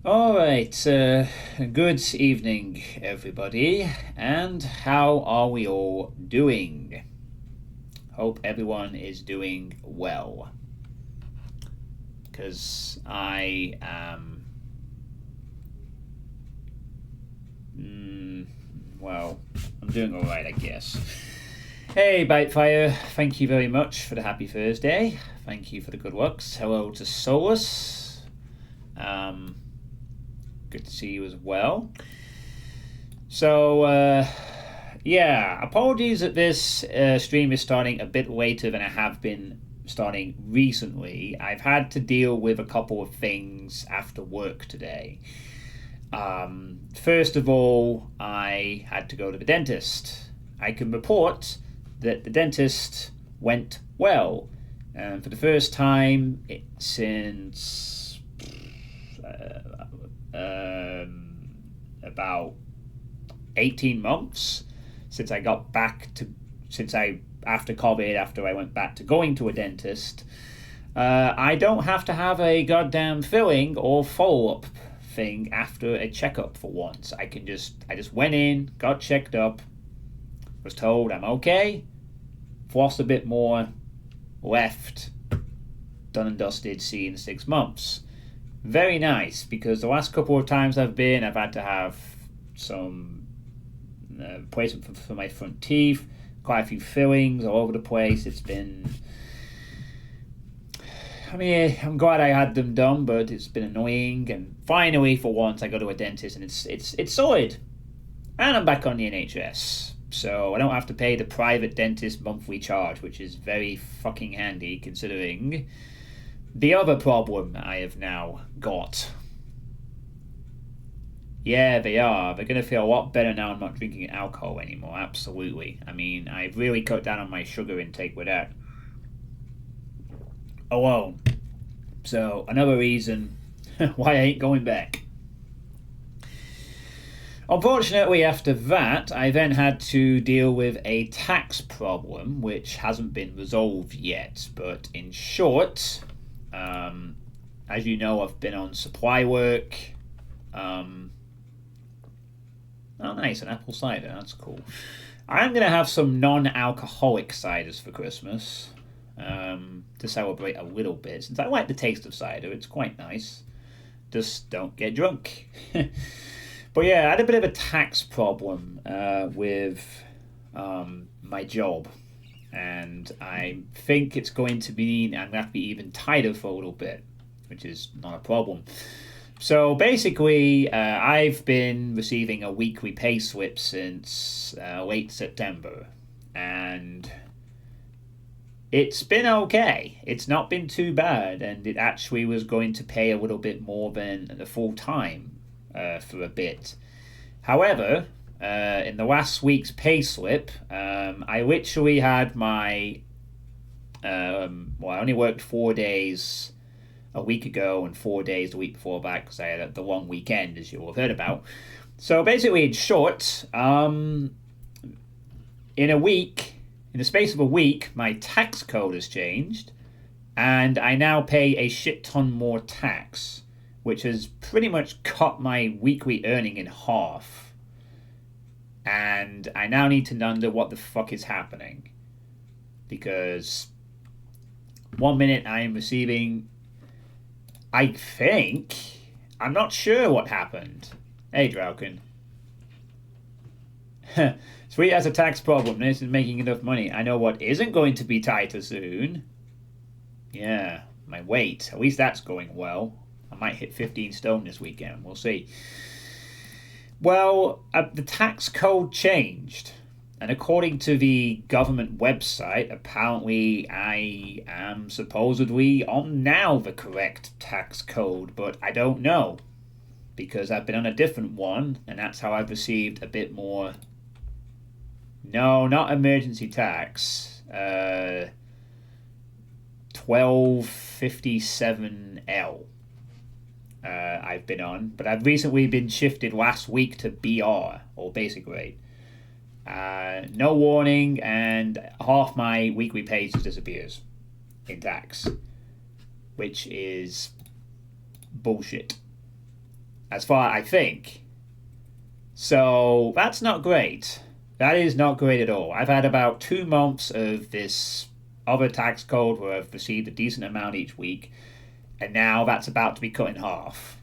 All right, good evening, everybody, and how are we all doing? Hope everyone is doing well, because I am, mm, well, I'm doing all right, I guess. Hey, Bitefire, thank you very much for the happy Thursday. Thank you for the good works. Hello to Solus. Um, Good to see you as well. So, yeah, apologies that this stream is starting a bit later than I have been starting recently. I've had to deal with a couple of things after work today. First of all, I had to go to the dentist. I can report that the dentist went well. For the first time since about 18 months since I got back to since I after COVID, after I went back to going to a dentist. I don't have to have a goddamn filling or follow-up thing after a checkup for once. I just went in, got checked up, was told I'm okay, flossed a bit more, left, done and dusted, see you in 6 months. Very nice, because the last couple of times I've had to have some replacement for my front teeth, quite a few fillings all over the place. I'm glad I had them done, but it's been annoying. And finally, for once, I go to a dentist, and it's solid. And I'm back on the NHS, so I don't have to pay the private dentist monthly charge, which is very fucking handy considering the other problem I have now got. Yeah, they are. They're going to feel a lot better now I'm not drinking alcohol anymore, absolutely. I mean, I've really cut down on my sugar intake with that alone. So, another reason why I ain't going back. Unfortunately, after that, I then had to deal with a tax problem, which hasn't been resolved yet. But in short, as you know, I've been on supply work. Oh, nice, an apple cider. That's cool. I'm going to have some non-alcoholic ciders for Christmas to celebrate a little bit, since I like the taste of cider. It's quite nice. Just don't get drunk. But yeah, I had a bit of a tax problem with my job. And I think it's going to mean I'm going to have to be even tighter for a little bit, which is not a problem. So basically, I've been receiving a weekly pay slip since late September, and it's been okay. It's not been too bad, and it actually was going to pay a little bit more than the full time for a bit. However, in the last week's pay slip, I literally had my I only worked 4 days a week ago and 4 days the week before that because I had the long weekend, as you will have heard about. So basically, in short, in the space of a week, my tax code has changed, and I now pay a shit ton more tax, which has pretty much cut my weekly earning in half. And I now need to wonder what the fuck is happening. Because one minute I am receiving, I think, I'm not sure what happened. Hey, Drauken. Sweet has a tax problem. This is making enough money. I know what isn't going to be tighter soon. Yeah, my weight. At least that's going well. I might hit 15 stone this weekend. We'll see. Well, the tax code changed, and according to the government website, apparently I am supposedly on now the correct tax code, but I don't know, because I've been on a different one, and that's how I've received a bit more. No, not emergency tax. 1257L. I've been on, but I've recently been shifted last week to BR, or basic rate. No warning, and half my weekly pay just disappears in tax, which is bullshit. as far I think. So that's not great. That is not great at all. I've had about 2 months of this other tax code where I've received a decent amount each week, and now that's about to be cut in half.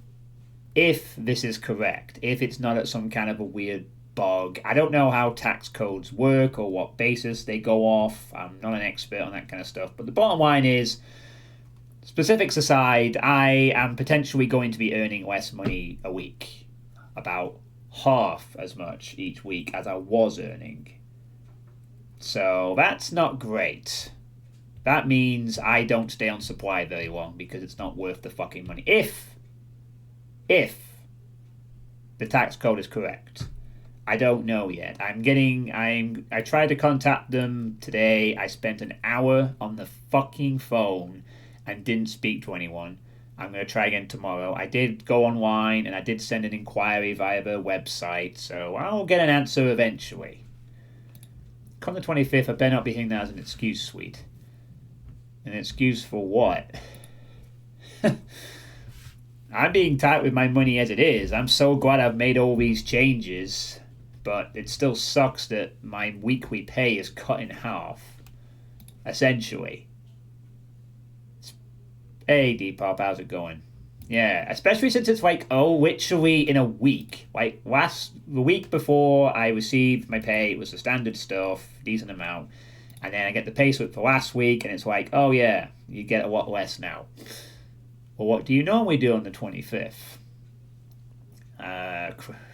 If this is correct, if it's not at some kind of a weird bug. I don't know how tax codes work or what basis they go off. I'm not an expert on that kind of stuff. But the bottom line is, specifics aside, I am potentially going to be earning less money a week. About half as much each week as I was earning. So that's not great. That means I don't stay on supply very long because it's not worth the fucking money. If the tax code is correct. I don't know yet. I tried to contact them today. I spent an hour on the fucking phone and didn't speak to anyone. I'm going to try again tomorrow. I did go online and I did send an inquiry via their website, so I'll get an answer eventually. Come the 25th, I better not be hearing that as an excuse, sweet. An excuse for what? I'm being tight with my money as it is. I'm so glad I've made all these changes, but it still sucks that my weekly pay is cut in half, essentially. Hey, Depop, how's it going? Yeah, especially since it's like, literally in a week. Like, the week before I received my pay, it was the standard stuff, decent amount. And then I get the pay slip for last week, and it's like, oh yeah, you get a lot less now. Well, what do you normally do on the 25th?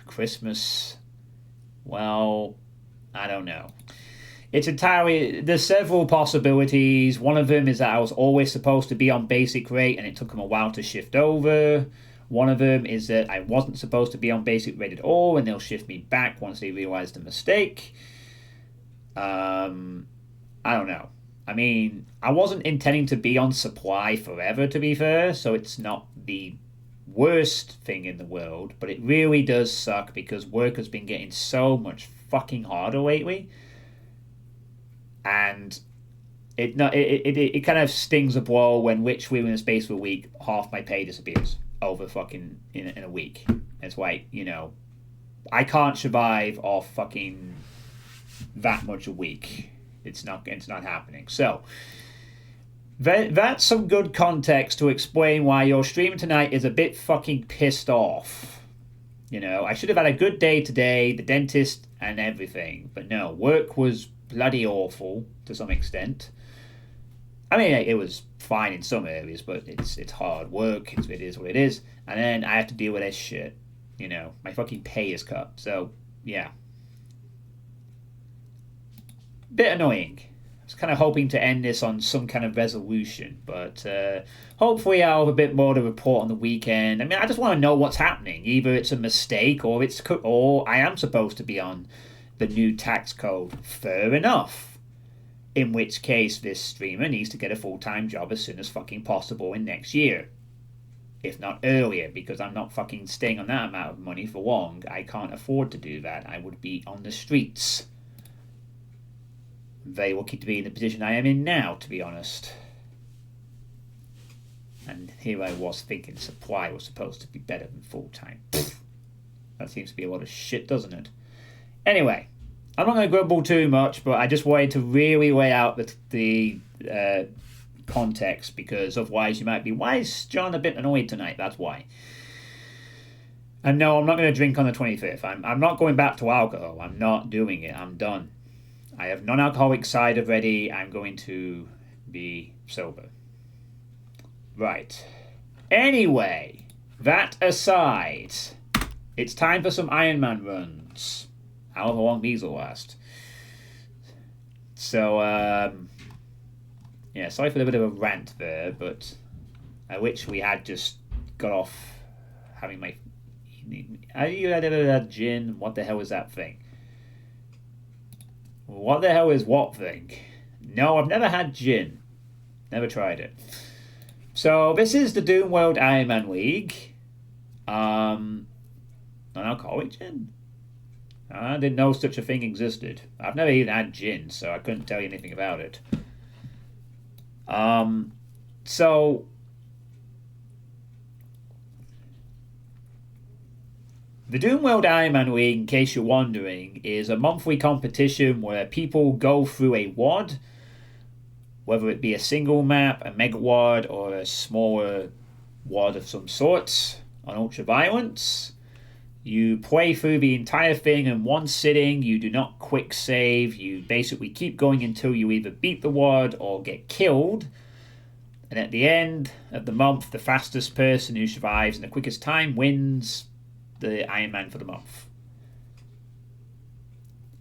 Christmas. Well, I don't know. There's several possibilities. One of them is that I was always supposed to be on basic rate and it took them a while to shift over. One of them is that I wasn't supposed to be on basic rate at all and they'll shift me back once they realize the mistake. I don't know. I mean, I wasn't intending to be on supply forever, to be fair, so it's not the worst thing in the world, but it really does suck because work has been getting so much fucking harder lately. And it kind of stings a blow when literally in the space of a week, half my pay disappears over fucking in a week. It's like, I can't survive off fucking that much a week. It's not happening. So that's some good context to explain why your stream tonight is a bit fucking pissed off. I should have had a good day today, the dentist and everything, but no, work was bloody awful to some extent. I mean, it was fine in some areas, but it's hard work. It is what it is. And then I have to deal with this shit. My fucking pay is cut. So, yeah. Bit annoying. I was kind of hoping to end this on some kind of resolution, but hopefully I'll have a bit more to report on the weekend. I mean, I just want to know what's happening. Either it's a mistake or I am supposed to be on the new tax code. Fair enough. In which case, this streamer needs to get a full-time job as soon as fucking possible in next year. If not earlier, because I'm not fucking staying on that amount of money for long. I can't afford to do that. I would be on the streets. Very lucky to be in the position I am in now, to be honest. And here I was thinking supply was supposed to be better than full-time. That seems to be a lot of shit, doesn't it? Anyway, I'm not going to grumble too much, but I just wanted to really lay out the context, because otherwise you might be, why is John a bit annoyed tonight? That's why. And no, I'm not going to drink on the 25th. I'm not going back to alcohol. I'm not doing it. I'm done. I have non-alcoholic cider ready. I'm going to be sober. Right. Anyway, that aside, it's time for some Ironman runs. However long these will last. So, yeah, sorry for a bit of a rant there, but I literally had just got off having my... Have you ever had gin? What the hell is that thing? What the hell is what thing? No, I've never had gin. Never tried it. So, this is the Doomworld Ironman League. Non-alcoholic gin? I didn't know such a thing existed. I've never even had gin, so I couldn't tell you anything about it. So The Doomworld Ironman League, in case you're wondering, is a monthly competition where people go through a WOD, whether it be a single map, a mega WOD, or a smaller WOD of some sort on ultraviolence. You play through the entire thing in one sitting. You do not quick save. You basically keep going until you either beat the WOD or get killed. And at the end of the month, the fastest person who survives in the quickest time wins the Ironman for the month.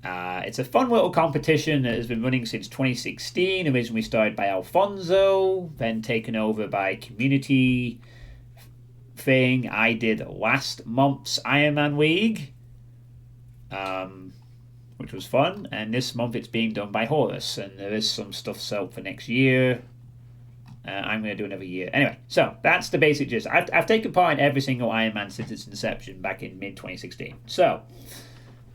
It's a fun little competition that has been running since 2016, originally started by Alfonso, then taken over by Community thing. I did last month's Ironman League, which was fun, and this month it's being done by Horus, and there is some stuff set up for next year. I'm going to do another year. Anyway, so that's the basic gist. I've taken part in every single Ironman since its inception back in mid-2016. So,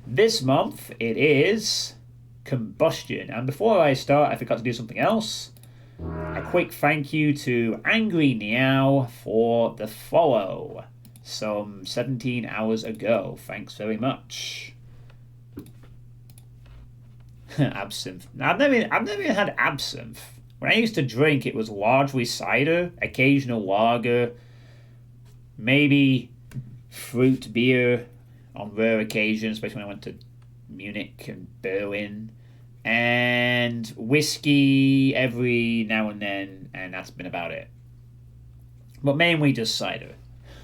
this month it is Combustion. And before I start, I forgot to do something else. A quick thank you to Angry Meow for the follow some 17 hours ago. Thanks very much. Absinthe. I've never even had absinthe. When I used to drink, it was largely cider, occasional lager, maybe fruit beer on rare occasions, especially when I went to Munich and Berlin, and whiskey every now and then, and that's been about it. But mainly just cider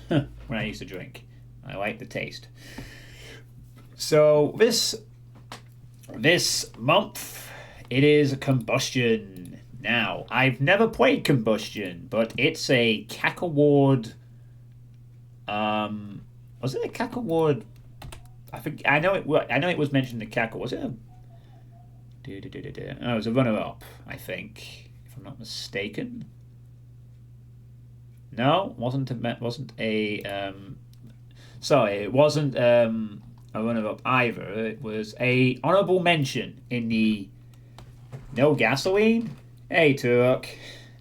when I used to drink. I like the taste. So this month, it is Combustion. Now, I've never played Combustion, but it's a CAC Award. Was it a CAC Award? I know it was mentioned in the CAC. Was it a? Oh, it was a runner-up, I think, if I'm not mistaken. No, wasn't a. Sorry, it wasn't a runner-up either. It was a honorable mention in the. No gasoline. Hey, Turok.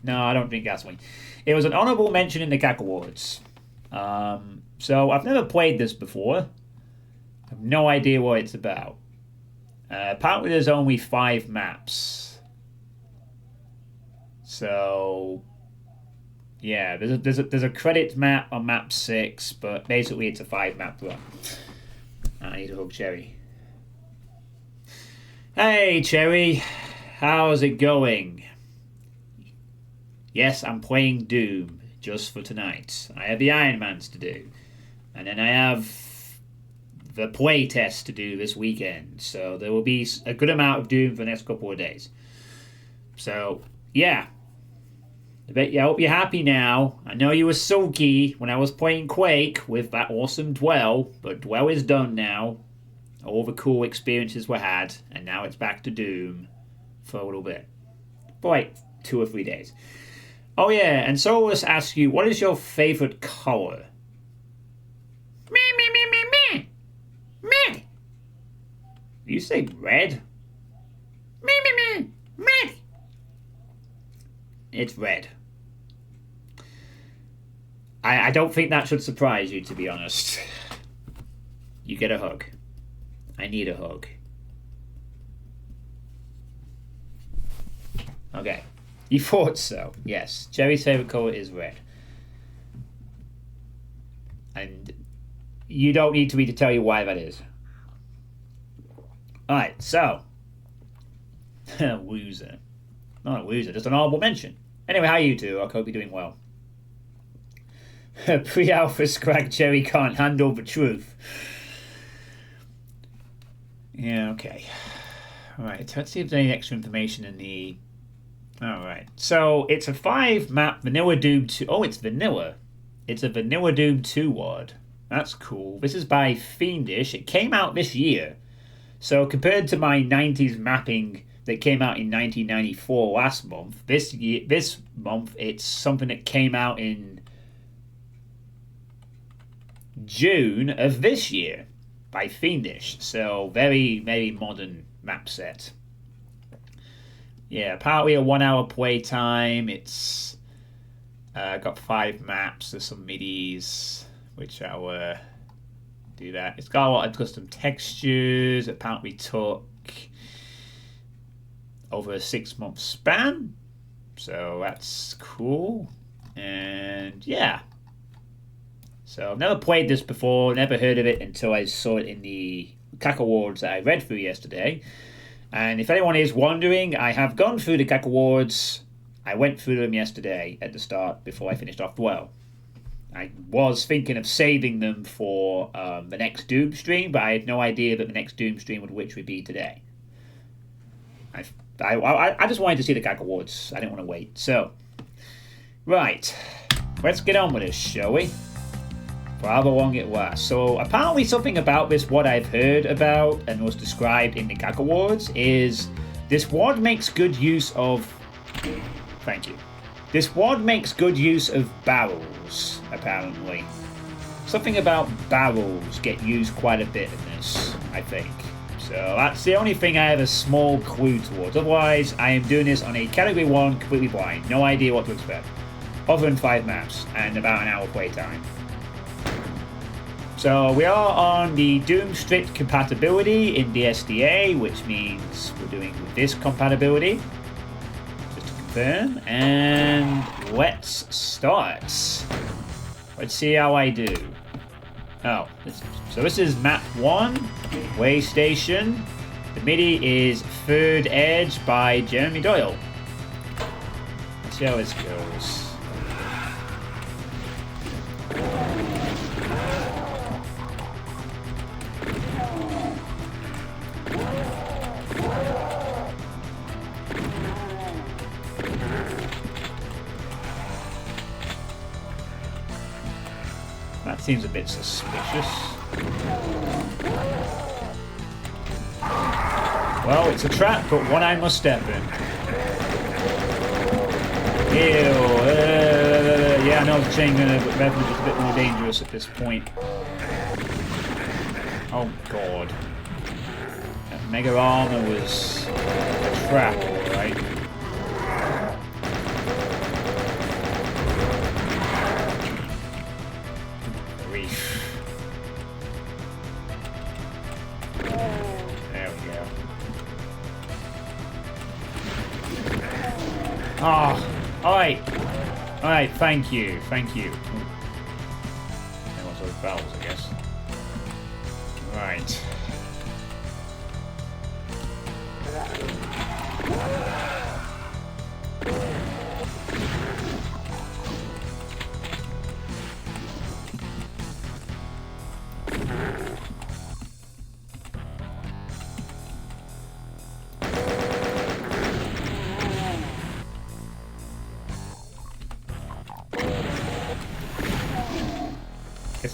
No, I don't drink gasoline. It was an honorable mention in the CAC Awards. So I've never played this before. I have no idea what it's about. Apparently there's only 5 maps. So, yeah, there's a credit map on map 6, but basically it's a 5-map run. I need to hug Cherry. Hey, Cherry. How's it going? Yes, I'm playing Doom just for tonight. I have the Ironmans to do. And then I have the play test to do this weekend. So there will be a good amount of Doom for the next couple of days. So, yeah. I hope you're happy now. I know you were sulky when I was playing Quake with that awesome Dwell, but Dwell is done now. All the cool experiences were had, and now it's back to Doom for a little bit. For like 2 or 3 days. Oh yeah, and so let's ask you, what is your favorite color? Me. You say red? Me. It's red. I don't think that should surprise you, to be honest. You get a hug. I need a hug. Okay. You thought so. Yes. Jerry's favorite color is red. And you don't need me to tell you why that is. Alright, so. Loser. Not a loser, just an honorable mention. Anyway, how are you two? I hope you're doing well. Pre-alpha scrag Cherry can't handle the truth. Yeah, okay. Alright, let's see if there's any extra information in the... Alright, so it's a 5-map Vanilla Doom 2... Oh, it's vanilla. It's a Vanilla Doom 2 WOD. That's cool. This is by Fiendish. It came out this year. So compared to my 90s mapping that came out in 1994 last month, this month it's something that came out in June of this year by Fiendish. So very, very modern map set. Yeah, apparently a 1-hour play time. It's got 5 maps. There's some midis, which I'll do that. It's got a lot of custom textures. Apparently took over a 6-month span. So that's cool. And yeah. So I've never played this before, never heard of it until I saw it in the CAC Awards that I read through yesterday. And if anyone is wondering, I have gone through the CAC Awards. I went through them yesterday at the start before I finished off well. I was thinking of saving them for the next Doom stream, but I had no idea that the next Doom stream would be today. I just wanted to see the CAC Awards. I didn't want to wait. So, right. Let's get on with this, shall we? For however long it lasts. So, apparently something about this, what I've heard about and was described in the CAC Awards, is this WOD makes good use of... Thank you. This WOD makes good use of barrels, apparently. Something about barrels get used quite a bit in this, I think. So that's the only thing I have a small clue towards. Otherwise, I am doing this on a Category 1 completely blind. No idea what to expect. Other than 5 maps and about an hour playtime. So we are on the Doom strict compatibility in DSDA, which means we're doing this compatibility. And let's start. Let's see how I do. Oh, so this is map 1, Way Station. The MIDI is Third Edge by Jeremy Doyle. Let's see how this goes. That seems a bit suspicious. Well, it's a trap, but one I must step in. Ew. Yeah, I know the chain gun revenue is a bit more dangerous at this point. Oh, God. That mega armor was a trap, alright. Oh, alright. Alright, thank you. Thank you. That was those bells, I guess. Right.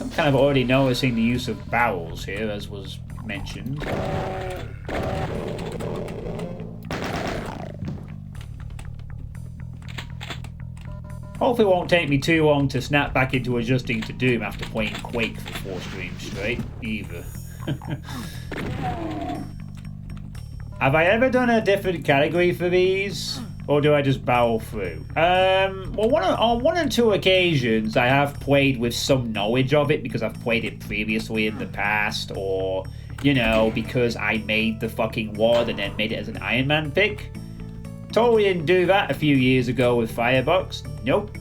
I'm kind of already noticing the use of barrels here, as was mentioned. Hopefully it won't take me too long to snap back into adjusting to Doom after playing Quake for 4 streams straight, either. Have I ever done a different category for these? Or do I just barrel through? Well, on one or two occasions, I have played with some knowledge of it because I've played it previously in the past, or, you know, because I made the fucking WOD and then made it as an Ironman pick. Totally didn't do that a few years ago with Firebox. Nope.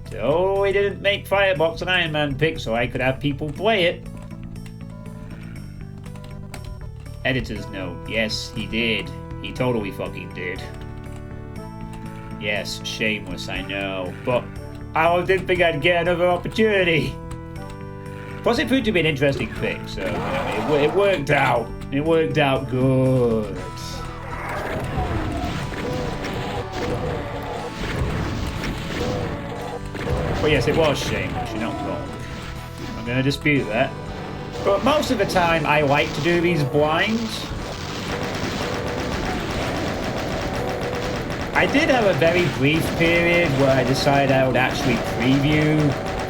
Totally didn't make Firebox an Ironman pick so I could have people play it. Editor's note. Yes, he did. He totally fucking did. Yes, shameless, I know. But I didn't think I'd get another opportunity. Plus, it proved to be an interesting pick, so, you know, it worked out. It worked out good. Well, yes, it was shameless, you're not wrong. I'm going to dispute that. But most of the time, I like to do these blinds. I did have a very brief period where I decided I would actually preview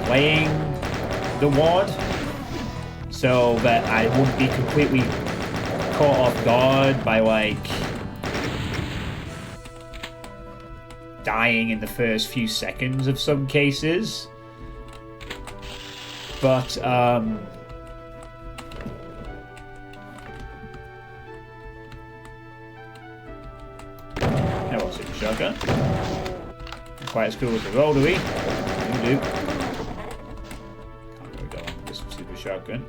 playing the WOD so that I wouldn't be completely caught off guard by, like, dying in the first few seconds of some cases. But, shotgun. Not quite as cool as the rotary. You do. Can't really go on with this super shotgun.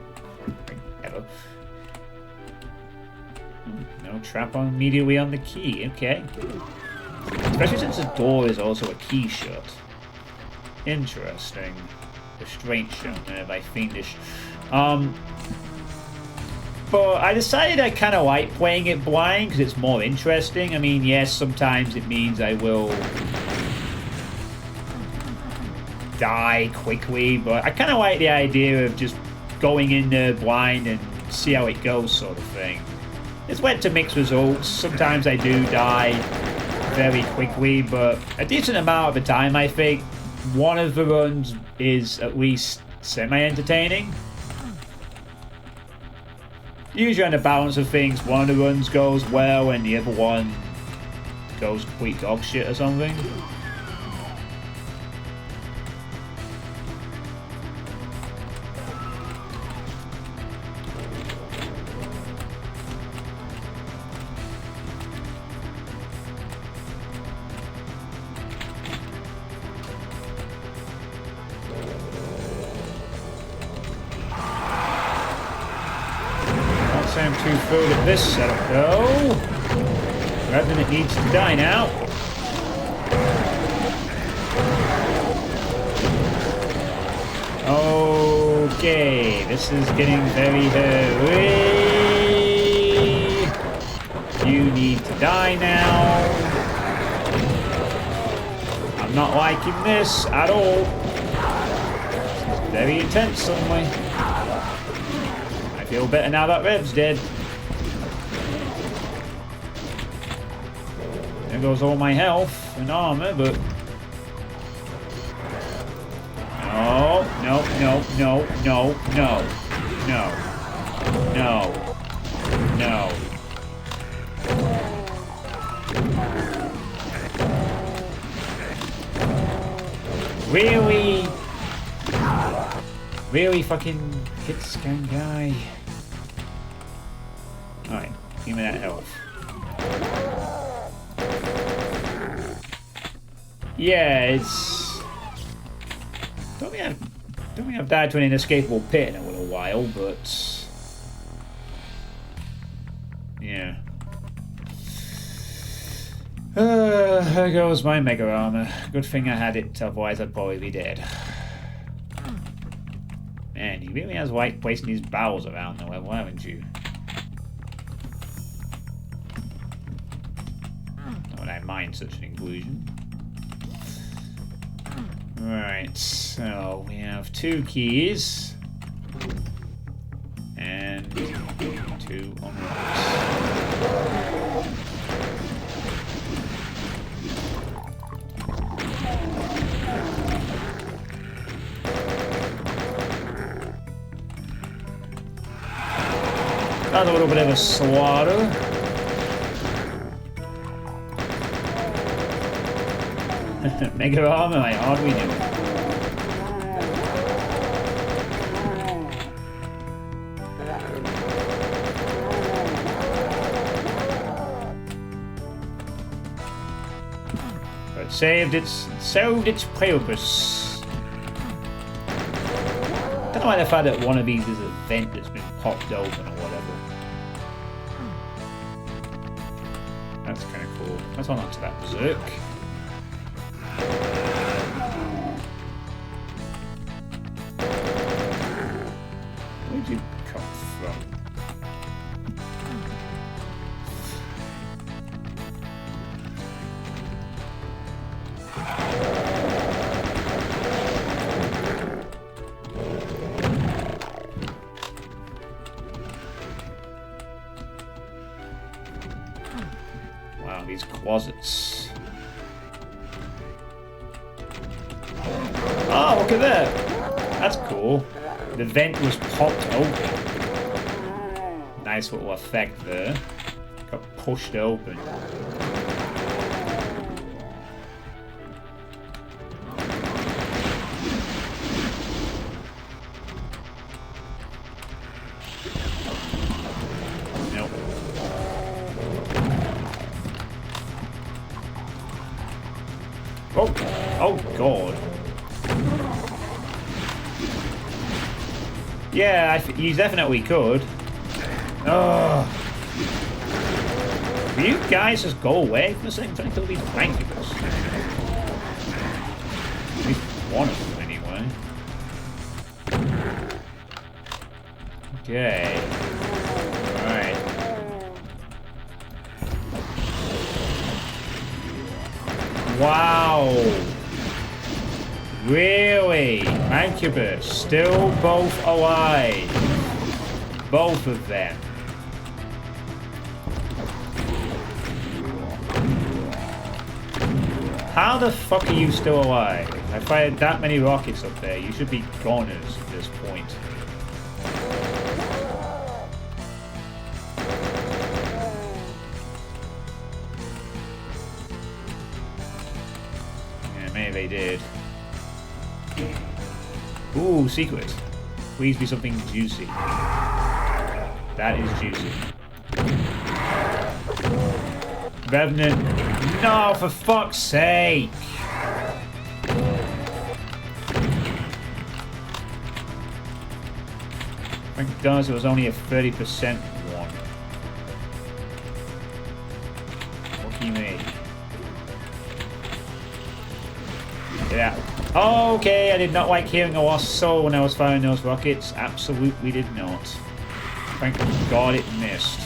Ever. No trap on immediately on the key. Okay. Especially since the door is also a key shot. Interesting. Restraint shown there by Fiendish. But I decided I kind of like playing it blind because it's more interesting. I mean, yes, sometimes it means I will die quickly, but I kind of like the idea of just going in there blind and see how it goes sort of thing. It's led to mixed results. Sometimes I do die very quickly, but a decent amount of the time, I think, one of the runs is at least semi-entertaining. Usually on the balance of things, one of the runs goes well and the other one goes complete dog shit or something. I'm too thrilled at this setup though. Revenant needs to die now. Okay, this is getting very hairy. You need to die now. I'm not liking this at all. This is very intense suddenly. I feel better now that Rev's dead. There goes all my health and armor, but... No, no, no, no, no, no, no, no, no. Really? Really fucking hit scan guy. Alright, give me that health. Yeah, it's... Don't think I've died to an inescapable pit in a little while, but... Yeah. There goes my mega armor. Good thing I had it, otherwise I'd probably be dead. Man, he really has like placing his barrels around the level, haven't you? Not that I mind such an inclusion. Right, so we have 2 keys. And 2 onwards. That's a little bit of a slaughter. Mega armor, my hard we do. But it served its purpose. I don't like the fact that one of these is a vent that's been popped open or whatever. That's kind of cool. Let's hold on to that berserk. Where'd you come from? Wow, these closets. Oh, look at that. That's cool. The vent was popped open. Nice little effect there. Got pushed open. Oh, oh God. Yeah, you definitely could. Oh. Will you guys just go away for a second? I'm trying to kill these incubus. At least one of them, anyway. Okay. Alright. Wow. Really? Incubus still both alive. Both of them. How the fuck are you still alive? I fired that many rockets up there. You should be goners at this point. Yeah, maybe they did. Ooh, secret. Please be something juicy. That is juicy. Revenant. No, for fuck's sake. Thank God it was only a 30% one. Lucky me. Yeah. Okay, I did not like hearing a lost soul when I was firing those rockets. Absolutely did not. Thank God it missed.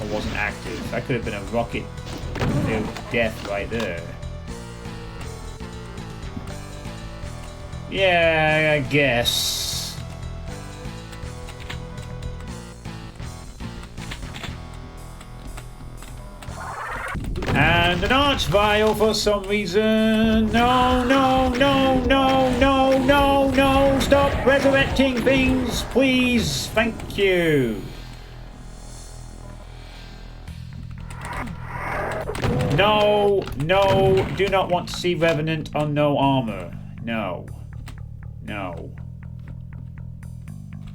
Or wasn't active. That could have been a rocket to death right there. Yeah, I guess. And an arch vial for some reason. No, no, no, no, no, no, no. Stop resurrecting things, please. Thank you. No, no, do not want to see Revenant on no armor. No. No.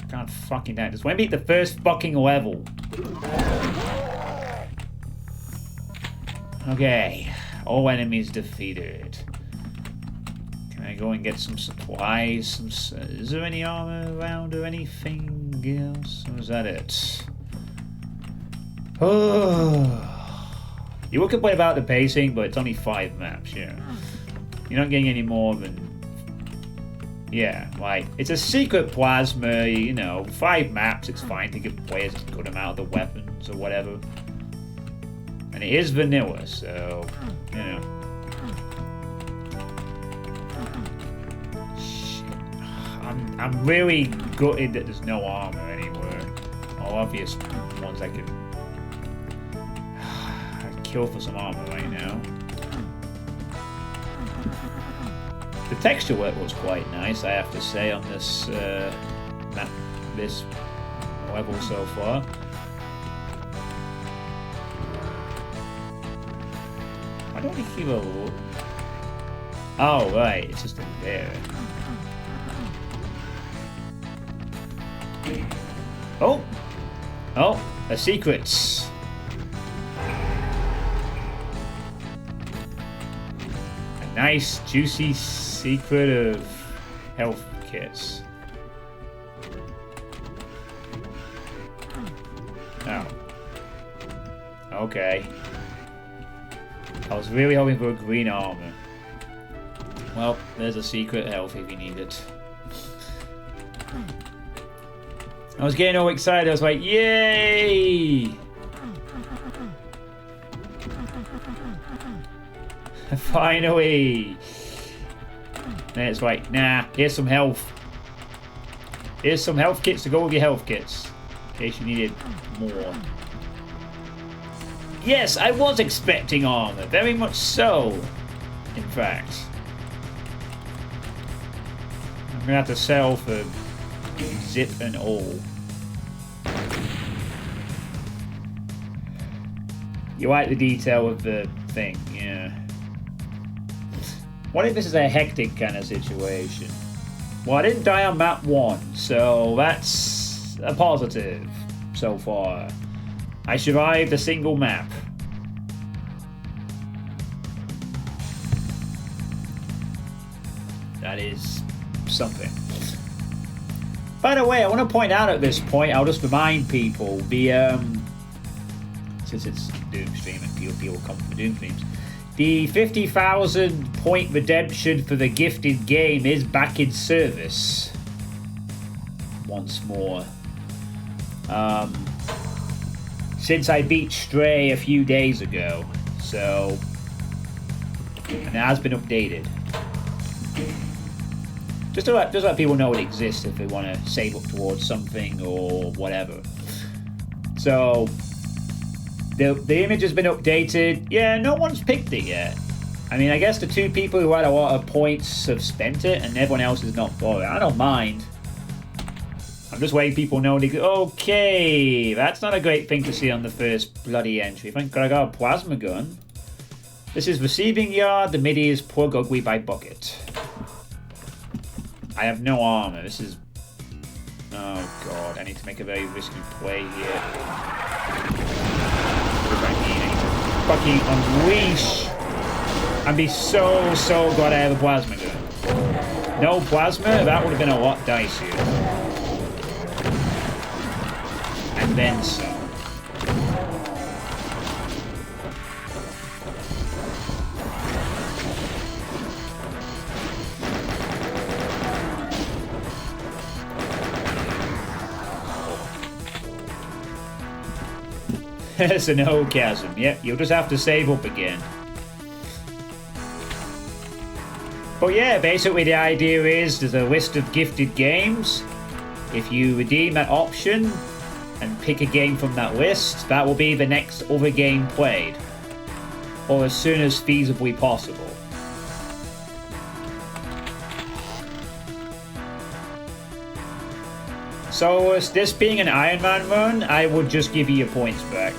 I can't fucking do it. Just want to beat the first fucking level. Okay. All enemies defeated. Can I go and get some supplies? Is there any armor around or anything else? Or is that it? Oh. You will complain about the pacing, but it's only 5 maps, yeah. You're not getting any more than... Yeah, like, it's a secret plasma, you know, 5 maps, it's fine to give players a good amount of the weapons or whatever. And it is vanilla, so, you know. Shit. I'm really gutted that there's no armor anywhere. All obvious ones I could... kill for some armor right now. The texture work was quite nice, I have to say, on this map, this level so far. I don't think you will. Oh right, it's just in there. Oh, oh, a secret. Nice, juicy secret of health kits. Oh. Okay. I was really hoping for a green armor. Well, there's a secret health if you need it. I was getting all excited. I was like, yay! Finally! Then it's like, nah, here's some health. Here's some health kits to go with your health kits. In case you needed more. Yes, I was expecting armor. Very much so. In fact. I'm gonna have to sell for zip and all. You like the detail of the thing, yeah. What if this is a hectic kind of situation? Well, I didn't die on map 1, so that's a positive so far. I survived a single map. That is something. By the way, I want to point out at this point, I'll just remind people, since it's Doom stream and people come from Doom streams, the 50,000 point redemption for the gifted game is back in service. Once more. Since I beat Stray a few days ago. So, and it has been updated. Just to let people know it exists if they want to save up towards something or whatever. So, the image has been updated. Yeah, no one's picked it yet. I mean, I guess the 2 people who had a lot of points have spent it, and everyone else is not for it. I don't mind. I'm just letting people know. They go, okay, that's not a great thing to see on the first bloody entry. Thank God I got a plasma gun. This is receiving yard. The MIDI is plug ugly by bucket. I have no armor. This is... Oh God, I need to make a very risky play here. What do I need? I need to fucking unleash and be so glad I have a plasma gun. No plasma? That would have been a lot dicier. And then some. There's an orgasm. Yep, you'll just have to save up again. But yeah, basically the idea is there's a list of gifted games. If you redeem that option and pick a game from that list, that will be the next other game played. Or as soon as feasibly possible. So, as this being an Ironman run, I would just give you your points back.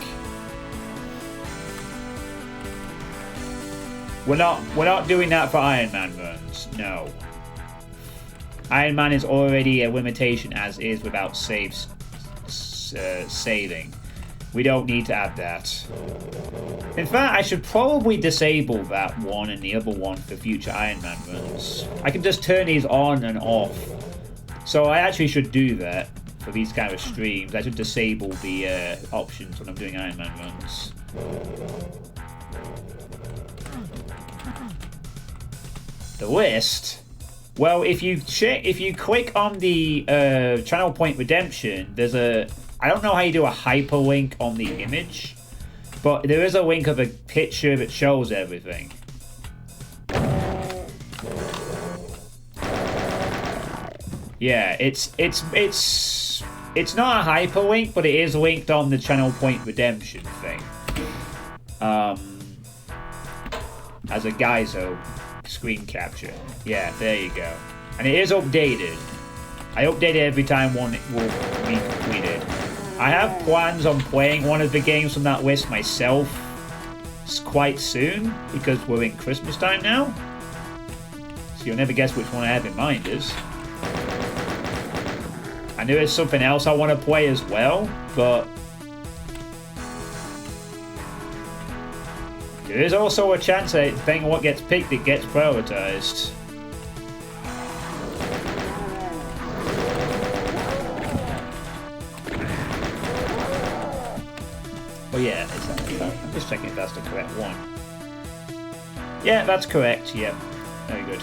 We're not doing that for Ironman runs, no. Ironman is already a limitation as is without saving. We don't need to add that. In fact, I should probably disable that one and the other one for future Ironman runs. I can just turn these on and off. So I actually should do that for these kind of streams. I should disable the options when I'm doing Ironman runs. The list? Well, if you click on the channel point redemption, there's a... I don't know how you do a hyperlink on the image, but there is a link of a picture that shows everything. Yeah, it's not a hyperlink, but it is linked on the channel point redemption thing. As a Geizo screen capture. Yeah, there you go. And it is updated. I update it every time one will be completed. I have plans on playing one of the games from that list myself quite soon, because we're in Christmas time now. So you'll never guess which one I have in mind is. I know there's something else I want to play as well, but there is also a chance that, depending on what gets picked, it gets prioritized. Oh yeah, I'm just checking if that's the correct one. Yeah, that's correct, yep. Very good.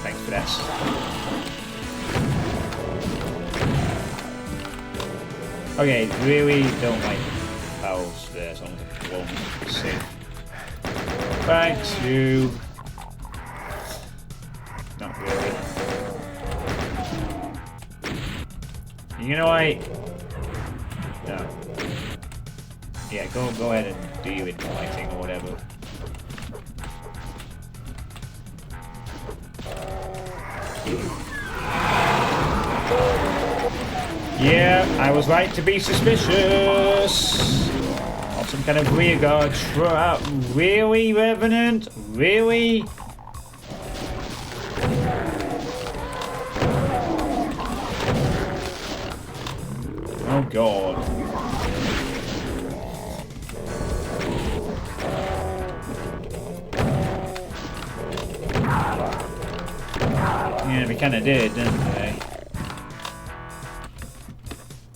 Thanks for that. Okay, really don't like owls there, so I'm going to save. Thanks, you. Not really. You know, no. Yeah, go ahead and do your infighting or whatever. Yeah, I was right to be suspicious. Of some kind of rearguard trap. Really, Revenant? Really? Oh god. kind of did, didn't they?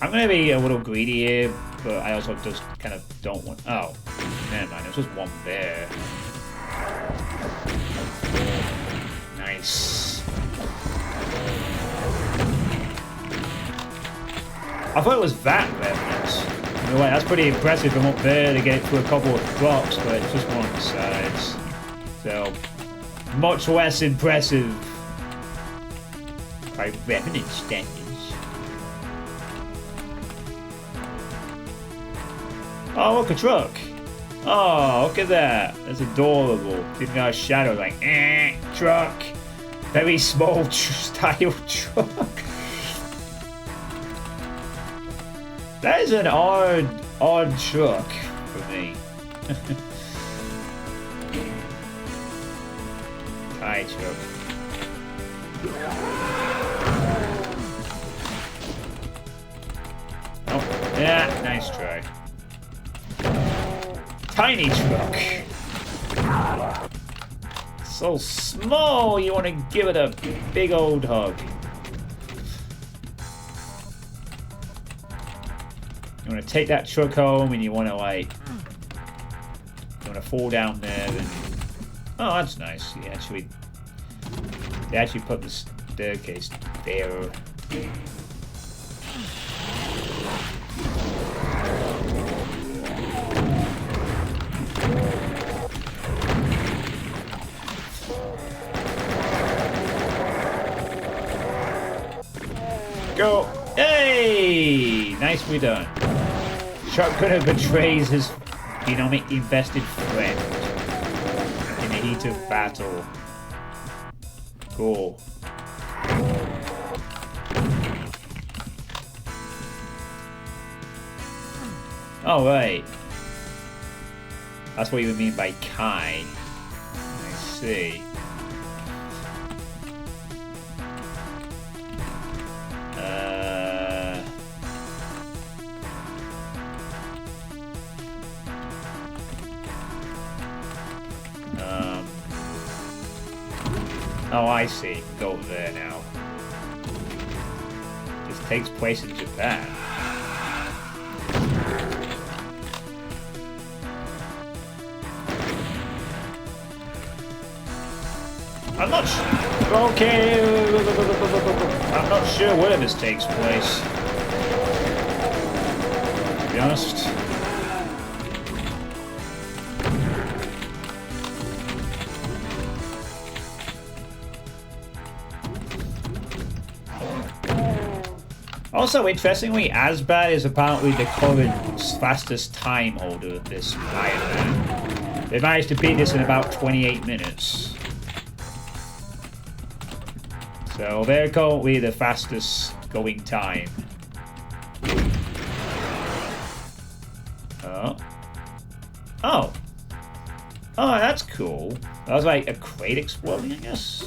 I'm going to be a little greedy here, but I also just kind of don't want... Oh, never mind. There's just one there. Nice. I thought it was that revenant. You know what, that's pretty impressive from up there to get it through a couple of drops, but it's just one side. So, much less impressive by revenant standards. Oh, look, a truck. Oh, look at that. That's adorable. Even got a shadow like, truck. Very small style truck. That is an odd truck for me. Tie truck. Oh, yeah, nice try. Tiny truck. So small, you want to give it a big old hug. You want to take that truck home and you want to like, you want to fall down there and, oh, that's nice. They actually put the staircase there. Go! Hey! Nicely done. Shotgunner betrays his genomic invested friend in the heat of battle. Cool. Oh, right. That's what you mean by Kai. I see. Oh, I see. Go over there now. This takes place in Japan. I'm not sure. Okay. I'm not sure where this takes place. To be honest. Also, interestingly, Asbad is apparently the current fastest time holder of this Ironman. They managed to beat this in about 28 minutes. So they're currently the fastest going time. Oh. Oh. Oh, that's cool. That was like a crate exploding, I guess.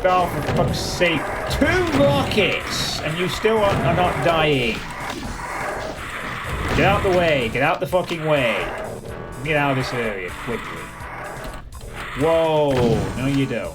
Oh, for fuck's sake. 2 rockets! And you still are not dying. Get out the way. Get out the fucking way. Get out of this area quickly. Whoa. No, you don't.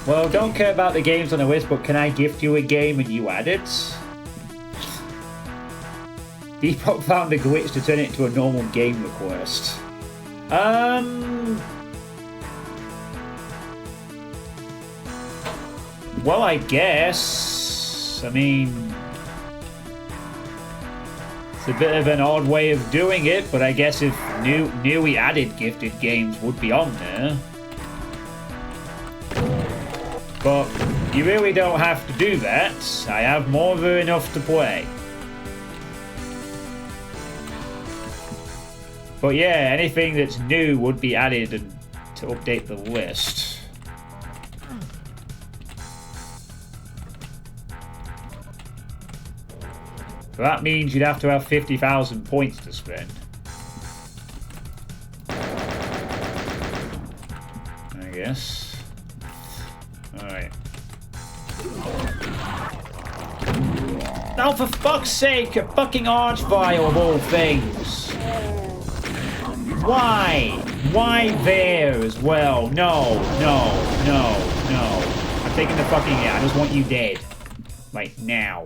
Well, don't care about the games on the list, but can I gift you a game and you add it? Depop found a glitch to turn it into a normal game request. Well, I guess. I mean, it's a bit of an odd way of doing it, but I guess if newly added gifted games would be on there. But you really don't have to do that. I have more than enough to play. But yeah, anything that's new would be added to update the list. But that means you'd have to have 50,000 points to spend. I guess. Alright. Now for fuck's sake, a fucking archvile of all things. Why? Why there as well? No, no, no, no. I'm taking the fucking hit. I just want you dead. Like, now.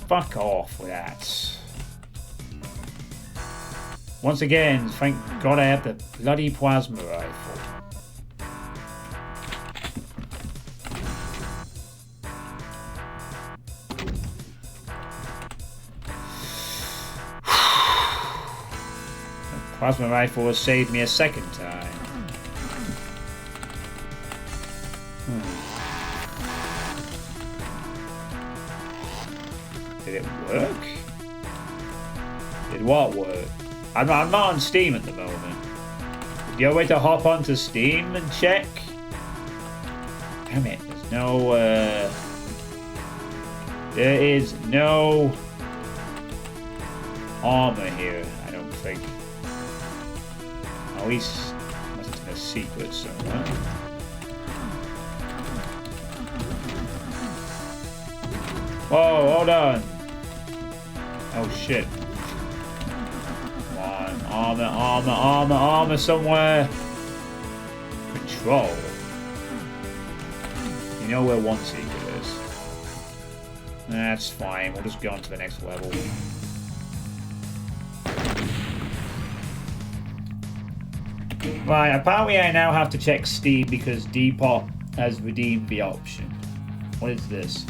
Fuck off with that. Once again, thank God I have the bloody plasma rifle. Plasma rifle has saved me a second time. Did it work? Did what work? I'm not on Steam at the moment. Is there a way to hop onto Steam and check? Damn it, there's no there is no armor here, I don't think. At least, unless it's in a secret somewhere. Whoa, hold on. Oh shit. Come on, armor, armor, armor, armor somewhere. Control. You know where one secret is. That's fine, we'll just go on to the next level. Right, apparently I now have to check Steam because Depop has redeemed the option. What is this?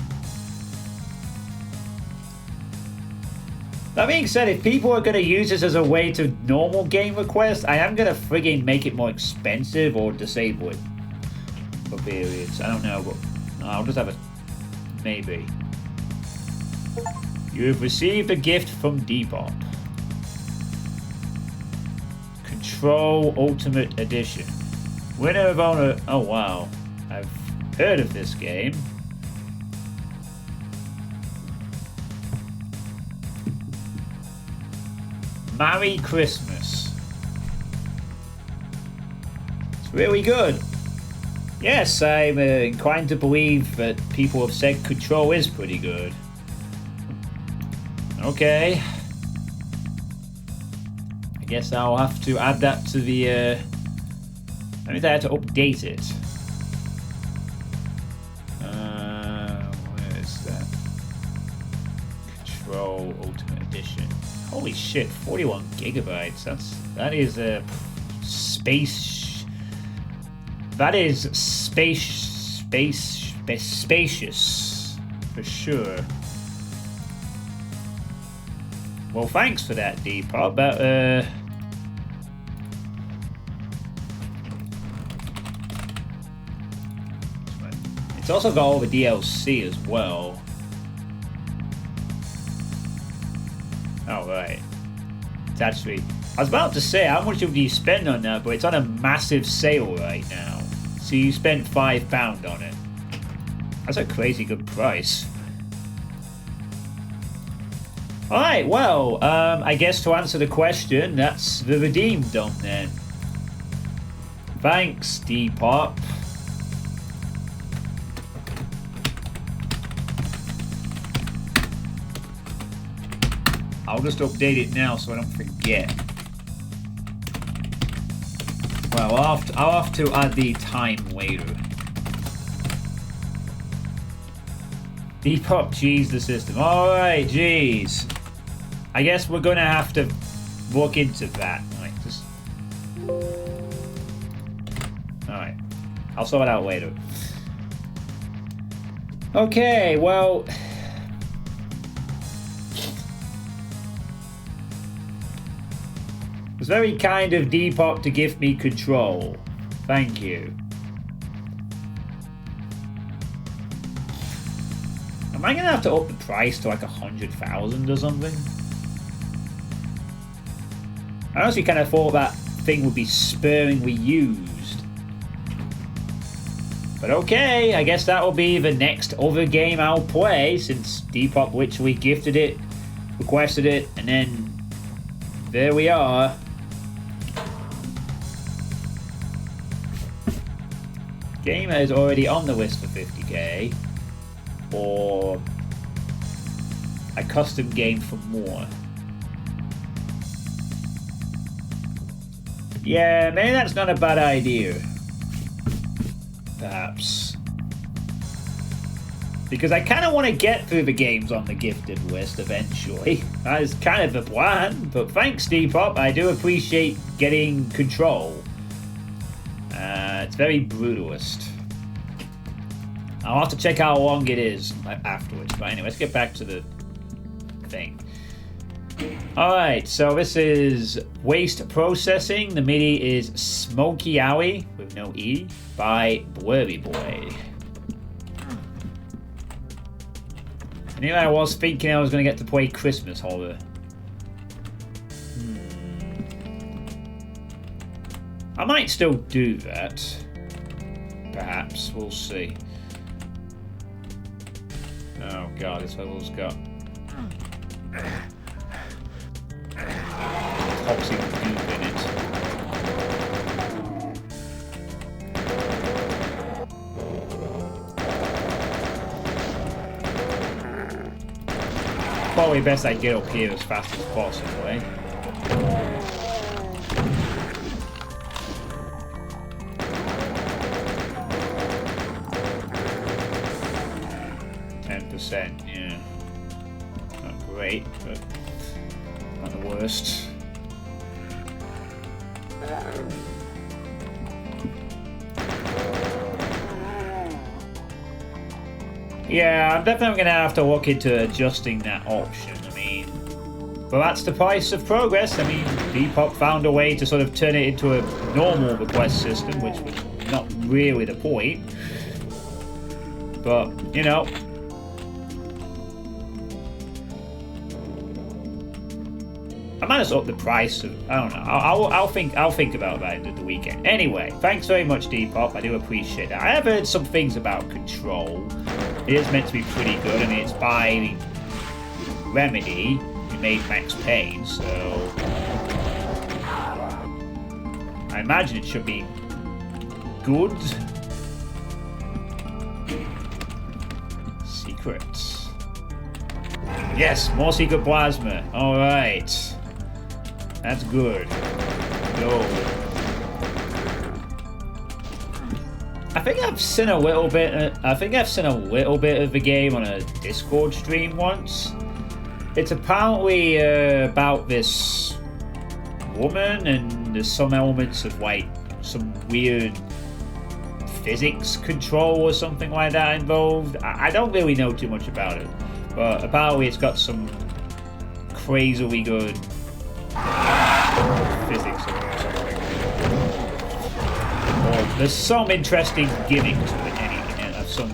That being said, if people are going to use this as a way to normal game requests, I am going to friggin' make it more expensive or disable it for periods. I don't know, but I'll just have a maybe. You have received a gift from Depop. Control Ultimate Edition. Winner of Honor. Oh wow, I've heard of this game. Merry Christmas. It's really good. Yes, I'm inclined to believe that people have said Control is pretty good. Okay. I guess I'll have to add that to the, that means I have to update it. Where is that? Control Ultimate Edition. Holy shit, 41 gigabytes. That is a space. That is spacious for sure. Well, thanks for that, Depop. But it's also got all the DLC as well. Oh, right. It's actually... I was about to say, how much do you spend on that? But it's on a massive sale right now. So you spent £5 on it. That's a crazy good price. Alright, well, I guess to answer the question, that's the redeem done then. Thanks, Depop. I'll just update it now so I don't forget. Well, I'll have to add the time later. Depop cheese the system. Alright, jeez. I guess we're gonna have to look into that. Alright. I'll sort it out later. Okay, well... It was very kind of Depop to give me Control. Thank you. Am I gonna have to up the price to like 100,000 or something? I honestly kind of thought that thing would be sparingly used. But But okay, I guess that will be the next other game I'll play, since Depop literally gifted it, requested it, and then there we are. Game that is already on the list for 50k, or a custom game for more. Yeah, maybe that's not a bad idea. Perhaps. Because I kind of want to get through the games on the gifted list eventually. That is kind of the plan, but thanks Depop, I do appreciate getting control. It's very brutalist. I'll have to check how long it is afterwards, but anyway, let's get back to the thing. Alright, so this is Waste Processing. The MIDI is Smoky Alley, with no E, by Blurry Boy. And here I was thinking I was going to get to play Christmas Horror. I might still do that. Perhaps, we'll see. Oh god, this level's got toxic goop in it. Probably best I get up here as fast as possible, eh? 10%, yeah. Not great, but not the worst. Yeah, I'm definitely going to have to look into adjusting that option. I mean, but that's the price of progress. I mean, Depop found a way to sort of turn it into a normal request system, which was not really the point. But, you know, I might as well up the price of, I don't know. I'll think about that at the weekend. Anyway, thanks very much, Depop. I do appreciate that. I have heard some things about Control. It is meant to be pretty good. I mean, it's by Remedy, who made Max Payne, so I imagine it should be good. Secrets. Yes, more secret plasma. All right. That's good. Go. I think I've seen a little bit. I think I've seen a little bit of the game on a Discord stream once. It's apparently about this woman, and there's some elements of like some weird physics control or something like that involved. I don't really know too much about it, but apparently it's got some crazily good physics or something. Or there's some interesting gimmick to it anyway. Some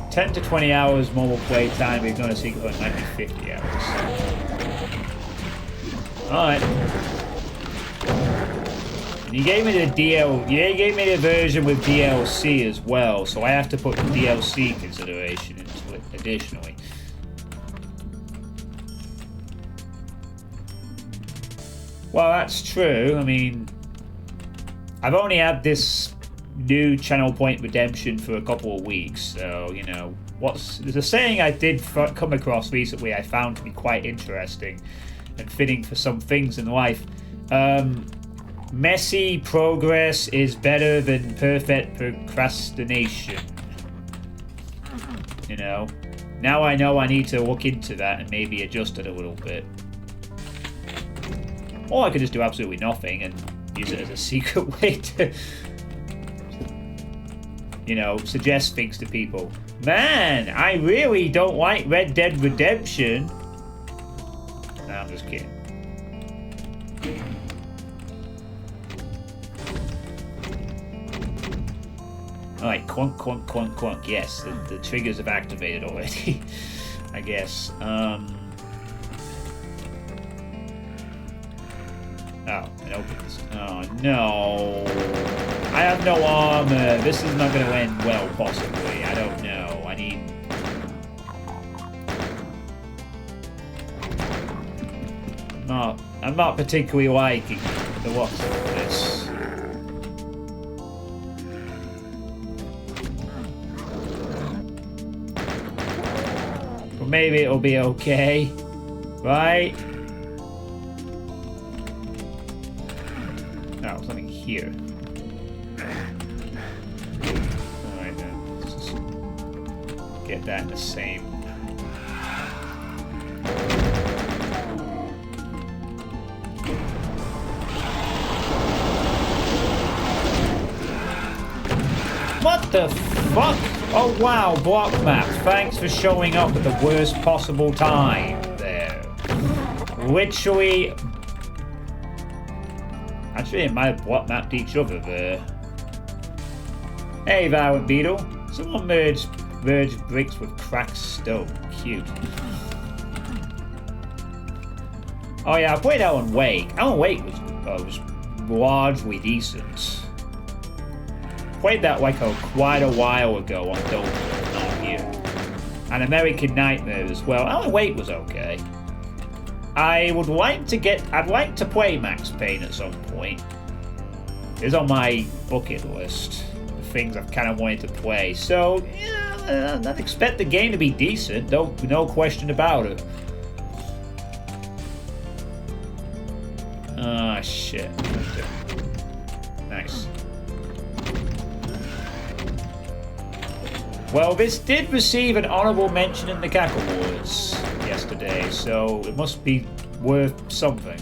10 to 20 hours mobile play time. We're going to see it might be 50 hours. Alright. You gave me the you gave me the version with DLC as well, so I have to put the DLC consideration into it additionally. Well, that's true. I mean, I've only had this new Channel Point Redemption for a couple of weeks, so, you know, there's a saying I did come across recently I found to be quite interesting and fitting for some things in life. Messy progress is better than perfect procrastination. You know, now I know I need to look into that and maybe adjust it a little bit. Or I could just do absolutely nothing and use it as a secret way to, you know, suggest things to people. Man, I really don't like Red Dead Redemption. No, I'm just kidding. Alright, clunk, clunk, clunk, clunk. Yes, the triggers have activated already, I guess. Oh, it opens. Oh, no. I have no armor. This is not going to end well, possibly. I don't know. I need... I'm not particularly liking the looks of this. But maybe it'll be okay. Right? No, something here. Alright then. Let's just get that in the same. What the fuck? Oh wow, block map. Thanks for showing up at the worst possible time there. Literally. Actually, it might have block mapped each other there. Hey, Violent Beetle. Someone merged bricks with cracked stone. Cute. Oh yeah, I played Alan Wake. Alan Wake was largely decent. Played that like quite a while ago on Doomworld, not here. And American Nightmare as well. Alan Wake was okay. I'd like to play Max Payne at some point. It's on my bucket list of things I've kind of wanted to play. So yeah, I'd expect the game to be decent. No question about it. Ah, shit. Nice. Well, this did receive an honorable mention in the CAC Awards yesterday, so it must be worth something.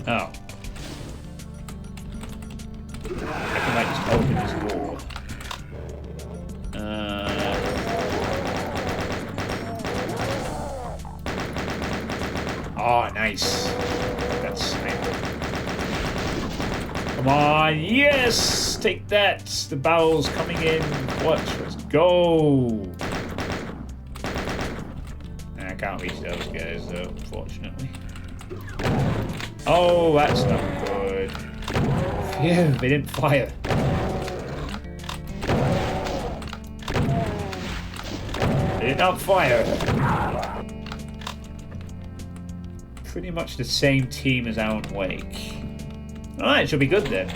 Oh. I can like just open this door. Oh, nice. That's nice. Come on, yes! Take that! The barrel's coming in clutch. Let's go! I can't reach those guys though, unfortunately. Oh, that's not good. Phew, they didn't fire. They did not fire. Pretty much the same team as Alan Wake. Alright, it should be good then.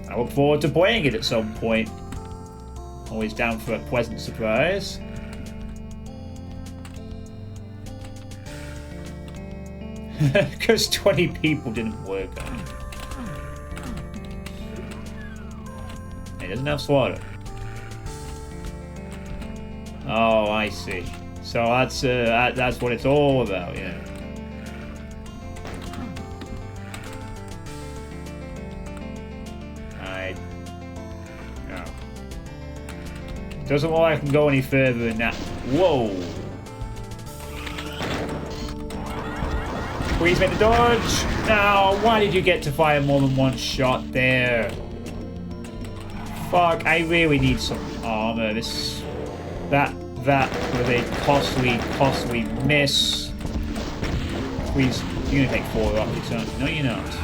I look forward to playing it at some point. Always down for a pleasant surprise. Because 20 people didn't work on it. It doesn't have slaughter. Oh, I see. So that's what it's all about, yeah. Doesn't look like I can go any further than that. Whoa! Please make the dodge! Now, why did you get to fire more than one shot there? Fuck, I really need some armor. That was a costly miss. Please, you're gonna take 4 rockets, aren't you? No, you're not.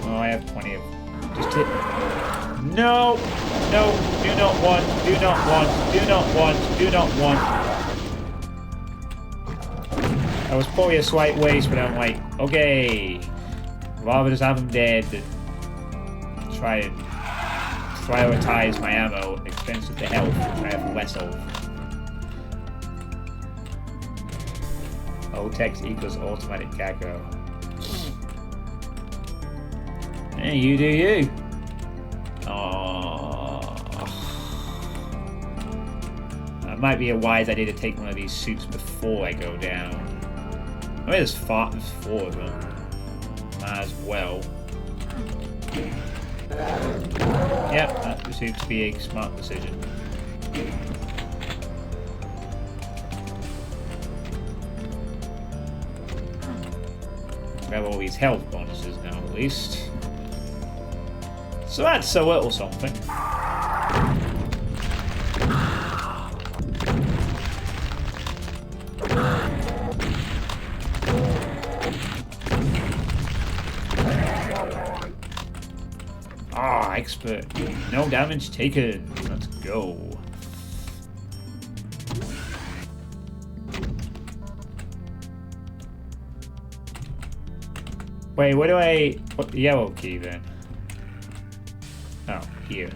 Oh, I have plenty of... Just hit... No! No! Do not want! Do not want! Do not want! Do not want! That was probably a slight waste, but I'm like, okay. Rather just have him dead than try and prioritize my ammo at the expense of the health, which I have less of. O-Tex equals automatic caco. Hey, you do you. Oh. That might be a wise idea to take one of these suits before I go down. I mean, there's 4 of them. Might as well. Yep, that seems to be a smart decision. We have all these health bonuses now. least. So that's a little something. Ah, expert. No damage taken. Let's go. Wait, what the yellow key then? Oh, here.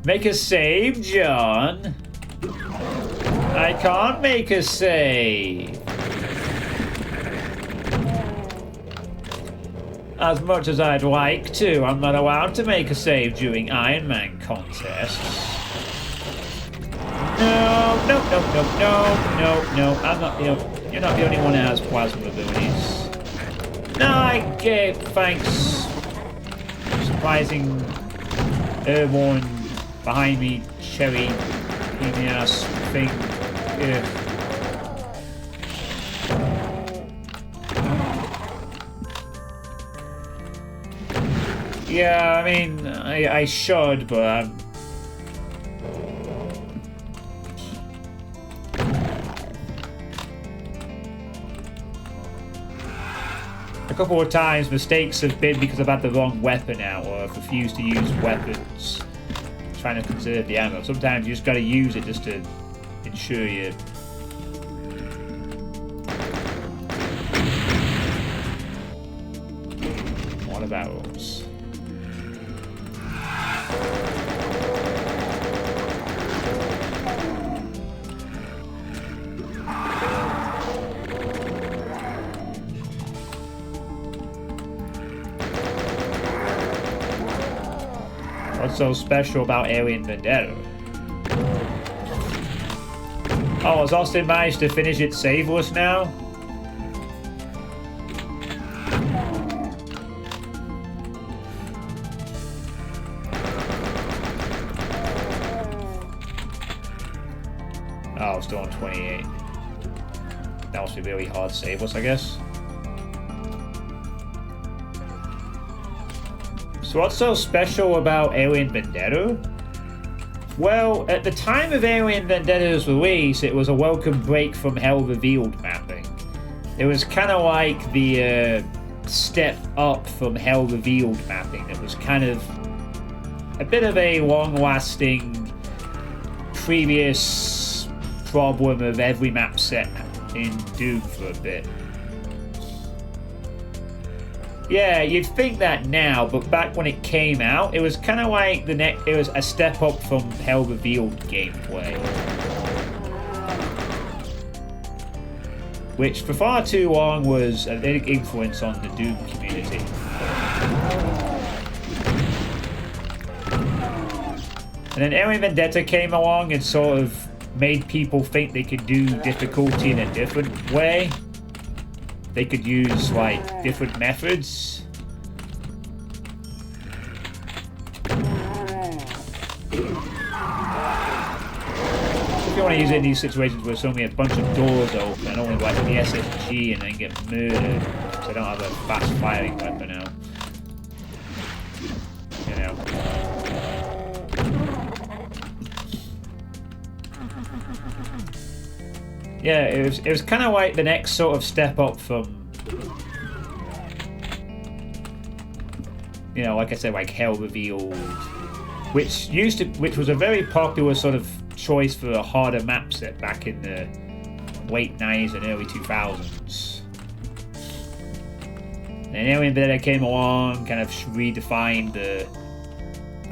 Make a save, John. I can't make a save. As much as I'd like to, I'm not allowed to make a save during Ironman contests. No, I'm not you're not the only one that has plasma abilities. No, I get thanks. Surprising airborne behind me, cherry, in the ass thing. Ugh. Yeah, I mean, I should, but I'm... A couple of times, mistakes have been because I've had the wrong weapon out, or I've refused to use weapons, trying to conserve the ammo. Sometimes you just gotta use it just to ensure you... What about those? What's so special about Alien Vendetta? Oh, has Austin managed to finish it saveless now? Oh, still on 28. That must be really hard saveless, I guess. So what's so special about Alien Vendetta? Well, at the time of Alien Vendetta's release, it was a welcome break from Hell Revealed mapping. It was kind of like the step up from Hell Revealed mapping. It was kind of a bit of a long-lasting previous problem of every map set in Doom for a bit. Yeah, you'd think that now, but back when it came out, it was kind of like it was a step up from Hell Revealed gameplay. Which for far too long was a big influence on the Doom community. And then Alien Vendetta came along and sort of made people think they could do difficulty in a different way. They could use, like, different methods. If you want to use it in these situations where there's only a bunch of doors open and only like the SSG and then get murdered, because I don't have a fast firing weapon now. You know. Yeah, it was kind of like the next sort of step up from, you know, like I said, like Hell Revealed, which was a very popular sort of choice for a harder map set back in the late 90s and early 2000s. And Alien Vendetta came along, kind of redefined the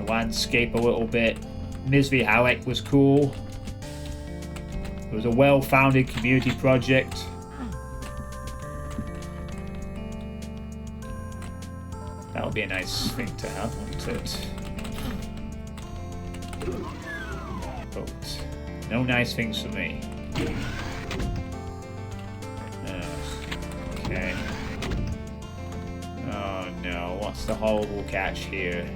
landscape a little bit. Misery Halleck was cool. It was a well-founded community project. That would be a nice thing to have, wouldn't it? But no nice things for me. Okay. Oh no, what's the horrible catch here?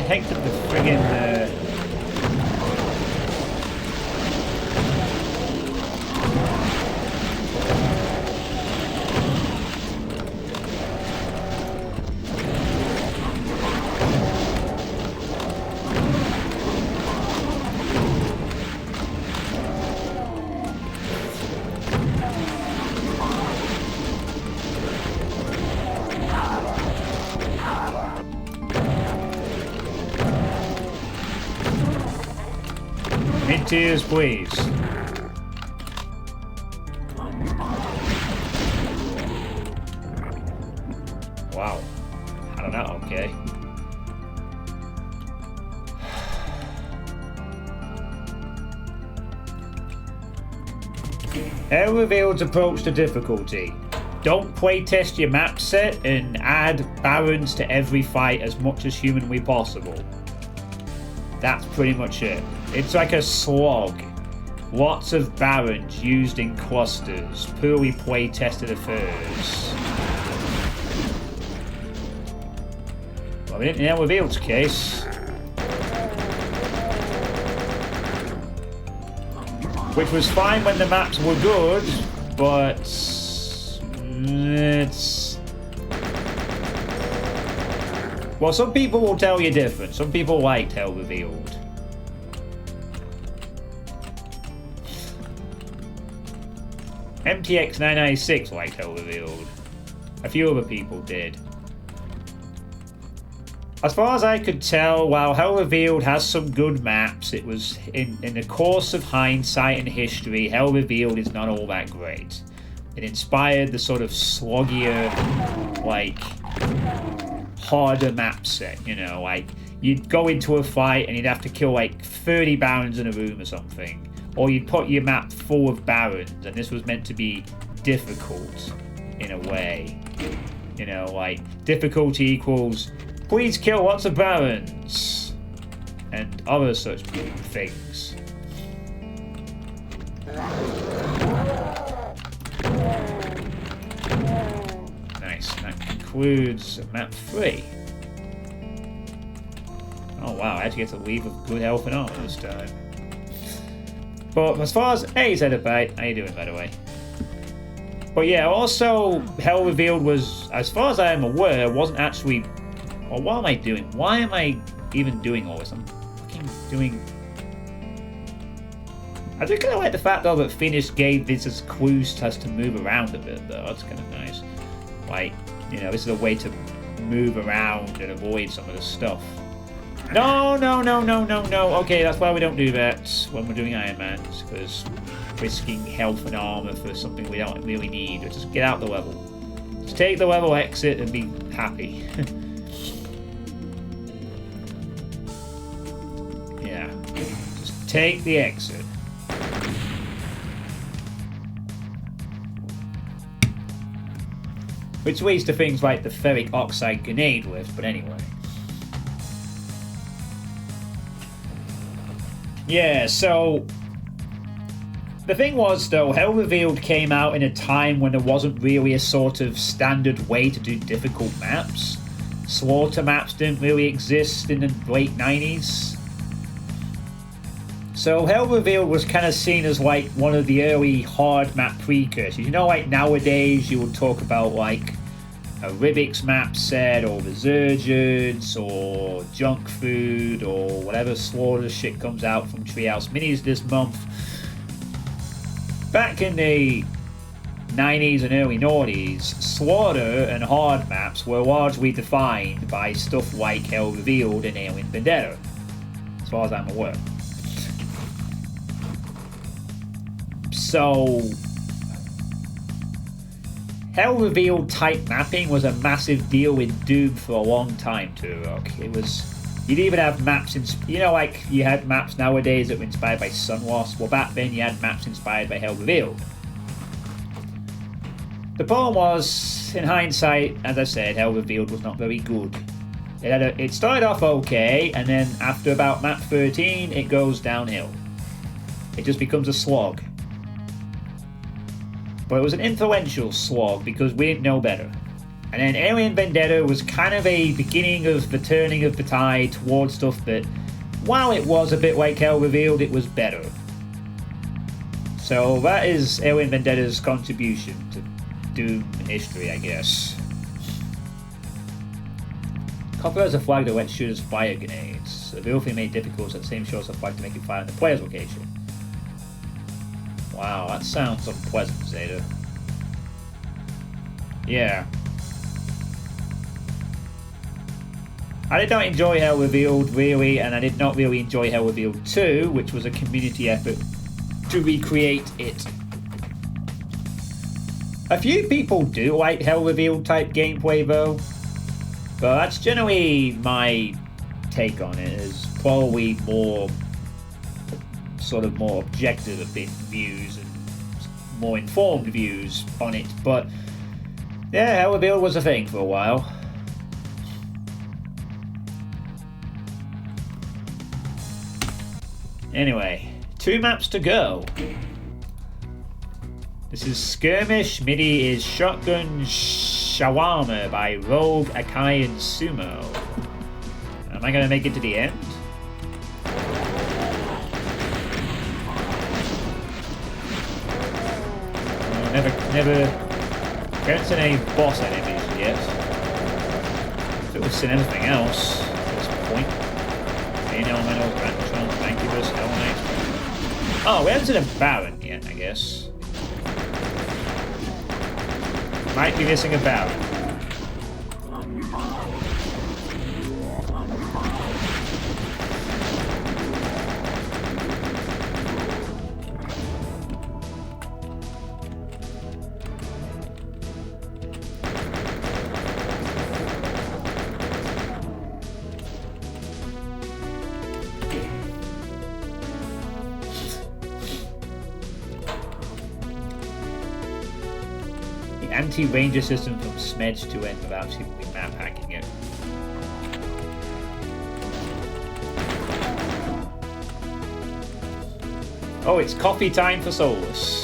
Heck did the friggin' Mid-tiers, please. Wow. I don't know, okay. How revealed approach to difficulty. Don't playtest your map set and add barons to every fight as much as humanly possible. That's pretty much it. It's like a slog. Lots of barons used in clusters. Poorly playtested affairs. Well, we didn't know revealed's case. Which was fine when the maps were good, but it's... Well, some people will tell you different. Some people liked Hell Revealed. MTX 996 liked Hell Revealed. A few other people did. As far as I could tell, while Hell Revealed has some good maps, it was in the course of hindsight and history, Hell Revealed is not all that great. It inspired the sort of sloggier, like, harder map set, you know, like, you'd go into a fight and you'd have to kill, like, 30 barons in a room or something. Or you'd put your map full of barons, and this was meant to be difficult, in a way. You know, like, difficulty equals... Please kill lots of barons and other such things. Nice. That concludes map 3. Oh wow, I actually get to leave with good health and armor this time. But as far as hey, Suitepee, how you doing by the way? But yeah, also Hell Revealed was, as far as I am aware, wasn't actually. Well, what am I doing? Why am I even doing all this? I'm fucking doing... I do kind of like the fact, though, that Finish gave this as clues to us to move around a bit, though. That's kind of nice. Like, you know, this is a way to move around and avoid some of the stuff. No. Okay, that's why we don't do that when we're doing Ironmans, because risking health and armor for something we don't really need. Just get out the level. Just take the level exit and be happy. Take the exit. Which leads to things like the ferric oxide grenade lift, but anyway. Yeah, so... The thing was, though, Hell Revealed came out in a time when there wasn't really a sort of standard way to do difficult maps. Slaughter maps didn't really exist in the late 90s. So Hell Revealed was kind of seen as like one of the early hard map precursors. You know, like nowadays you would talk about like a Rubik's map set or Resurgence or Junk Food or whatever slaughter shit comes out from Treehouse Minis this month. Back in the 90s and early noughties, slaughter and hard maps were largely defined by stuff like Hell Revealed and Alien Vendetta, as far as I'm aware. So, Hell Revealed type mapping was a massive deal in Doom for a long time too. It was, you'd even have maps you know, like you had maps nowadays that were inspired by Sunlost. Well, back then you had maps inspired by Hell Revealed. The problem was, in hindsight, as I said, Hell Revealed was not very good. It started off okay, and then after about map 13, it goes downhill. It just becomes a slog. But it was an influential slog because we didn't know better. And then Alien Vendetta was kind of a beginning of the turning of the tide towards stuff that, while it was a bit like Hell Revealed, it was better. So that is Alien Vendetta's contribution to Doom history, I guess. Copper has a flag that lets shooters fire grenades. The real thing made difficult so the same shows a flag to make it fire in the player's location. Wow, that sounds unpleasant, Zeta. Yeah. I did not enjoy Hell Revealed, really, and I did not really enjoy Hell Revealed 2, which was a community effort to recreate it. A few people do like Hell Revealed type gameplay, though, but that's generally my take on it. Is probably more sort of more objective a bit views and more informed views on it, but yeah, Hell Revealed was a thing for a while. Anyway, 2 maps to go. This is Skirmish, MIDI is Shotgun Shawarma by Rogue, Akai, and Sumo. Am I going to make it to the end? Never haven't seen any boss enemies yet. If it was seen anything else at this point. Elemental, Grantron, Incubus, Hell Knight. Oh, we haven't seen a Baron yet, I guess. Might be missing a Baron. Anti-ranger system from Smedge to end without simply map hacking it. Oh, it's coffee time for Solus.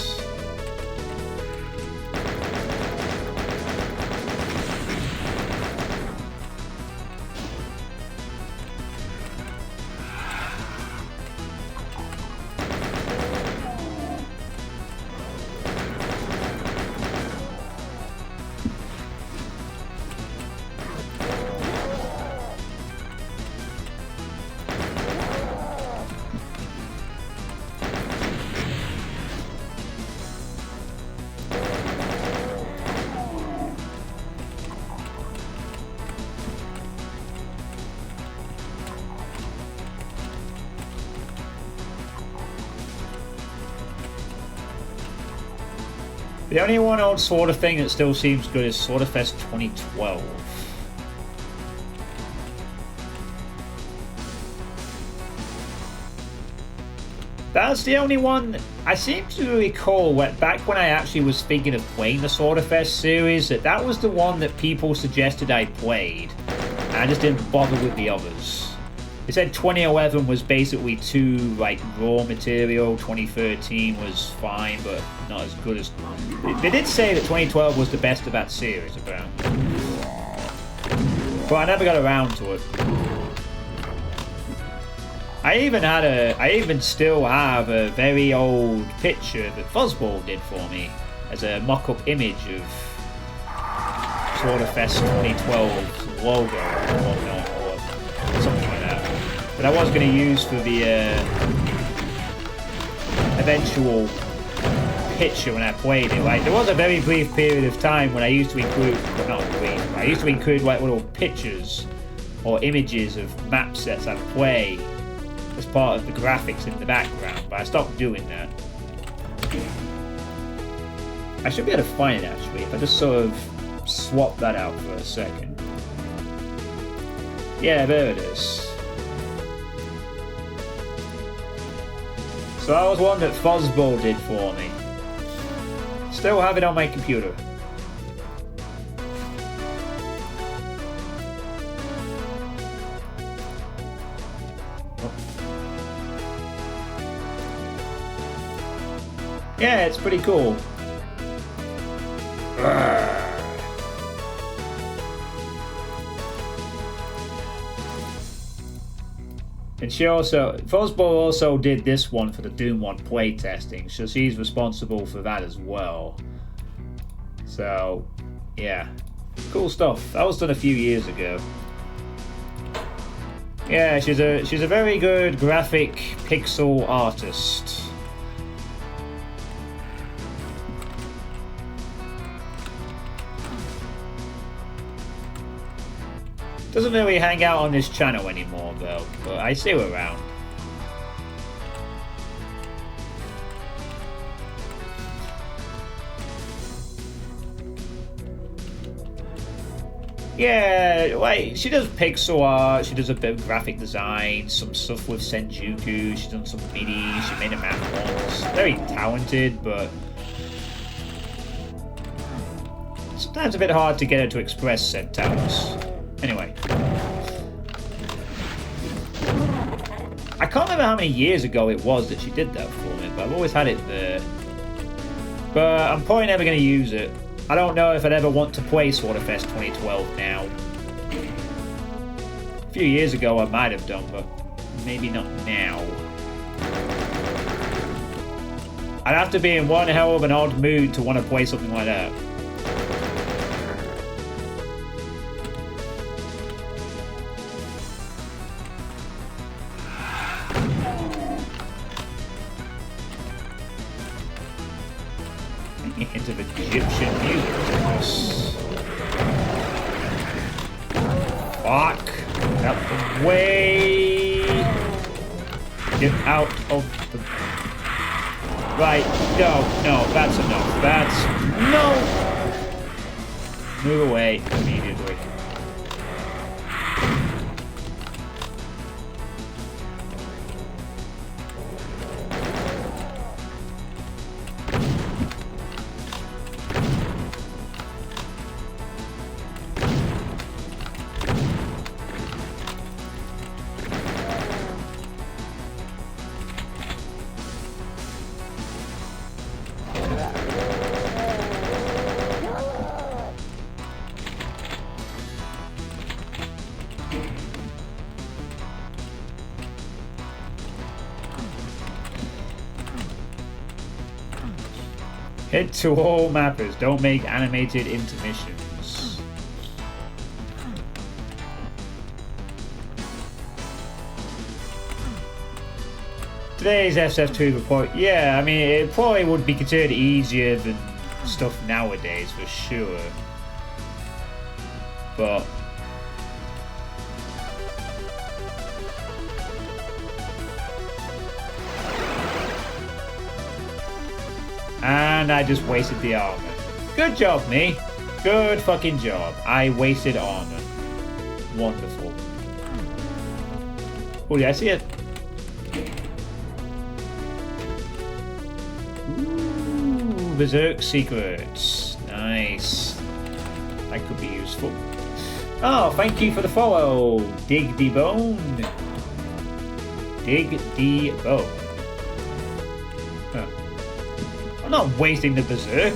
The only one old sort of thing that still seems good is Sort of Fest 2012. That's the only one I seem to recall back when I actually was thinking of playing the Sort of Fest series, that was the one that people suggested I played, and I just didn't bother with the others. They said 2011 was basically too raw material, 2013 was fine but not as good as... They did say that 2012 was the best of that series, apparently. But I never got around to it. I even still have a very old picture that Fuzzball did for me as a mock-up image of Sort of Fest 2012 logo or whatnot, or something like that. That I was going to use for the eventual picture when I played it. There was a very brief period of time when I used to include, well, not brief, I used to include little pictures or images of map sets I'd play as part of the graphics in the background, but I stopped doing that. I should be able to find it actually if I just sort of swap that out for a second. Yeah, there it is. So that was one that Fuzzball did for me. Still have it on my computer. Yeah, it's pretty cool. And she also, Fuzzball also did this one for the Doom 1 playtesting, so she's responsible for that as well. So, yeah, cool stuff. That was done a few years ago. Yeah, she's a very good graphic pixel artist. Doesn't really hang out on this channel anymore though, but I see her around. Yeah, like, she does pixel art, she does a bit of graphic design, some stuff with Senjuku, she's done some MIDI, she made a map once. Very talented, but sometimes a bit hard to get her to express said talents. Anyway. I can't remember how many years ago it was that she did that for me, but I've always had it there. But I'm probably never going to use it. I don't know if I'd ever want to play Swordfest 2012 now. A few years ago I might have done, but maybe not now. I'd have to be in one hell of an odd mood to want to play something like that. Into the Egyptian music to this. Fuck! Out the way! Get out of the... Right, no, that's enough. That's... No! Move away immediately. Head to all mappers, don't make animated intermissions. Today's SF2 report, yeah, I mean, it probably would be considered easier than stuff nowadays, for sure. But... and I just wasted the armor. Good job, me. Good fucking job. I wasted armor. Wonderful. Oh, yeah, I see it. Ooh, Berserk secrets. Nice. That could be useful. Oh, thank you for the follow. Dig the bone. Dig the bone. Huh. I'm not wasting the Berserk.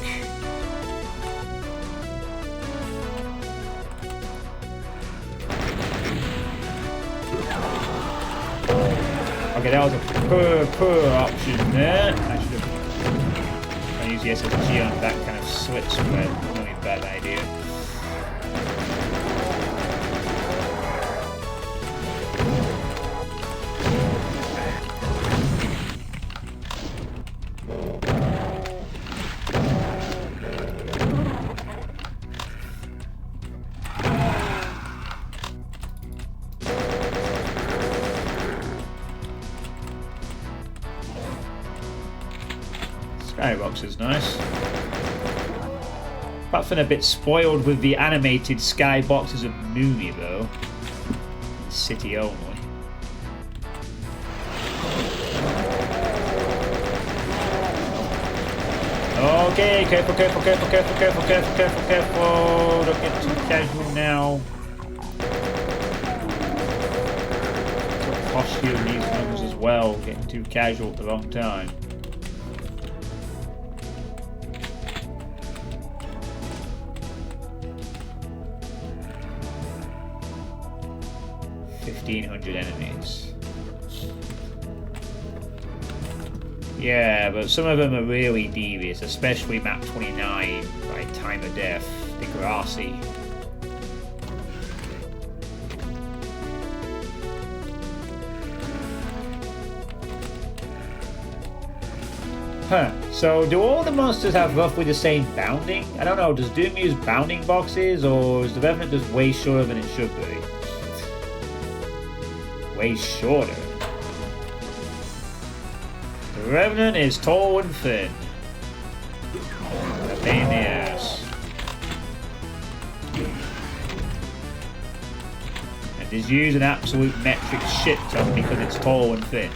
Okay, that was a poor option there. I should have used the SSG on that kind of slit spread. Really bad idea. Skybox is nice. Apart from a bit spoiled with the animated skyboxes of Moomy though. City only. Okay, careful. Don't get too casual now. It'll cost you in these runs as well, getting too casual at the wrong time. Enemies. Yeah, but some of them are really devious, especially map 29 by Time of Death, Degrassi. Huh, so do all the monsters have roughly the same bounding? I don't know, does Doom use bounding boxes, or is the Revenant just way shorter than it should be? way shorter. The Revenant is tall and thin. A pain in the ass. And is used an absolute metric shit ton because it's tall and thin.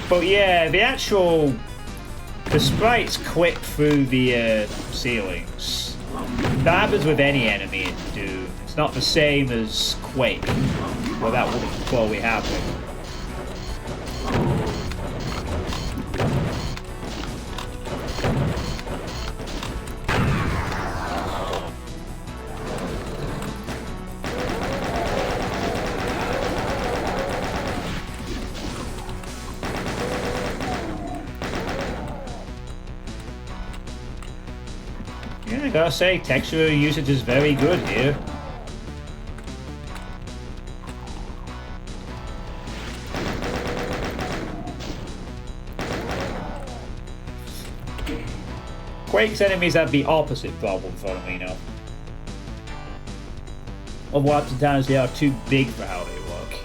But yeah, the sprites clip through the ceilings. That happens with any enemy in Doom. It's not the same as Quake, where that wouldn't probably happen. Yeah, I gotta say, texture usage is very good here. Quake's enemies have the opposite problem, funnily enough. Of lots of times they are too big for how they look.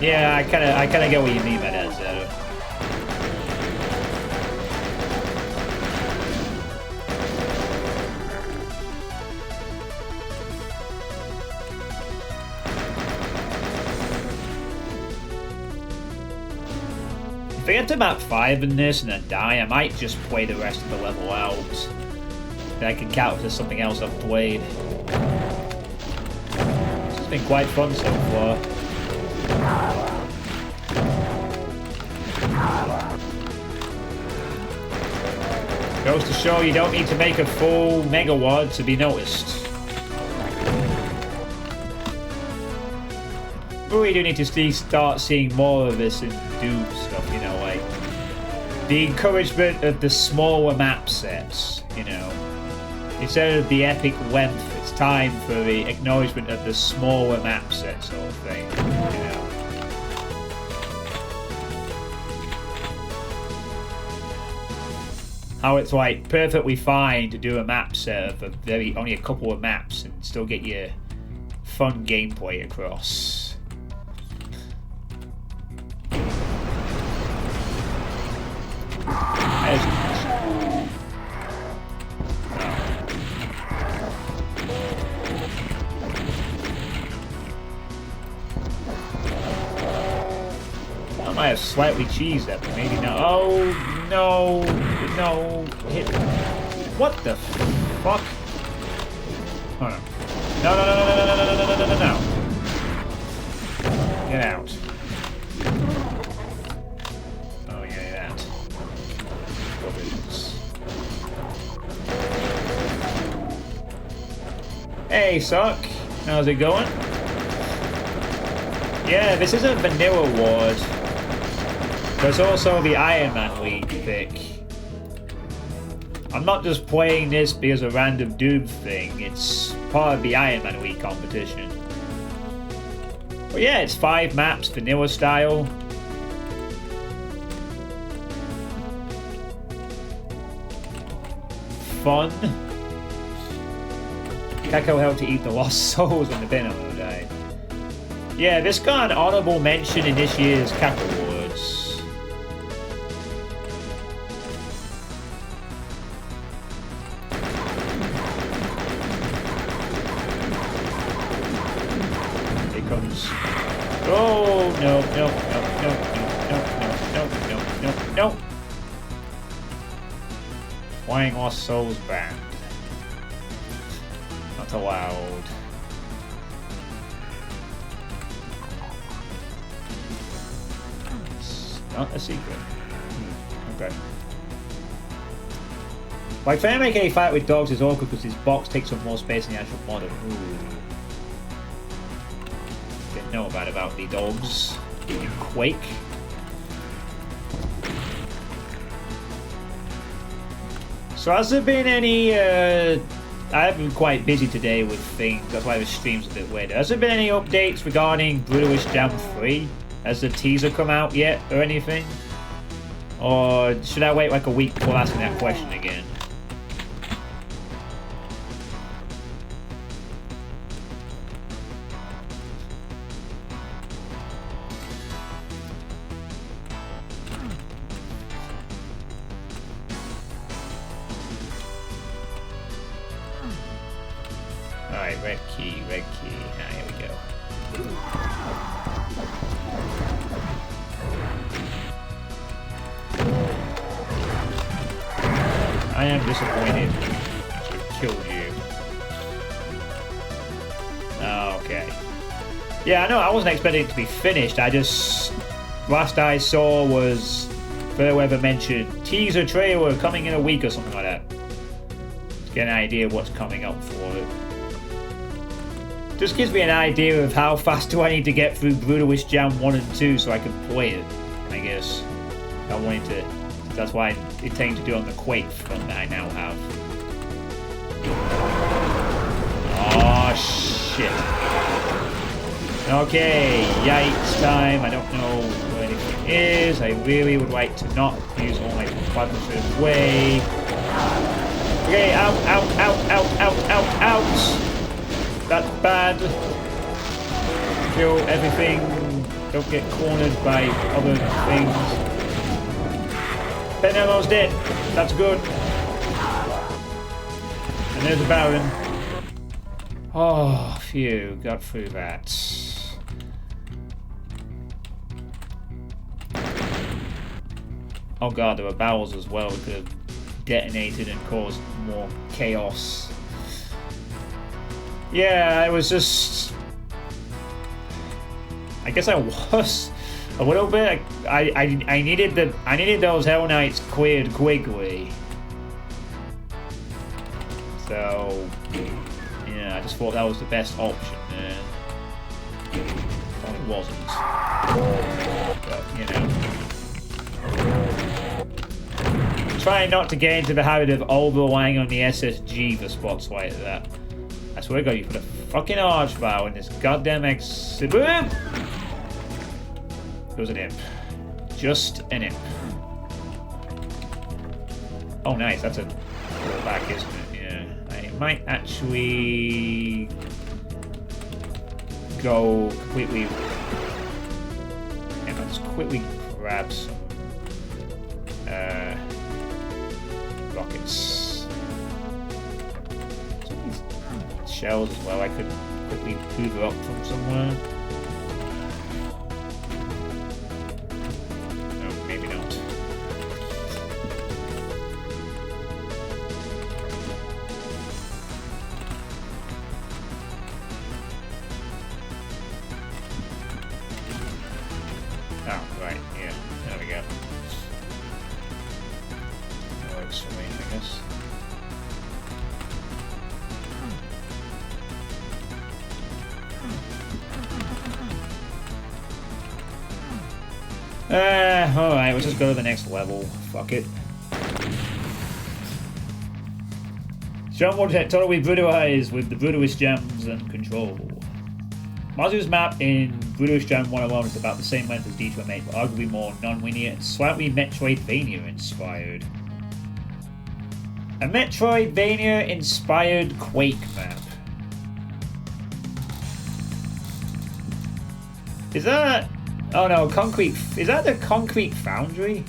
Yeah, I kinda get what you mean by that, Zeta. If I get to map 5 in this and then die, I might just play the rest of the level out. Then I can count it as something else I've played. This has been quite fun so far. Goes to show you don't need to make a full megawad to be noticed. But we do need to start seeing more of this in Doom stuff, you know, like the encouragement of the smaller map sets, you know. Instead of the epic length, it's time for the acknowledgement of the smaller map set sort of thing, you know. How it's like perfectly fine to do a map set of only a couple of maps and still get your fun gameplay across. I might have slightly cheesed that, but maybe not. Oh, no. No. Hit. What the fuck? Hold on. No, no, no, no, no, no, no, no, no, no, no, no. Get out. Oh, yeah, that. Hey, Suck. How's it going? Yeah, this is a vanilla ward. There's also the Ironman League pick. I'm not just playing this because a random Doom thing, it's part of the Ironman League competition. But yeah, it's 5 maps, vanilla style. Fun. Kako helped to eat the lost souls in the bin on the day. Yeah, this got an honorable mention in this year's Cap Awards. Here comes. Oh no, no, no, no, no, no, no, no, no, no. Flying Lost Souls banned. Not allowed. Not a secret. Okay. Like, trying to make a fight with dogs is awkward because this box takes up more space than the actual model. Ooh. Didn't know about the dogs in Quake. So has there been any I've been quite busy today with things. That's why the stream's a bit weird. Has there been any updates regarding Brutalish Jam 3? Has the teaser come out yet or anything? Or should I wait like a week before asking that question again? Alright, red key, red key. Ah, here we go. I am disappointed. I should have killed you. Okay. Yeah, I know, I wasn't expecting it to be finished. I just... Last I saw was... Fairweather mentioned teaser trailer coming in a week or something like that. To get an idea of what's coming up for it. Just gives me an idea of how fast do I need to get through Brutalish Jam 1 and 2 so I can play it, I guess. I wanted to... That's why I intend to do on the Quake front that I now have. Oh, shit. Okay, yikes time. I don't know where anything is. I really would like to not use all my buttons in the way. Okay, out, out, out, out, out, out, out. That's bad. Kill everything. Don't get cornered by other things. Benello's dead. That's good. And there's a Baron. Oh, phew. Got through that. Oh god, there were barrels as well that could have detonated and caused more chaos. Yeah, it was just... I guess I was a little bit. I needed those Hell Knights cleared quickly. So yeah, I just thought that was the best option there. Well, it wasn't. But you know. Trying not to get into the habit of over-relying on the SSG for spots like that. I swear to God, you put a fucking archvile in this goddamn Boom! It was an imp. Just an imp. Oh, nice. That's a back, isn't it? Yeah. I might actually go completely. And I'll just quickly grab some rockets. Shells as well. I could quickly hoover up from somewhere. No, maybe not. Oh, right, yeah. There we go. That works for me, I guess. Alright, we'll just go to the next level. Fuck it. Jump will totally brutalize with the Brutalish Gems and control. Mazu's map in Brutalish Gem 1 alone is about the same length as D28, but arguably more non-linear and slightly Metroidvania inspired. A Metroidvania inspired Quake map. Is that... Oh no, Concrete... Is that the Concrete Foundry?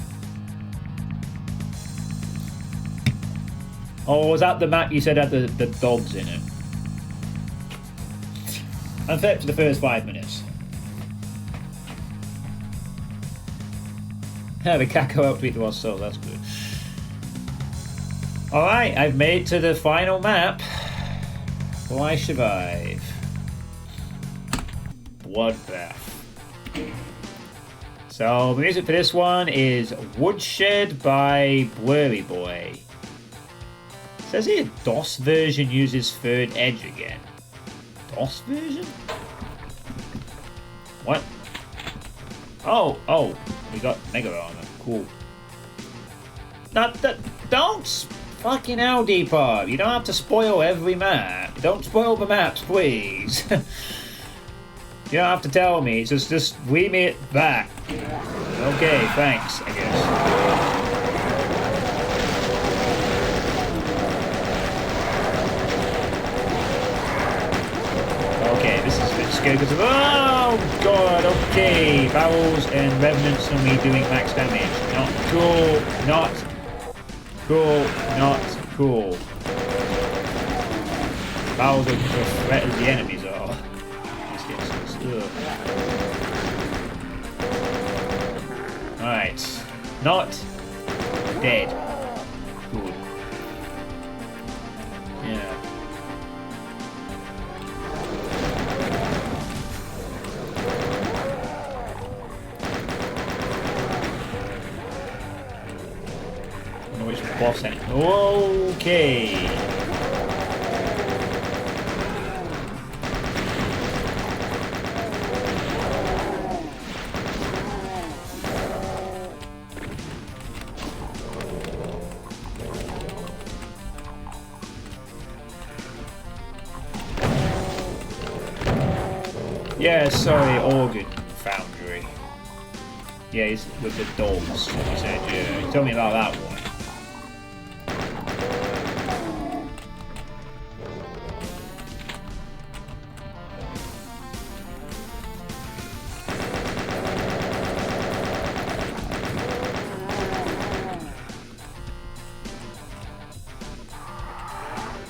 Or was that the map you said had the dogs in it? I'm fit for the first 5 minutes. Yeah, the Kako helped beat the Lost Soul, that's good. Alright, I've made it to the final map. Will I survive? Bloodbath. So the music for this one is Woodshed by Blurry Boy. It says here DOS version uses third edge again. DOS version? What? Oh, we got Mega Armor. Cool. Don't Fucking hell, Depop. You don't have to spoil every map. Don't spoil the maps, please. You don't have to tell me. Just remit back. Okay, thanks, I guess. Okay, this is a bit scary because of... Oh, God, okay. Barrels and Revenants on me doing max damage. Not cool. Not cool. Not cool. Barrels are just a threat as the enemies are. This gets... Alright. Not dead. Good. Yeah. Which boss then? Okay. Yeah, sorry, Organ Foundry. Yeah, he's with the dolls. You said, yeah. You told me about that one.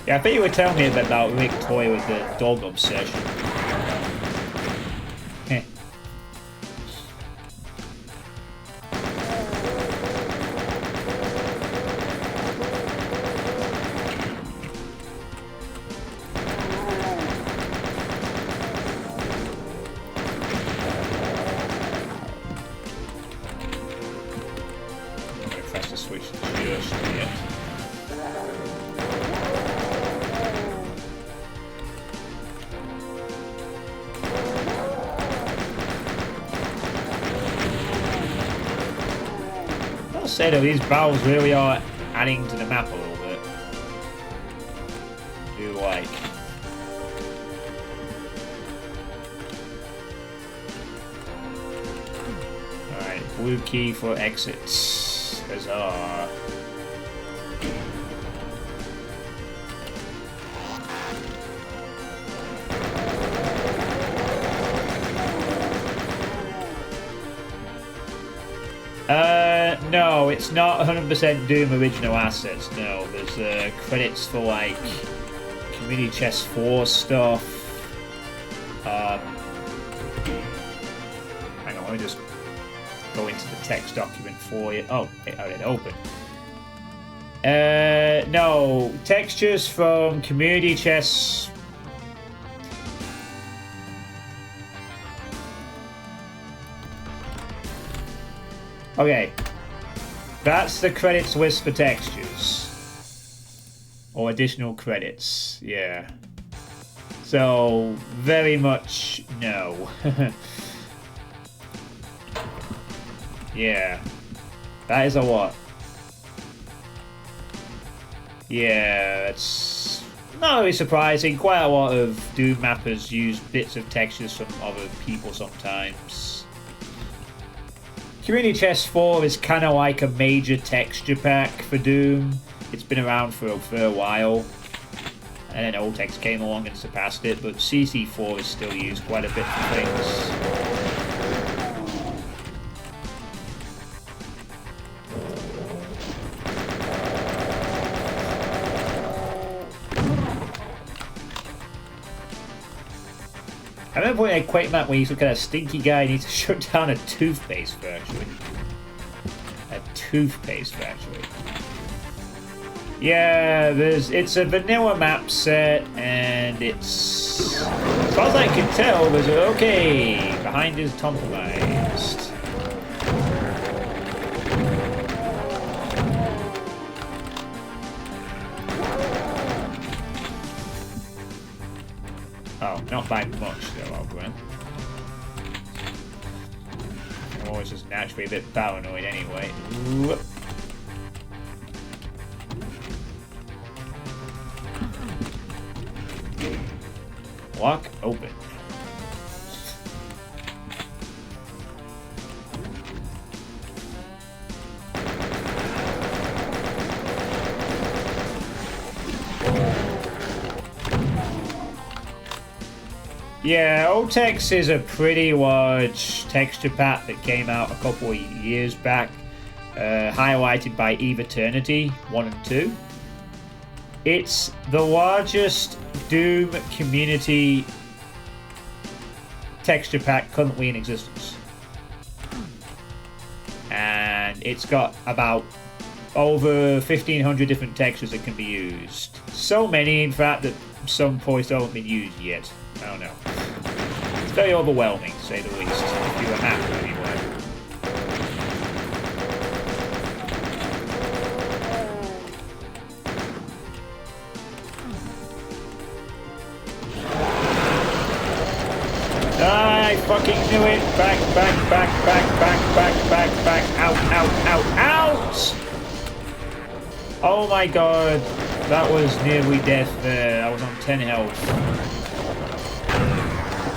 Yeah, I think you were telling me about Rick Toy with the dog obsession. Press the switch just yet. I'll say though, these barrels really are adding to the map a little bit. I do like. Alright, blue key for exits. Huzzah. No, it's not 100% Doom original assets. No, there's credits for like Community Chest 4 stuff. Hang on, let me just go into the text document for you. Oh, I already opened. No, textures from Community Chests. Okay. That's the credits list for textures. Or additional credits, yeah. So, very much no. Yeah. That is a lot. Yeah, it's not really surprising. Quite a lot of Doom mappers use bits of textures from other people sometimes. Community Chest 4 is kind of like a major texture pack for Doom. It's been around for a while. And then old text came along and surpassed it, but CC4 is still used quite a bit for things. I remember playing a Quake map where you look at a stinky guy and needs to shut down a toothpaste factory. A toothpaste factory. Yeah, it's a vanilla map set, and it's, as far as I can tell, there's a, okay, behind is compromised. Oh, not by much though, I'll grant. I'm always just naturally a bit paranoid anyway. Lock open. Yeah, Otex is a pretty large texture pack that came out a couple of years back, highlighted by Eve Eternity 1 and 2. It's the largest Doom community texture pack currently in existence. And it's got about over 1,500 different textures that can be used. So many, in fact, that some probably still haven't been used yet. I don't know. It's very overwhelming, to say the least, if you're a hacker anyway. I fucking knew it! Back, back, back, back, back, back, back, back, out, out, out, out! Oh my god, that was nearly death there. I was on 10 health.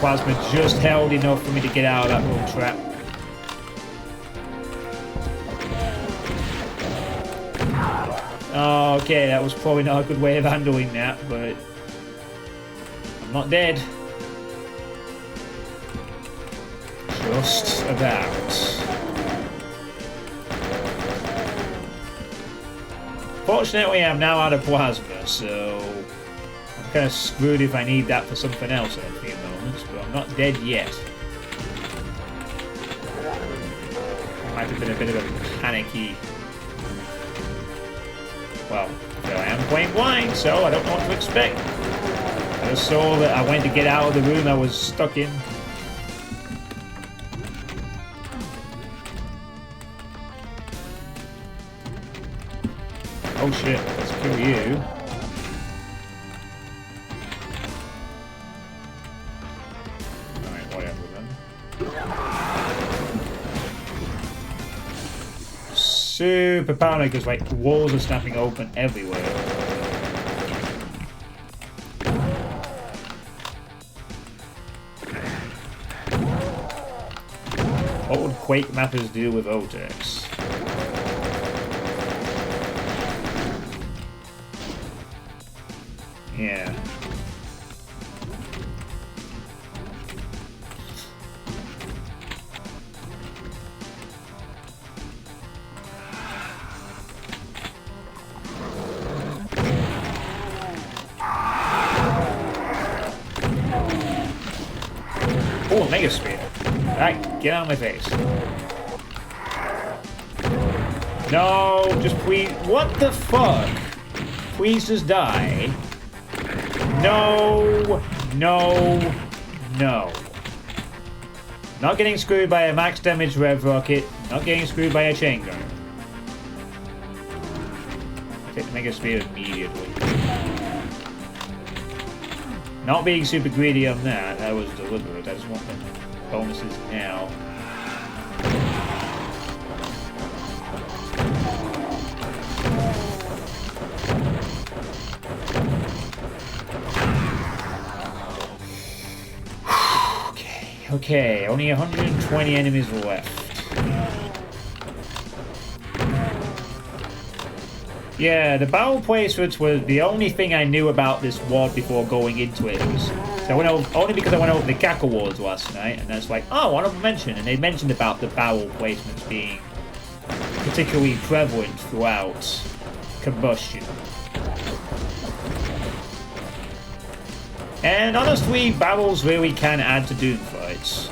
Plasma just held enough for me to get out of that little trap. Oh, okay, that was probably not a good way of handling that, but I'm not dead. Just about. Fortunately, I'm now out of plasma, so I'm kind of screwed if I need that for something else in a few moments, but I'm not dead yet. Might have been a bit of a panicky... Well, I am playing blind, so I don't know what to expect. I just saw that I went to get out of the room I was stuck in. Oh shit, let's kill you. Alright, whatever then. Super panic because like walls are snapping open everywhere. What would Quake mappers do with Otex? Yeah. Oh, Mega Spear. Alright, get out of my face. No, just please. What the fuck? Please just die. No, no, no. Not getting screwed by a max damage rev rocket. Not getting screwed by a chain gun. Take the Mega Spear immediately. Not being super greedy on that. That was deliberate. I just want the bonuses now. Okay, only 120 enemies left. Yeah, the battle placements were the only thing I knew about this ward before going into it. So I went over, only because I went over the Cackle wards last night, and that's like, oh, honorable mention. And they mentioned about the battle placements being particularly prevalent throughout Combustion. And honestly, battles really can add to Doom fights.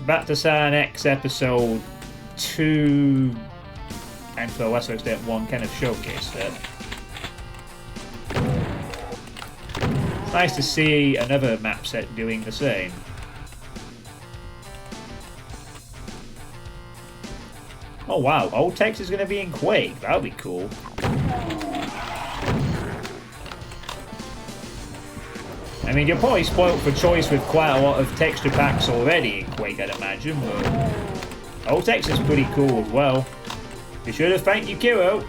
Back to San X episode 2, and to a lesser extent 1, kind of showcased it. It's nice to see another map set doing the same. Oh wow, Otex is going to be in Quake. That'll be cool. I mean, you're probably spoiled for choice with quite a lot of texture packs already in Quake, I'd imagine, but Otex is pretty cool as well. Be sure to thank Yukiro.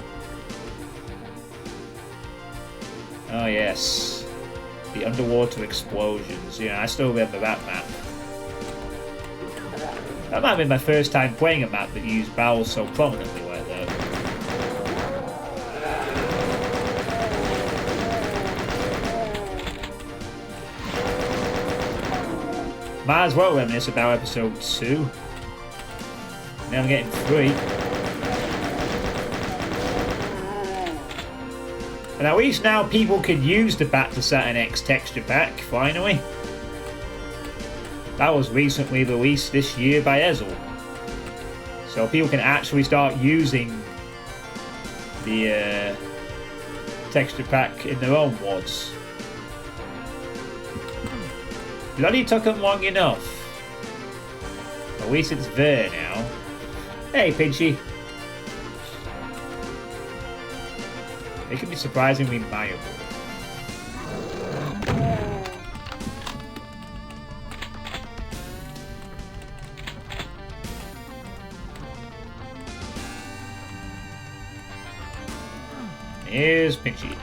Oh, yes. The underwater explosions. Yeah, I still remember that map. That might have been my first time playing a map that used barrels so prominently like that. Might as well reminisce about episode 2. Now I'm getting 3. And at least now people can use the Back to Saturn X texture pack, finally. That was recently released this year by Ezel. So people can actually start using the texture pack in their own mods. Bloody took them long enough. At least it's there now. Hey, Pinchy. They can be surprisingly malleable. Here's Pinchy.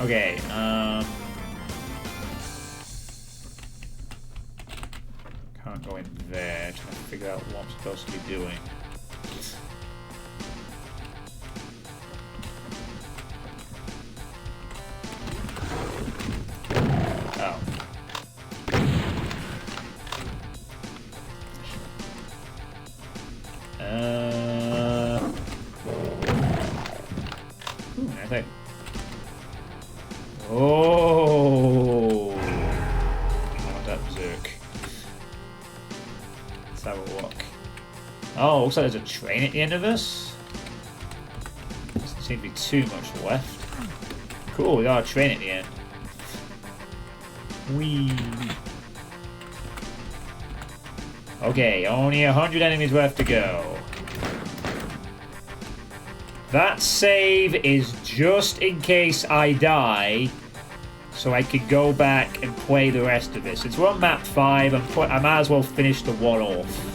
Okay, can't go in there. Trying to figure out what I'm supposed to be doing. Oh. I think. Oh. I want that berserk. Let's have a look. Oh, looks like there's a train at the end of this. Doesn't seem to be too much left. Cool, we got a train at the end. Whee. Okay, only 100 enemies left to go. That save is just in case I die, so I can go back and play the rest of it. Since we're on map 5, I might as well finish the one off.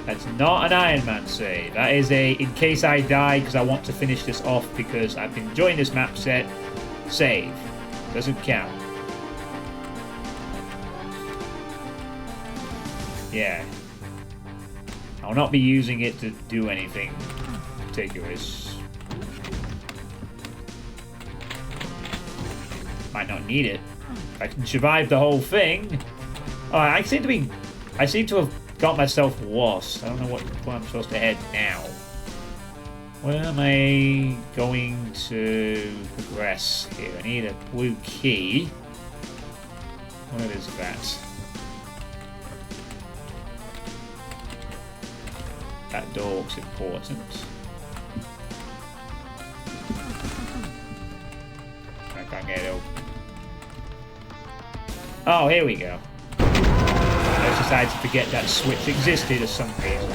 That's not an Iron Man save. That is a in case I die because I want to finish this off because I've been enjoying this map set. Save. Doesn't count. Yeah. I'll not be using it to do anything particular. Might not need it. I can survive the whole thing. Oh, I seem to have got myself lost. I don't know what I'm supposed to head now. Where am I going to progress here? I need a blue key. What is that? That door looks important. I can't get it open. Oh, here we go. I just decided to forget that switch existed or some reason.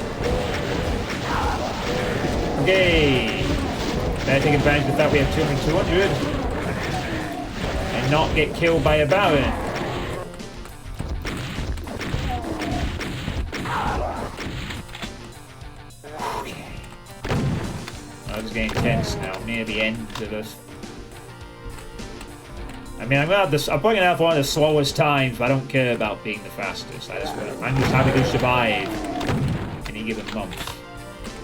Okay. Better take advantage of the fact we have 200 and not get killed by a Baron. Okay. Oh, it's getting tense now, near the end of this. I mean, I'm probably gonna have one of the slowest times, but I don't care about being the fastest. I'm just happy to survive any given month.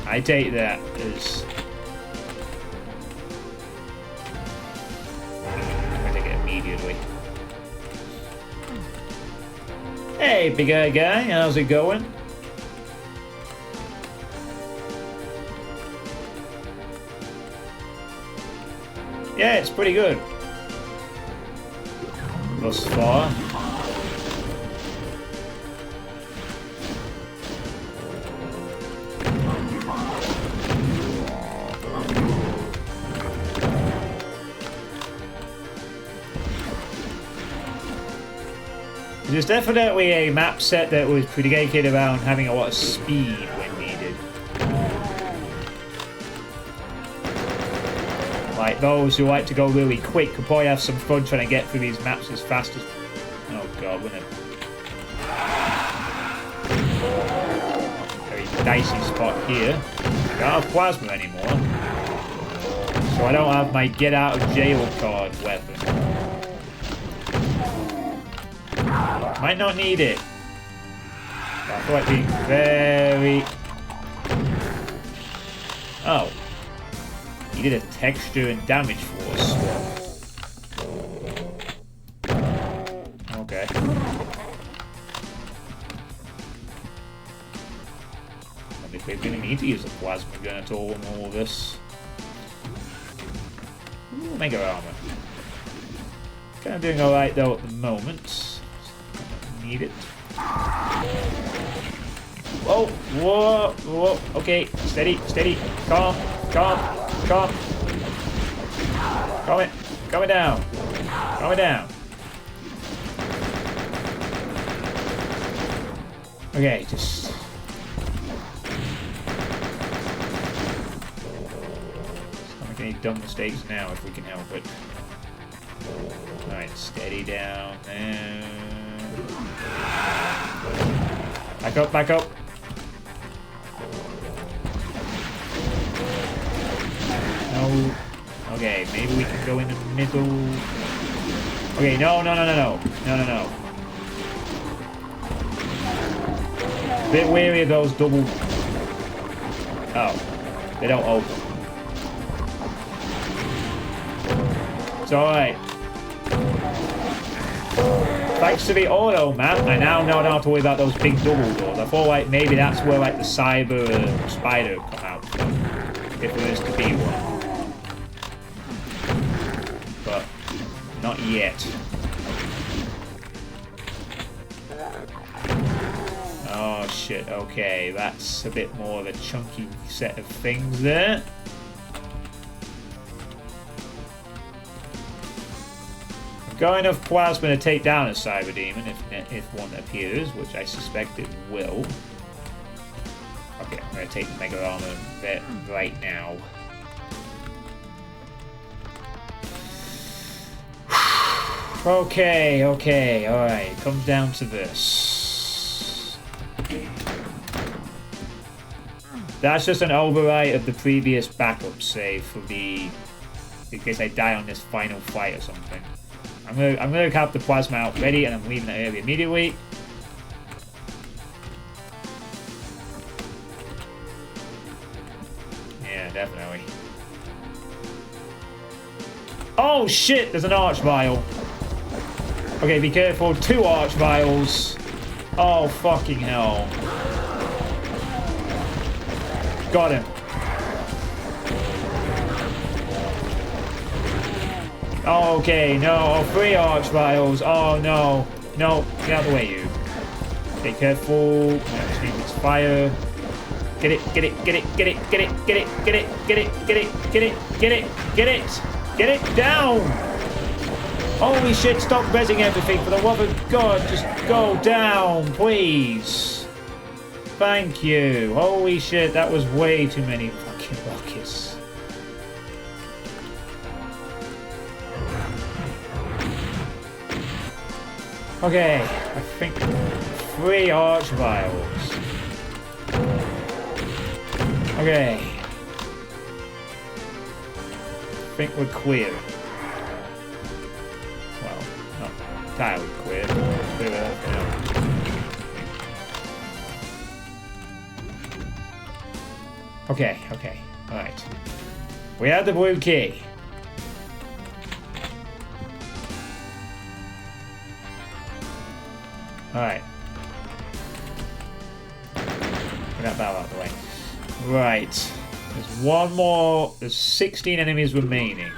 I take that as I take it immediately. Hey, big guy, how's it going? Yeah, it's pretty good. Thus far. There's definitely a map set that was predicated around having a lot of speed when needed. Like those who like to go really quick could probably have some fun trying to get through these maps as fast as... Oh god, we're in a very dicey spot here. I don't have plasma anymore. So I don't have my get out of jail card weapon. Might not need it. But I feel like being very... Oh. He did a texture and damage force swap. Okay. I wonder if we're going to need to use a plasma gun at all in all of this. Ooh, mega armor. Kind of doing alright though at the moment. Need it. Whoa, whoa, whoa. Okay, steady, steady. Calm, calm, calm. Calm it. Calm it down. Calm it down. Okay, just... Don't make any dumb mistakes now if we can help it. Alright, steady down. And... Back up, back up. No. Okay, maybe we can go in the middle. Okay, no, no, no, no, no. No, no, no. A bit wary of those double... Oh. They don't open. It's alright. Thanks to the auto map, I now know not to worry about those big double doors. I thought like maybe that's where like the cyber spider come out from, if there is to be one. But not yet. Oh shit, okay, that's a bit more of a chunky set of things there. Got enough plasma to take down a cyber demon if one appears, which I suspect it will. Okay, I'm going to take the mega armor right now. Okay, okay, alright. Comes down to this. That's just an overwrite of the previous backup save for in case I die on this final fight or something. I'm gonna have the plasma out ready, and I'm leaving that area immediately. Yeah, definitely. Oh shit! There's an arch vial. Okay, be careful. 2 arch vials. Oh fucking hell! Got him. Oh, okay, no, 3 arch vials. Oh no, no, get out of the way, you. Be careful. Which means it's fire. Get it, get it, get it, get it, get it, get it, get it, get it, get it, get it, get it, get it, get it down. Holy shit! Stop rezzing everything. For the love of God, just go down, please. Thank you. Holy shit, that was way too many fucking rockets. Okay, I think 3 arch vials. Okay. I think we're clear. Well, not entirely clear. Clear enough, you know. Okay, okay, alright. We have the blue key. Alright. Get that barrel out of the way. Right. There's one more. There's 16 enemies remaining.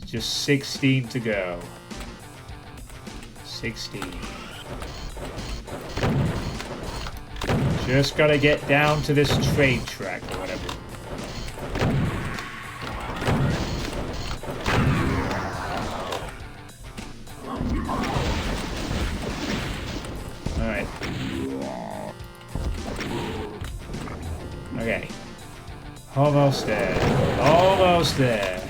It's just 16 to go. 16. Just gotta get down to this train track or whatever. Alright. Okay. Almost there. Almost there.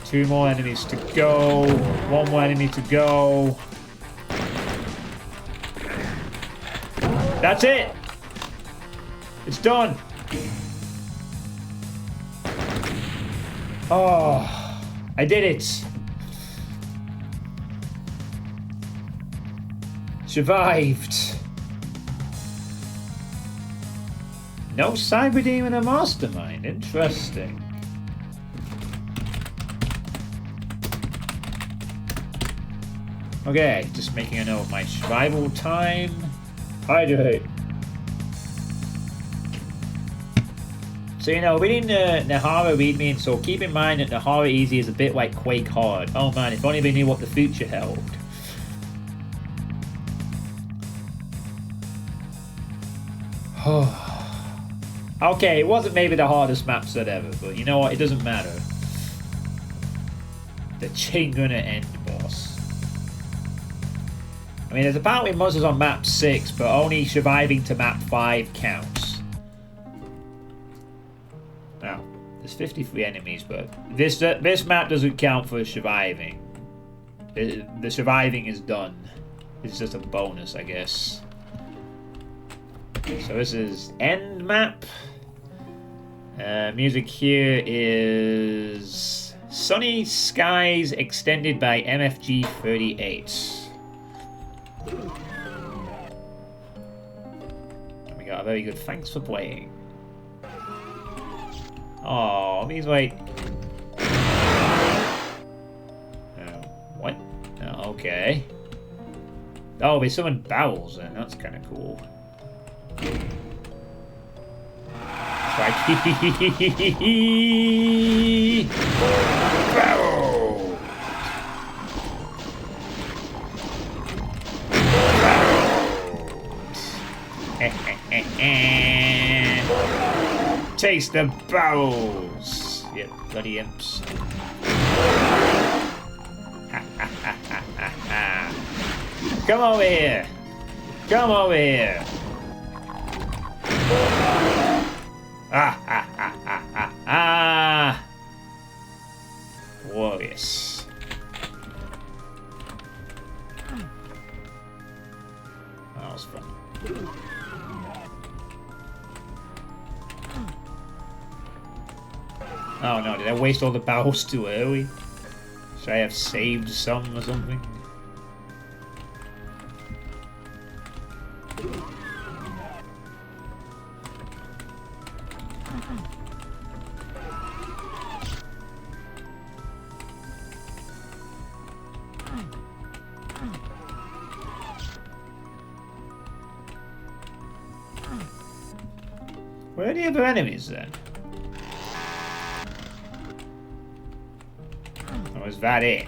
Two more enemies to go. One more enemy to go. That's it. It's done! Oh, I did it! Survived! No cyber demon or mastermind. Interesting. Okay, just making a note of my survival time. Hydrate. So, you know, reading Nahara readme, so keep in mind that Nahara Easy is a bit like Quake Hard. Oh man, if only they knew what the future held. Okay, it wasn't maybe the hardest map set ever, but you know what? It doesn't matter. The Chain Gunner End Boss. I mean, there's apparently monsters on map 6, but only surviving to map 5 counts. Now, there's 53 enemies, but this map doesn't count for surviving. The surviving is done. It's just a bonus, I guess. So this is end map. Music here is Sunny Skies extended by MFG 38. And we got a very good thanks for playing. Oh, he's like... what? Oh, okay. Oh, they summoned barrels then. That's kind of cool. Barrel! Taste the barrels! Yep, bloody imps. Come over here! Come over here! Glorious. That was fun. Oh no, did I waste all the barrels too early? Should I have saved some or something? Where are the other enemies then? Or is that it?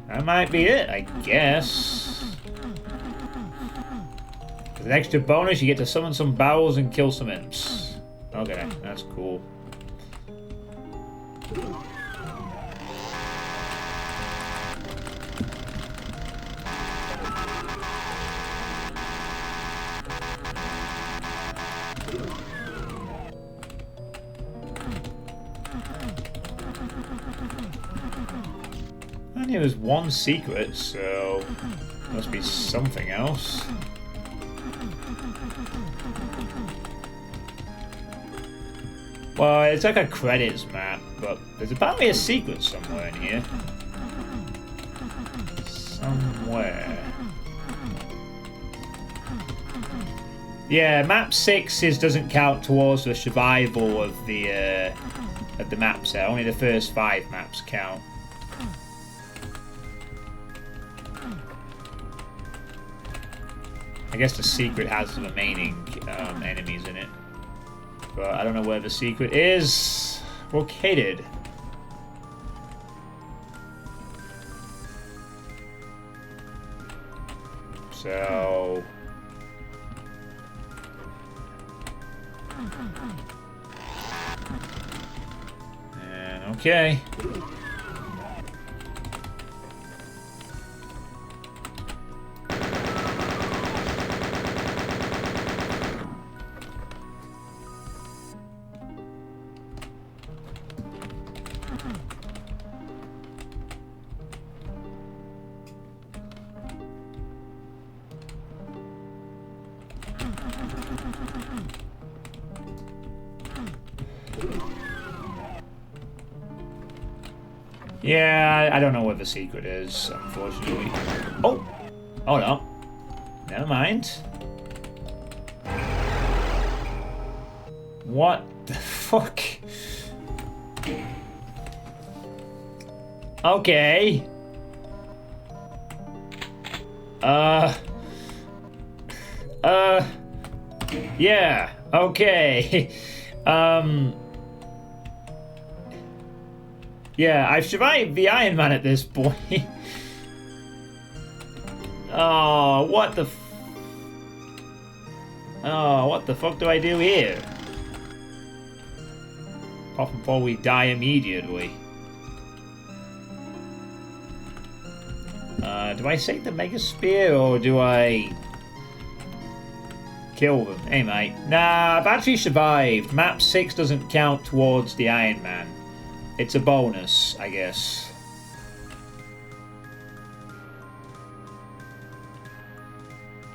That might be it, I guess. With an extra bonus, you get to summon some barrels and kill some imps. Okay, that's cool. I knew there was one secret, so must be something else. Well, it's like a credits map, but there's apparently a secret somewhere in here. Somewhere. Yeah, map 6 doesn't count towards the survival of the map set. Only the first 5 maps count. I guess the secret has the remaining enemies in it. But I don't know where the secret is located. So... and okay. Yeah, I don't know what the secret is, unfortunately. Oh! Oh no. Never mind. What the fuck? Okay. Yeah, okay. Yeah, I've survived the Iron Man at this point. Oh, what the Oh, what the fuck do I do here? Apart from before we die immediately. Do I save the Mega Spear or do I kill them? Hey, mate. Nah, I've actually survived. Map 6 doesn't count towards the Iron Man. It's a bonus, I guess.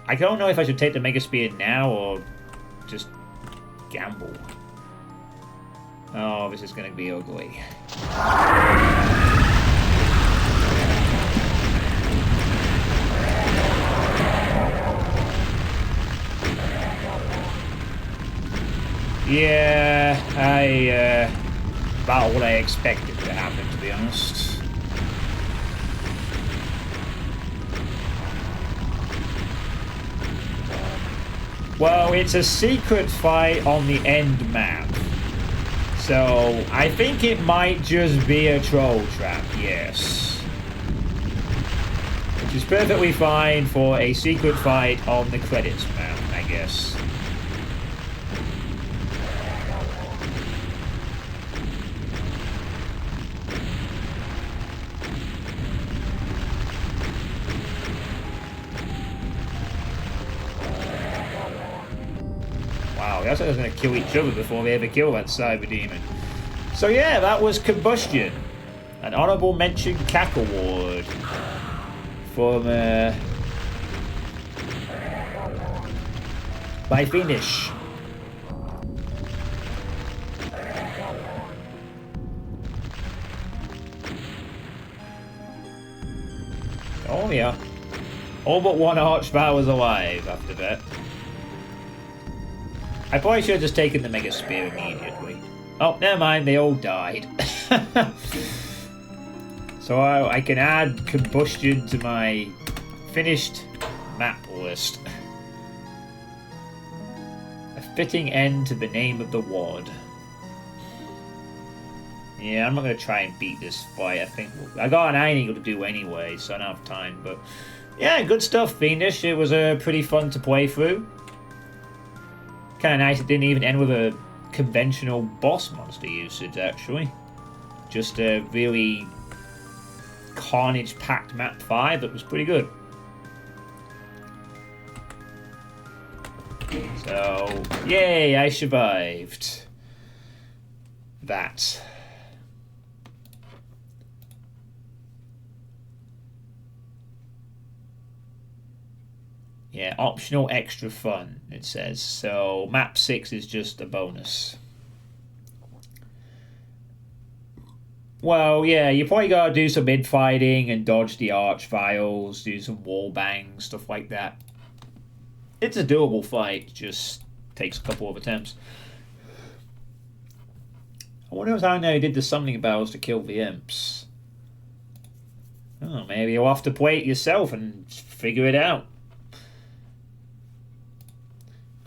I don't know if I should take the Mega Spear now or just gamble. Oh, this is going to be ugly. Yeah, about what I expected to happen, to be honest. Well, it's a secret fight on the end map. So, I think it might just be a troll trap, yes. Which is perfectly fine for a secret fight on the credits map, I guess. Wow, that's like they're going to kill each other before they ever kill that cyber demon. So yeah, that was Combustion. An honourable mention CAC award from by finish. Oh yeah. All but one Archvile was alive after that. I probably should have just taken the Mega Spear immediately. Oh, never mind, they all died. So I can add Combustion to my finished map list. A fitting end to the name of the ward. Yeah, I'm not going to try and beat this fight. I think I got an Ironeagle to do anyway, so I don't have time. But yeah, good stuff, Fiendish. It was pretty fun to play through. Kind of nice it didn't even end with a conventional boss monster usage, actually. Just a really carnage-packed map 5 that was pretty good. So, yay, I survived that. Yeah, optional extra fun, it says. So, map 6 is just a bonus. Well, yeah, you probably gotta do some mid-fighting and dodge the Archviles, do some wall bangs, stuff like that. It's a doable fight, just takes a couple of attempts. I wonder how they did the summoning battles to kill the imps. Oh, maybe you'll have to play it yourself and figure it out.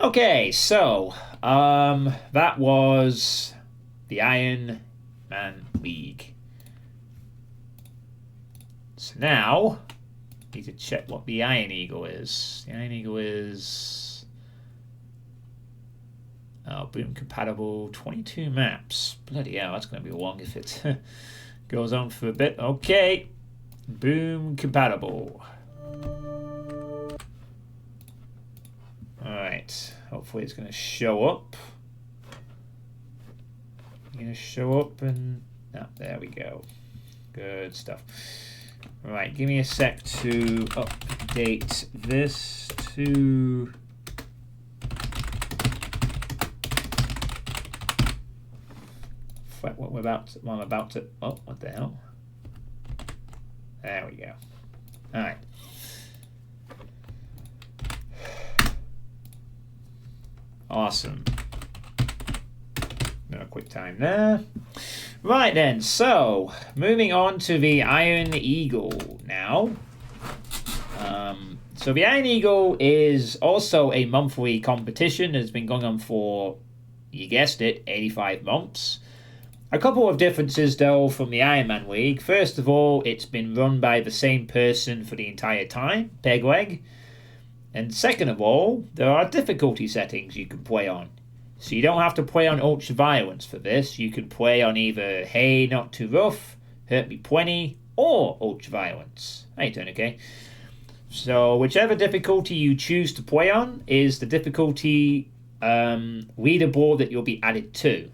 Okay, so that was the Iron Man League. So now need to check what the Ironeagle is. The Ironeagle is Boom compatible 22 maps. Bloody hell, that's going to be long if it goes on for a bit. Okay, Boom compatible. Alright, hopefully it's going to show up. Going to show up and... Oh, there we go. Good stuff. Alright, give me a sec to update this to... What I'm about to... Oh, what the hell? There we go. Alright. Awesome. No quick time there. Right then, so moving on to the Ironeagle now. So the Ironeagle is also a monthly competition that has been going on for, you guessed it, 85 months. A couple of differences though from the Ironman League. First of all, it's been run by the same person for the entire time, Pegleg. And second of all, there are difficulty settings you can play on. So you don't have to play on Ultra Violence for this. You can play on either Hey Not Too Rough, Hurt Me Plenty, or Ultra Violence. How you doing, okay? So whichever difficulty you choose to play on is the difficulty leaderboard that you'll be added to.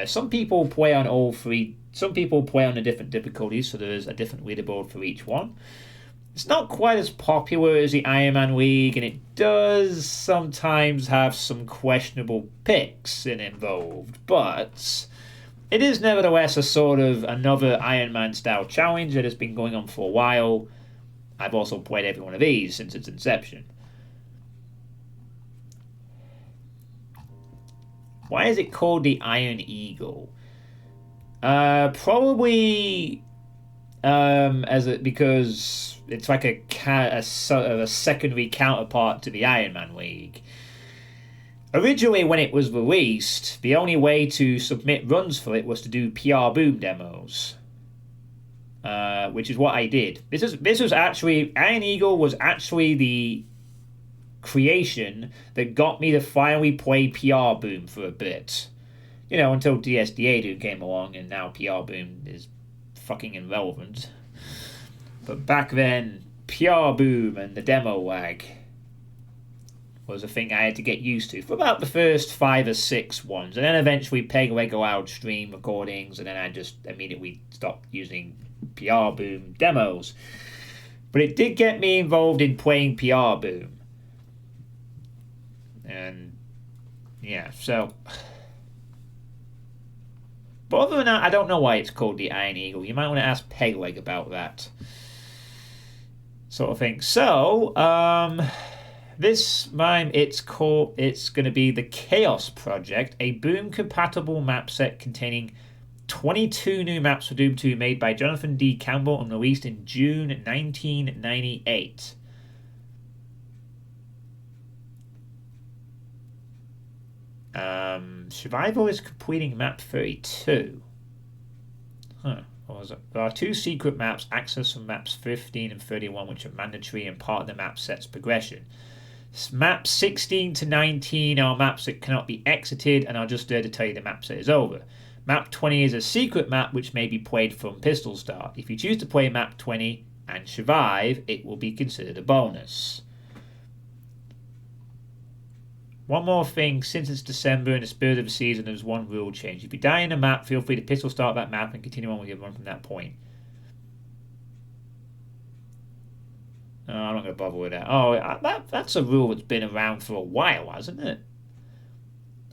Some people play on all three. Some people play on the different difficulties, so there's a different leaderboard for each one. It's not quite as popular as the Ironman League, and it does sometimes have some questionable picks involved, but it is nevertheless a sort of another Ironman style challenge that has been going on for a while. I've also played every one of these since its inception. Why is it called the Ironeagle? Probably because it's like a sort of a secondary counterpart to the Ironman League. Originally, when it was released, the only way to submit runs for it was to do PR-Boom demos, which is what I did. This was actually Ironeagle was actually the creation that got me to finally play PR-Boom for a bit. You know, until DSDA-Doom came along, and now PR-Boom is fucking irrelevant. But back then, PR-Boom and the demo lag was a thing I had to get used to for about the first 5 or 6 ones, and then eventually Pegleg allowed stream recordings, and then I just immediately stopped using PR-Boom demos. But it did get me involved in playing PR-Boom. And yeah, so but other than that, I don't know why it's called the Ironeagle. You might want to ask Pegleg about that sort of thing. So this mime, it's going to be the Chaos Project, a Boom compatible map set containing 22 new maps for Doom 2 made by Jonathan D. Campbell and released in June 1998. Survival is completing map 32. What was it? There are 2 secret maps, access from maps 15 and 31, which are mandatory and part of the map set's progression. Maps 16 to 19 are maps that cannot be exited and are just there to tell you the map set is over. Map 20 is a secret map which may be played from pistol start. If you choose to play map 20 and survive, it will be considered a bonus. One more thing, since it's December and the spirit of the season, there's one rule change. If you die in a map, feel free to pistol start that map and continue on with your run from that point. No, I'm not going to bother with that. Oh, that's a rule that's been around for a while, hasn't it?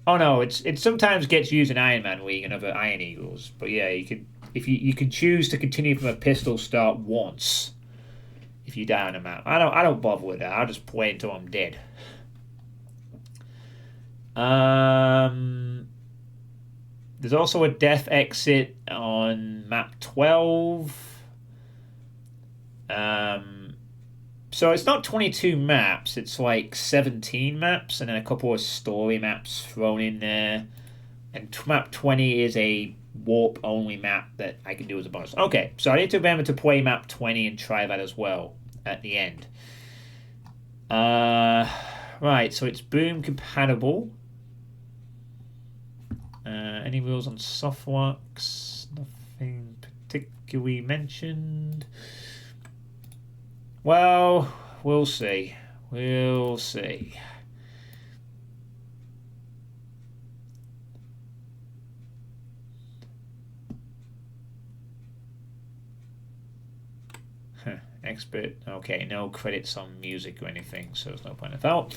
Oh no, it sometimes gets used in Ironman League and other Ironeagles. But yeah, you can choose to continue from a pistol start once if you die on a map. I don't bother with that. I'll just play until I'm dead. There's also a death exit on map 12. So it's not 22 maps, it's like 17 maps and then a couple of story maps thrown in there. And map 20 is a warp only map that I can do as a bonus. Okay, so I need to remember to play map 20 and try that as well at the end. Right, so it's Boom compatible. Any rules on softworks? Nothing particularly mentioned. Well, we'll see. We'll see. Expert. Okay, no credits on music or anything, so there's no point of that.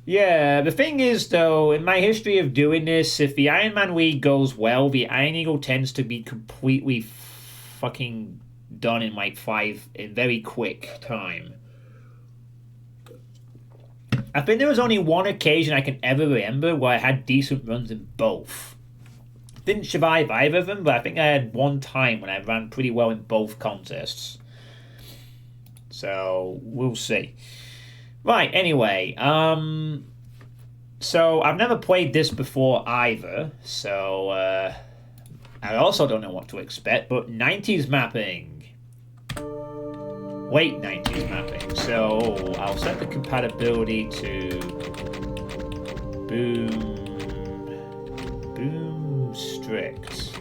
Yeah, the thing is, though, in my history of doing this, if the Ironman League goes well, the Ironeagle tends to be completely fucking done in like 5 in very quick time. I think there was only one occasion I can ever remember where I had decent runs in both. Didn't survive either of them, but I think I had one time when I ran pretty well in both contests. So we'll see. Right, anyway, so I've never played this before either, so I also don't know what to expect, but 90s mapping. Late 90s mapping. So I'll set the compatibility to Boom Strict.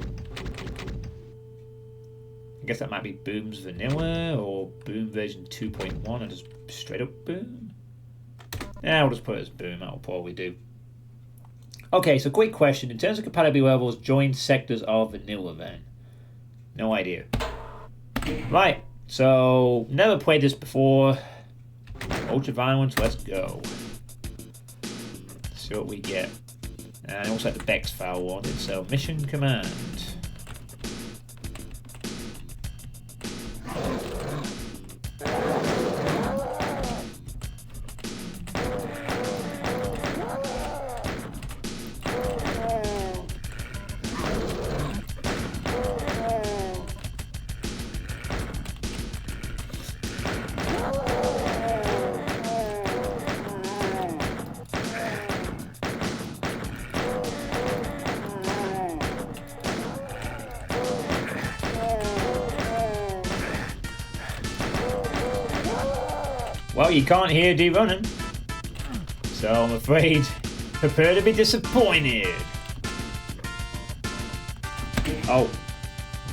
I guess that might be Boom's Vanilla or Boom version 2.1 or just straight up Boom. Yeah, we'll just put it as Boom. That'll probably do. Okay, so quick question. In terms of compatibility levels, join sectors of Vanilla then? No idea. Right. So, never played this before. Ultra Violence, let's go. Let's see what we get. And also the Bex file wanted, so Mission Command. Well, you can't hear D running, so I'm afraid prepare to be disappointed. Oh,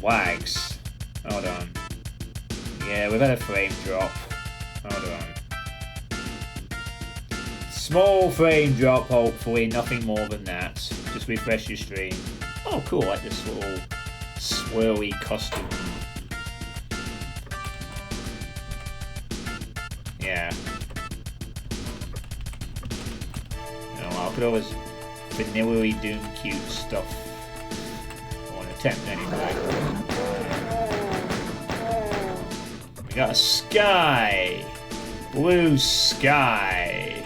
wags. Hold on. Yeah, we've had a frame drop. Hold on. Small frame drop, hopefully, nothing more than that. Just refresh your stream. Oh, cool, like this little swirly custom. Yeah. I'll put all this vanilla-y Doom cute stuff. Or an attempt anyway. We got a sky. Blue sky.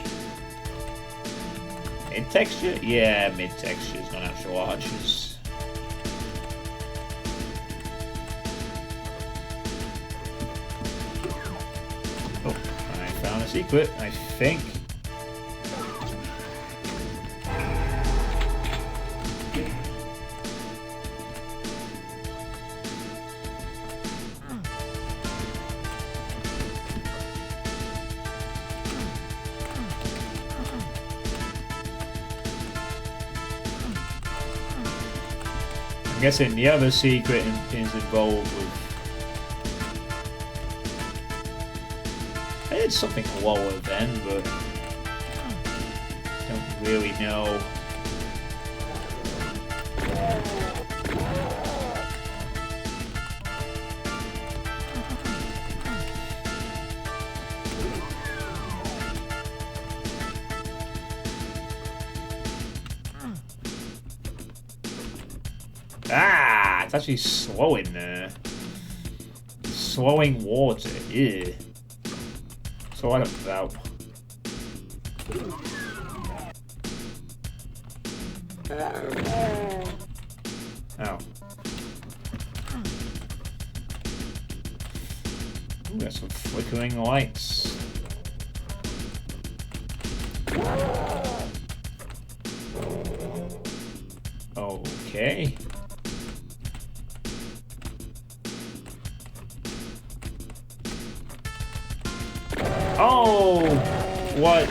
Mid-texture? Yeah, mid-textures, not actual arches. Found a secret, I think. I'm guessing the other secret is involved with I did something lower then, but don't really know. Ah, it's actually slowing there. Slowing water. Ew. So what about? Oh. Ooh, there's some flickering lights. Okay. Oh, what?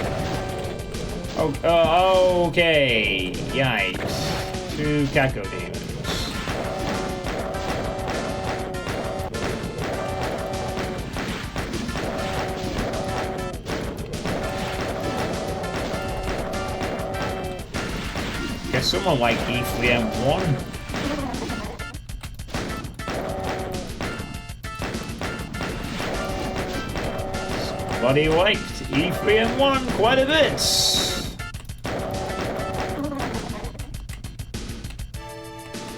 Oh, okay. Yikes. 2 Caco demons. Guess someone like E3M1. Somebody liked E3M1 quite a bit.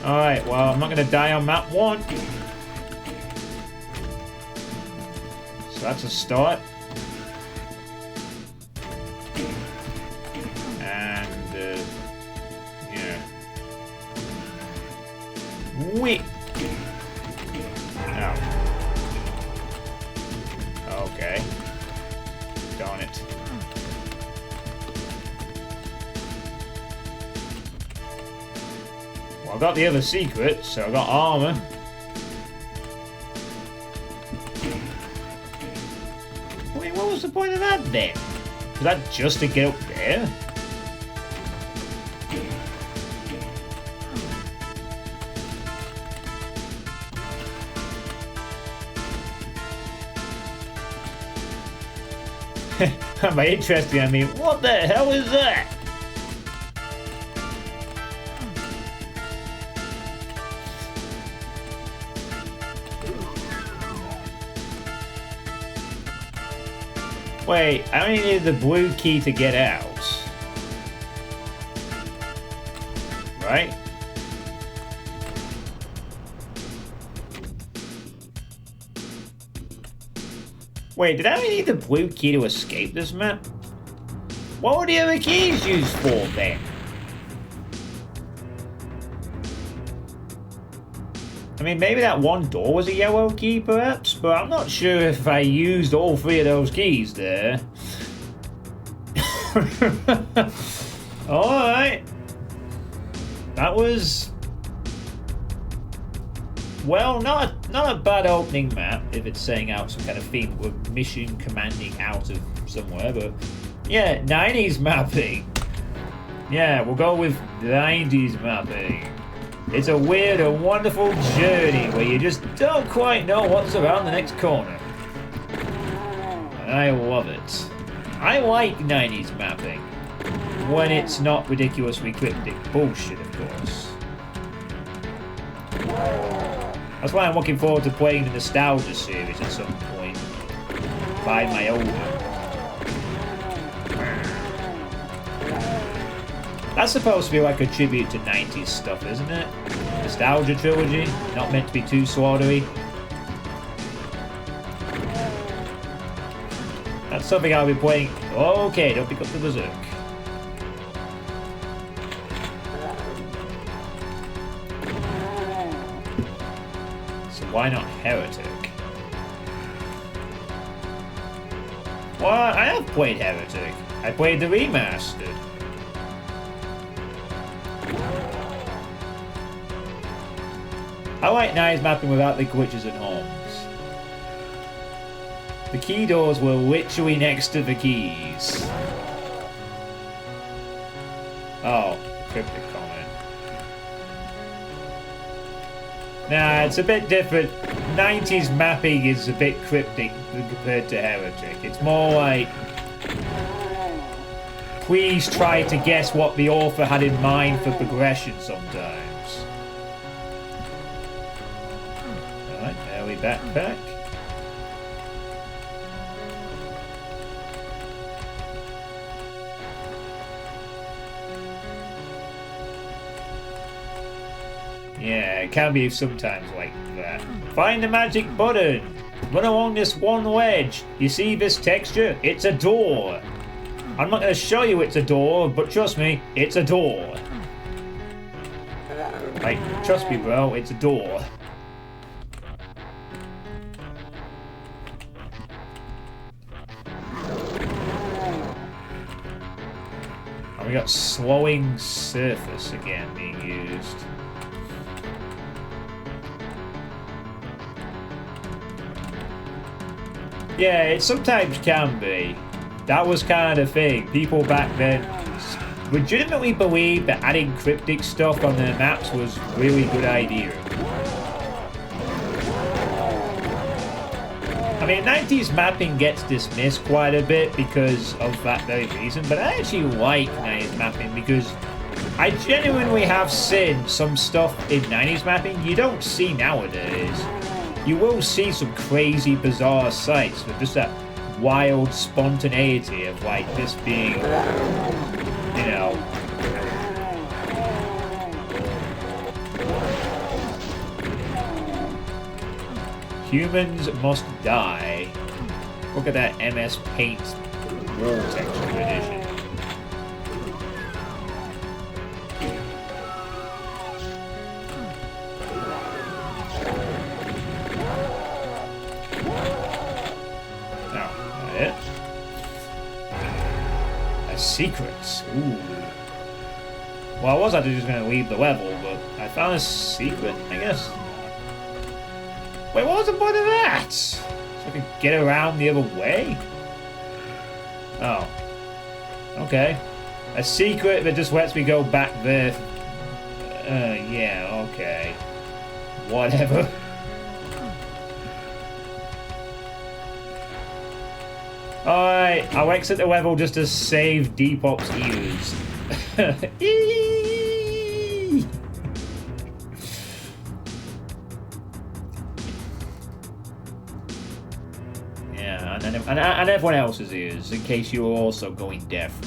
Alright, well, I'm not going to die on map 1. That's a start. And, yeah. Wait. Oh. Okay. Darn it. Well, I got the other secret, so I got armor. Wait, what was the point of that then? Was that just to get up there? By interesting, I mean, what the hell is that? Wait, I only need the blue key to get out. Right? Wait, did I only need the blue key to escape this map? What were the other keys used for then? I mean, maybe that one door was a yellow key, perhaps, but I'm not sure if I used all three of those keys there. Alright. That was... well, not a bad opening map, if it's saying out some kind of theme with mission commanding out of somewhere, but... yeah, 90s mapping. Yeah, we'll go with 90s mapping. It's a weird and wonderful journey where you just don't quite know what's around the next corner. And I love it. I like 90s mapping. When it's not ridiculously cryptic bullshit, of course. That's why I'm looking forward to playing the Nostalgia series at some point. By my own. That's supposed to be like a tribute to 90s stuff, isn't it? Nostalgia trilogy, not meant to be too slaughtery. That's something I'll be playing. Okay, don't pick up the berserk. So why not Heretic? Well, I have played Heretic. I played the remastered. I like 90s mapping without the glitches and horns. The key doors were literally next to the keys. Oh, cryptic comment. Nah, it's a bit different. 90s mapping is a bit cryptic compared to Heretic. It's more like... please try to guess what the author had in mind for progression sometimes. Alright, early backpack. Yeah, it can be sometimes like that. Find the magic button! Run along this one wedge. You see this texture? It's a door. I'm not going to show you it's a door, but trust me, it's a door. Like, trust me bro, it's a door. And we got slowing surface again being used. Yeah, it sometimes can be. That was kind of the thing. People back then legitimately believed that adding cryptic stuff on their maps was a really good idea. I mean, 90s mapping gets dismissed quite a bit because of that very reason, but I actually like 90s mapping because I genuinely have seen some stuff in 90s mapping you don't see nowadays. You will see some crazy, bizarre sights with just that wild spontaneity of like this being, you know, humans must die. Look at that MS Paint wall texture edition. Secrets. Ooh. Well, I was actually just going to leave the level, but I found a secret, I guess. Wait, what was the point of that? So I could get around the other way? Oh. Okay. A secret that just lets me go back there. Yeah, okay. Whatever. Alright, I'll exit the level just to save Depop's ears. Yeah, and everyone else's ears, in case you were also going deaf.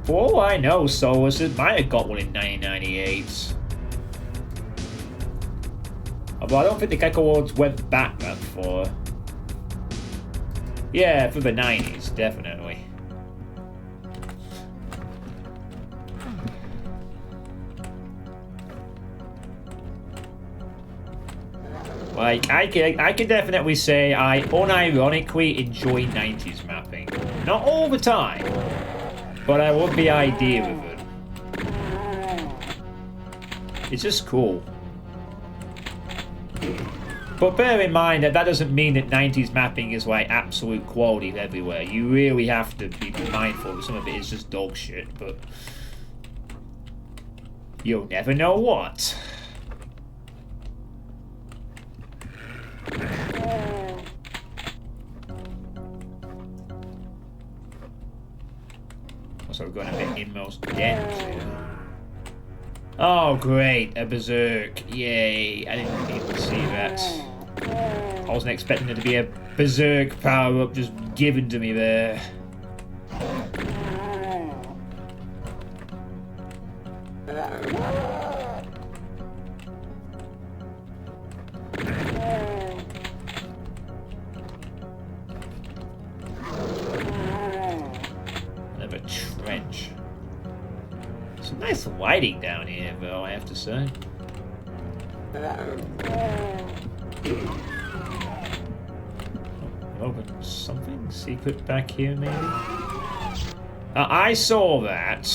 For all I know, Solus might have got one in 1998. Although I don't think the Gecko Awards went back that far. Yeah, for the 90s, definitely. Like, I can definitely say I unironically enjoy 90s mapping. Not all the time, but I love the idea of it. It's just cool. But bear in mind that doesn't mean that 90s mapping is like absolute quality everywhere. You really have to be mindful that some of it is just dog shit, but you'll never know what. Also, we're going a bit inmost dense here. Oh, great, a berserk. Yay, I didn't even see that. I wasn't expecting there to be a berserk power-up just given to me there. Another trench. Some nice lighting down here, though, I have to say. Oh, but something secret back here, maybe? I saw that.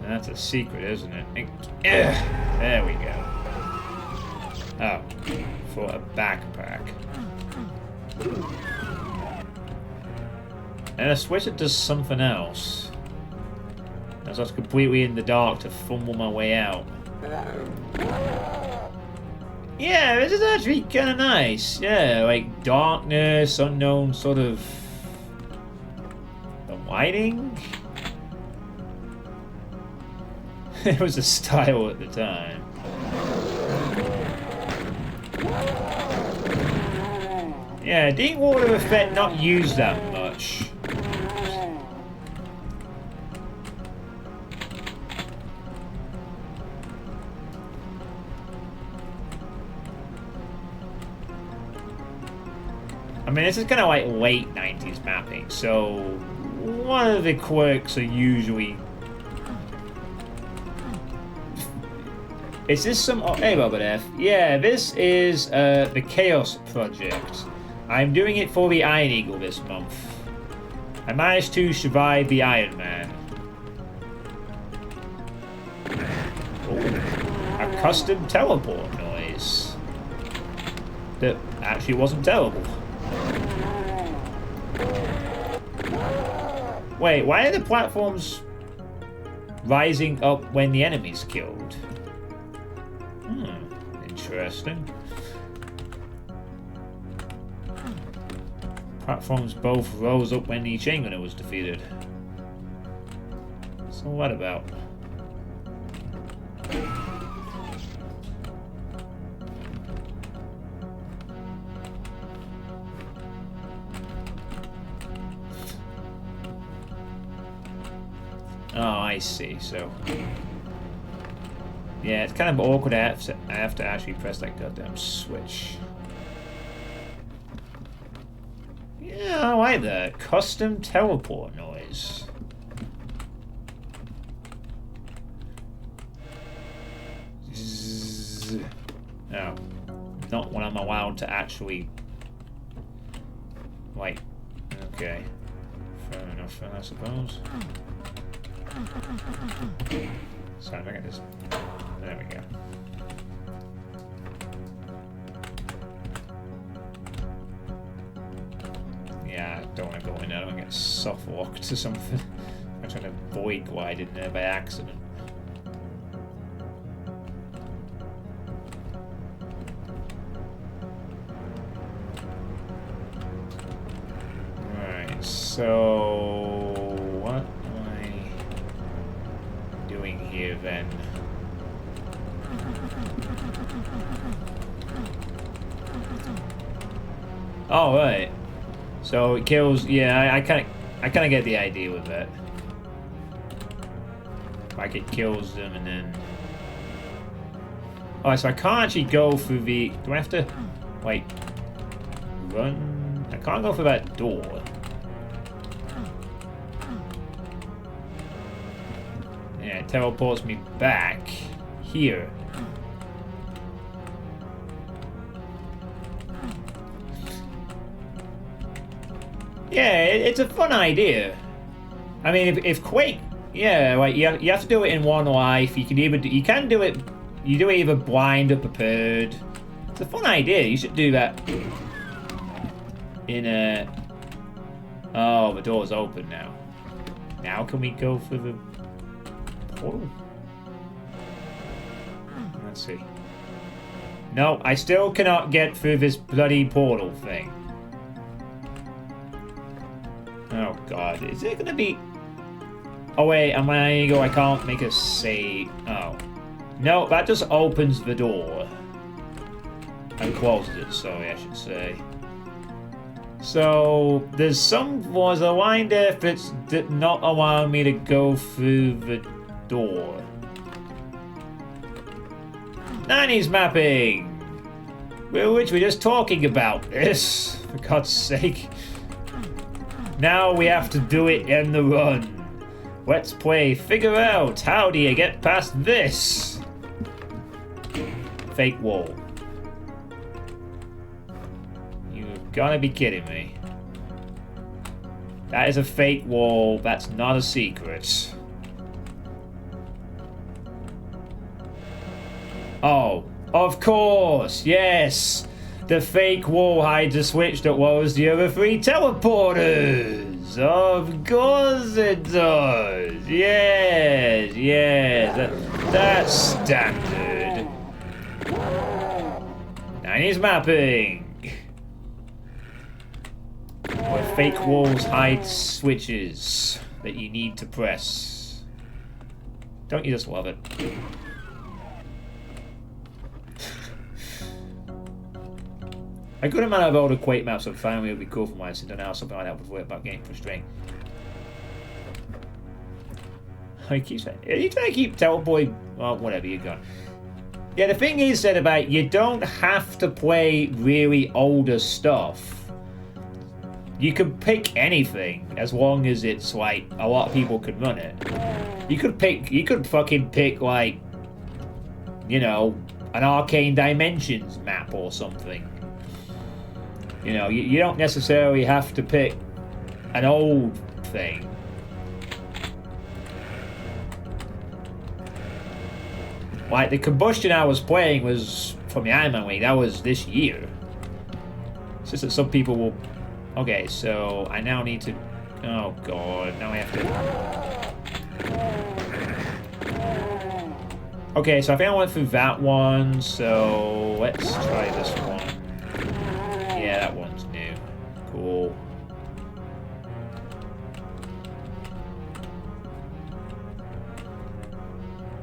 That's a secret, isn't it? There we go. Oh, for a backpack. And I switch it to something else. As I was completely in the dark to fumble my way out. Yeah, this is actually kind of nice. Yeah, like darkness, unknown sort of... the lighting? It was a style at the time. Yeah, deep water effect not used that much. I mean, this is kind of like late 90s mapping, so one of the quirks are usually... Is this some... Oh, hey, Robert F. Yeah, this is the Chaos Project. I'm doing it for the Ironeagle this month. I managed to survive the Ironman. Oh, a custom teleport noise. That actually wasn't terrible. Wait, why are the platforms rising up when the enemy's killed? Interesting. Platforms both rose up when the chain gunner was defeated. What's all that about? Oh, I see. So, yeah, it's kind of awkward. I have to actually press that goddamn switch. Yeah, I like that. Custom teleport noise. Zzz. Oh, not when I'm allowed to actually... Like, okay. Fair enough, I suppose. So I'm gonna just... There we go. Yeah, I don't want to go in there. I don't get soft locked or something. I'm trying to void glide in there by accident. Right, so what am I doing here then? Oh, right. So it kills. Yeah, I kind of get the idea with that. Like it kills them and then. Oh, so I can't actually go through the. Do I have to, like, run? I can't go through that door. Yeah, it teleports me back here. Yeah, it's a fun idea. I mean, if Quake, yeah, like you have to do it in one life. You can do it either blind or prepared. It's a fun idea. You should do that in a. Oh, the door's open now. Now can we go through the portal? Let's see. No, I still cannot get through this bloody portal thing. Oh god, is it gonna be... Oh wait, am I go? I can't make a save. Oh. No, that just opens the door. And closes it, sorry, I should say. So, there's a line there that's not allowing me to go through the door. 90s mapping! Which we're just talking about this, for God's sake. Now we have to do it in the run. Let's play figure out how do you get past this? Fake wall. You've gotta be kidding me. That is a fake wall, that's not a secret. Oh, of course, yes! The fake wall hides a switch that was the other three teleporters! Of course it does! Yes, yes, that's standard. 90s mapping! Where fake walls hide switches that you need to press. Don't you just love it? A good amount of older Quake maps I found would be cool for mine, so I don't know how something like that would work about getting frustrating. I keep saying, are you trying to keep teleporting? Well, whatever, you're gone. Yeah, the thing is that about you don't have to play really older stuff. You can pick anything as long as it's like a lot of people can run it. You could fucking pick like, you know, an Arcane Dimensions map or something. You know, you don't necessarily have to pick an old thing. Like, the Combustion I was playing was from the Ironman League. That was this year. It's just that some people will... Okay, so I now need to... Oh, God. Now I have to... Okay, so I think I went through that one, so let's try this one. Yeah, that one's new. Cool.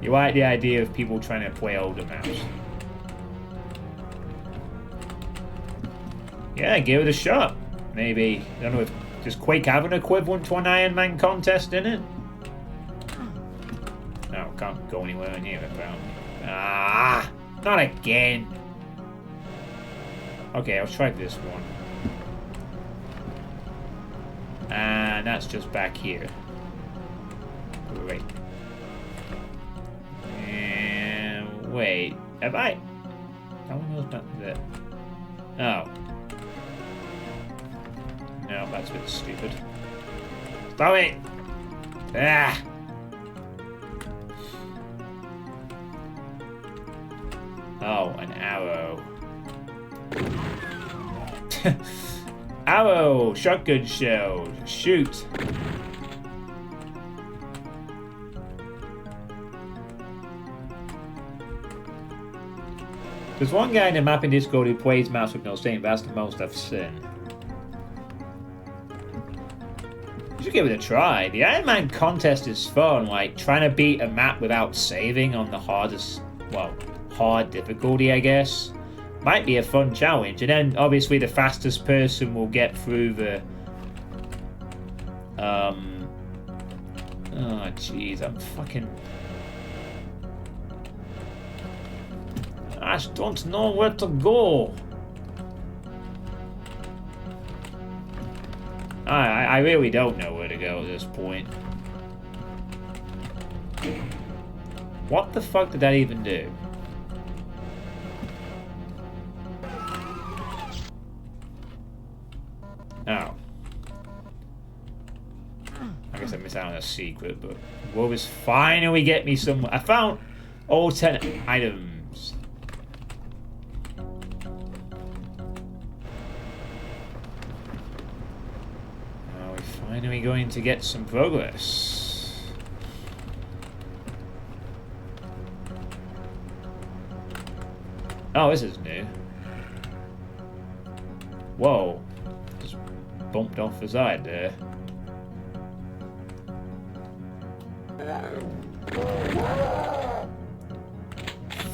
You like the idea of people trying to play older maps? Yeah, give it a shot. Maybe, I don't know if... Does Quake have an equivalent to an Iron Man contest in it? go anywhere near it, apparently. Ah! Not again! Okay, I'll try this one. And that's just back here. Wait. And wait. Have I? That one goes back there. Oh. No, that's a bit stupid. Stop it! Ah! Oh, an arrow. Arrow! Shotgun shell! Shoot! There's one guy in the map in Discord who plays mouse with no stain, but that's the most I've seen. You should give it a try. The Ironman contest is fun, like trying to beat a map without saving on the hardest, well, hard difficulty, I guess. Might be a fun challenge, and then obviously the fastest person will get through the oh jeez, I'm fucking, I just don't know where to go. I really don't know where to go at this point. What the fuck did that even do? Oh. I guess I missed out on a secret, but what was finally get me some. I found all 10 items. Are we finally going to get some progress? Oh, this is new. Whoa. Bumped off the side there.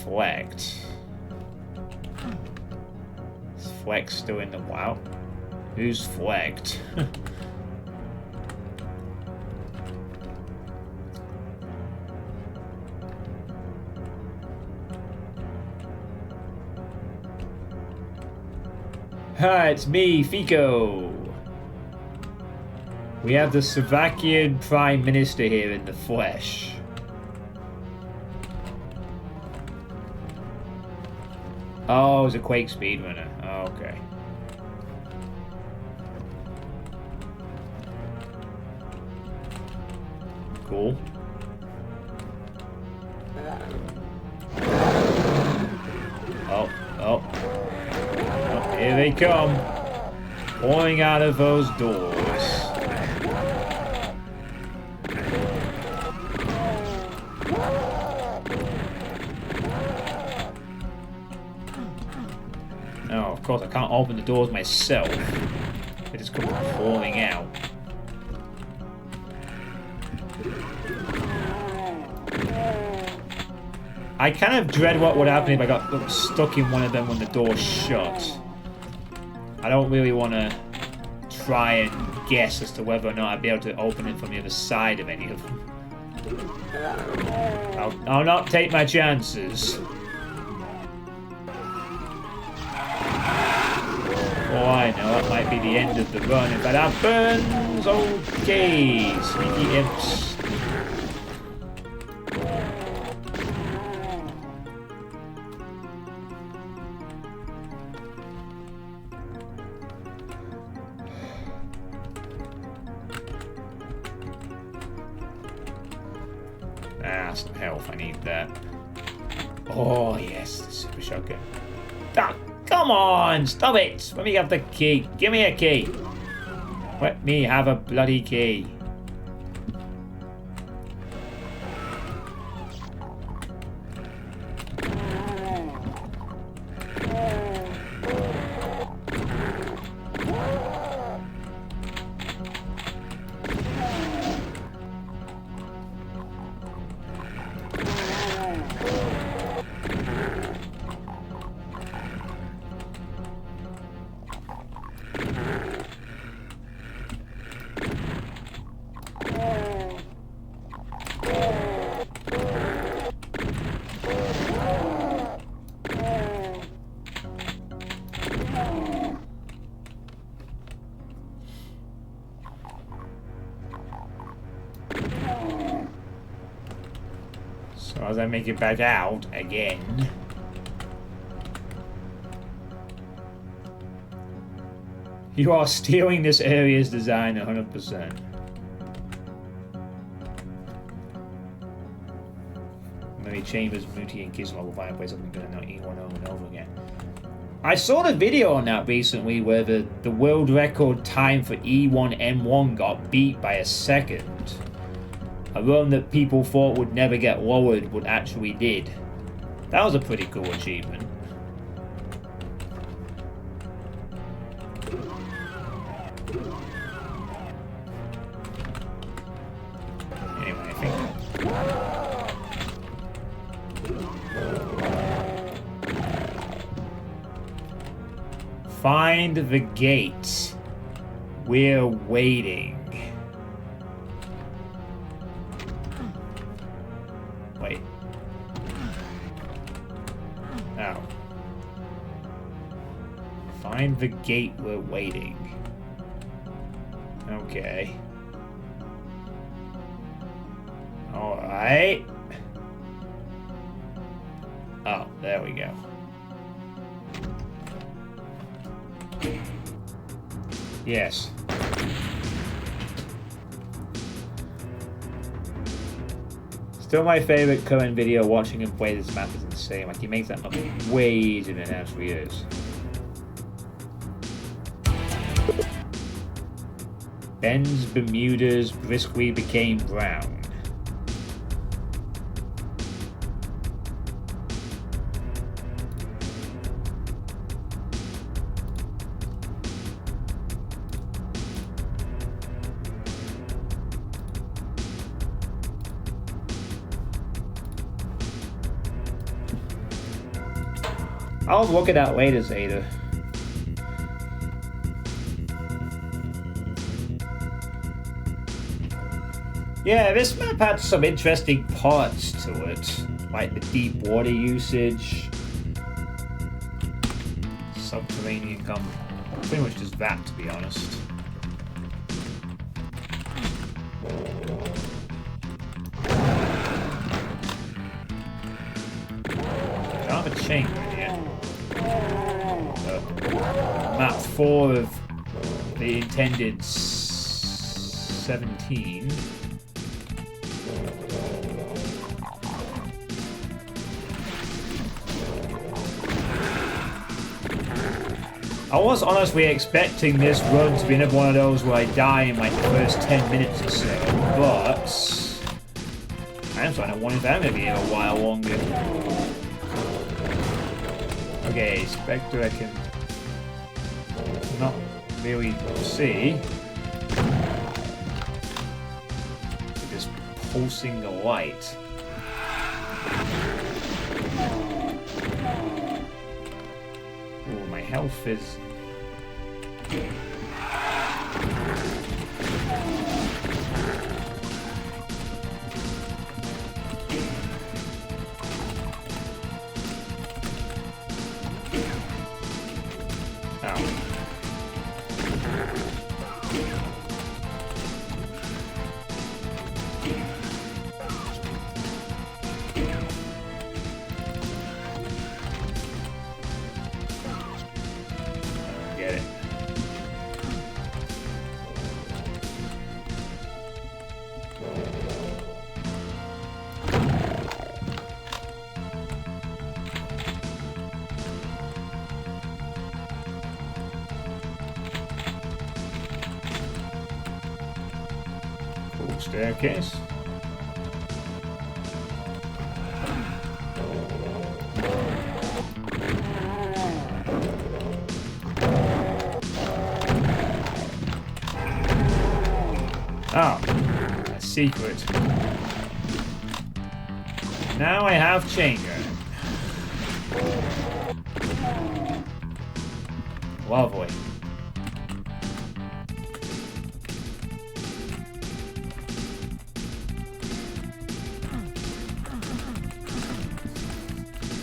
Flecked. Is Fleck still in the wow? Who's flecked? Hi, it's me, Fico. We have the Slovakian Prime Minister here in the flesh. Oh, it's a Quake speedrunner. Oh, okay. Cool. Oh. Here they come. Pouring out of those doors. Oh, of course, I can't open the doors myself. They just come pouring out. I kind of dread what would happen if I got stuck in one of them when the door shut. I don't really want to try and guess as to whether or not I'd be able to open it from the other side of any of them. I'll not take my chances. Oh, I know, that might be the end of the run if that happens. Okay, sneaky imps. Ah, some health, I need that. Oh, yes, the super shotgun. Ah, come on, stop it! Let me have the key. Give me a key. Let me have a bloody key. So as I make it back out again. You are stealing this area's design 100%. Many chambers, Muti, and Gizmo will find a place I'm gonna not eat one over and over again. I saw the video on that recently where the world record time for E1M1 got beat by a second. A run that people thought would never get lowered, but actually did. That was a pretty cool achievement. Anyway, I think... Find the gate. We're waiting. Wait. Oh. Find the gate, we're waiting. Okay. Alright. Oh, there we go. Yes. Still my favorite current video. Watching him play this map is insane. Like, he makes that look way easier than it actually is. Ben's Bermudas briskly became brown. I'll look at that later, Zeta. Yeah, this map had some interesting parts to it, like the deep water usage, subterranean pretty much just that, to be honest. Don't have a chain right yet. Map 4 of the intended 17. I was honestly expecting this run to be another one of those where I die in like the first 10 minutes or so, but I'm starting to wonder if I'm going to be here a while longer. Okay, Spectre I can not really see. Just pulsing the light. Ooh, my health is... Staircase. Oh, a secret. Now I have chain gun. Lovely.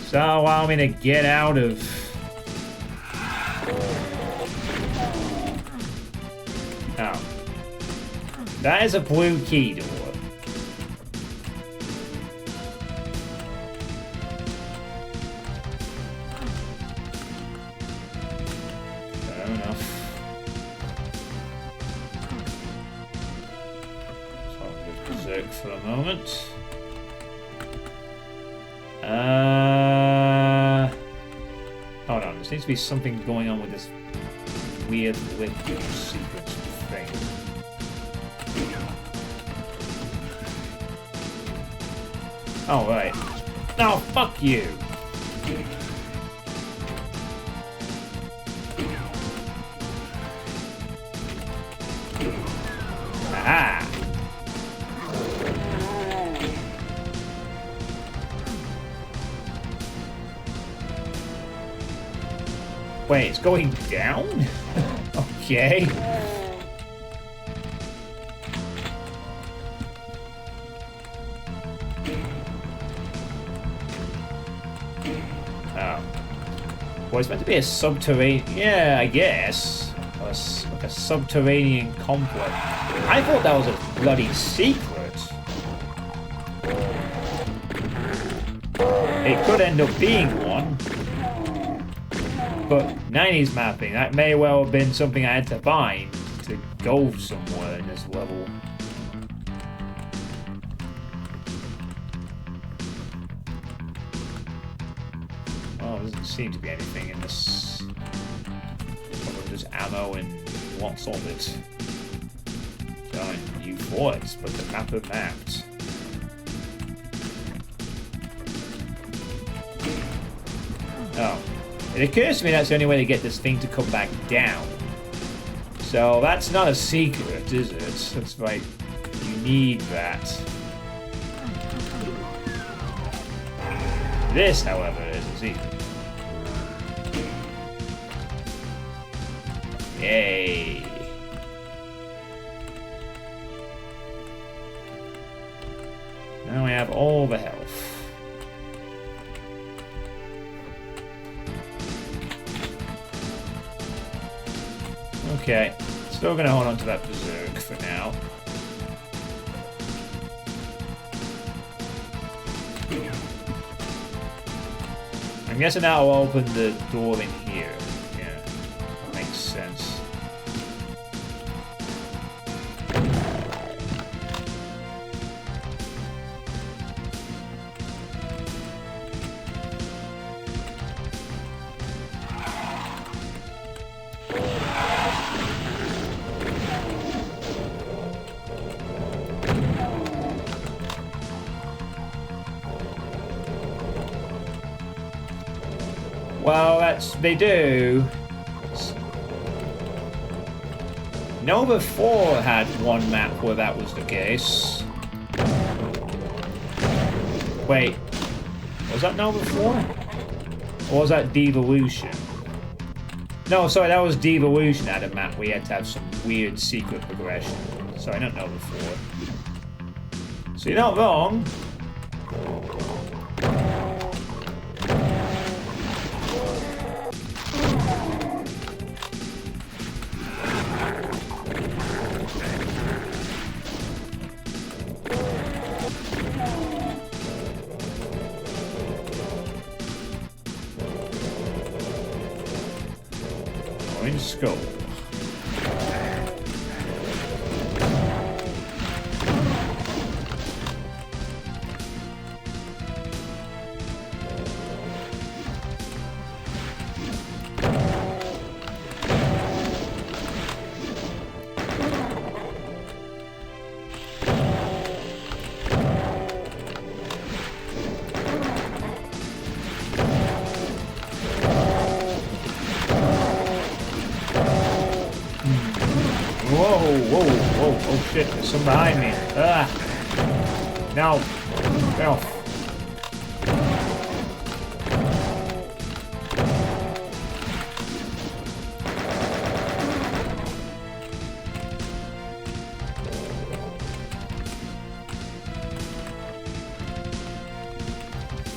So allow me to get out of... Oh. That is a blue key door. Fair enough. So I'll go berserk for a moment. Hold on, there seems to be something going on with this weird liquid sequence thing. Oh, right. No, fuck you! Aha! Wait, it's going down? Okay. Oh. Well, it's meant to be a subterranean... Yeah, I guess. Like a subterranean complex. I thought that was a bloody secret. It could end up being one. But 90s mapping, that may well have been something I had to find to go somewhere in this level. Well, there doesn't seem to be anything in this. Probably just ammo and lots of it. So, new forts, but the map are mapped. Oh. It occurs to me that's the only way to get this thing to come back down. So that's not a secret, is it? It's like, you need that. This, however, is a secret. Yay! Now we have all the health. Okay, still gonna hold on to that berserk for now. I'm guessing that will open the door in here. Yeah, that makes sense. Well, they do. Nova 4 had one map where that was the case. Wait, was that Nova 4? Or was that Devolution? No, sorry, that was Devolution had a map where you had to have some weird secret progression. Sorry, not Nova 4. So you're not wrong. Scope. Whoa, oh shit, there's some behind me. Ah! No! Get off.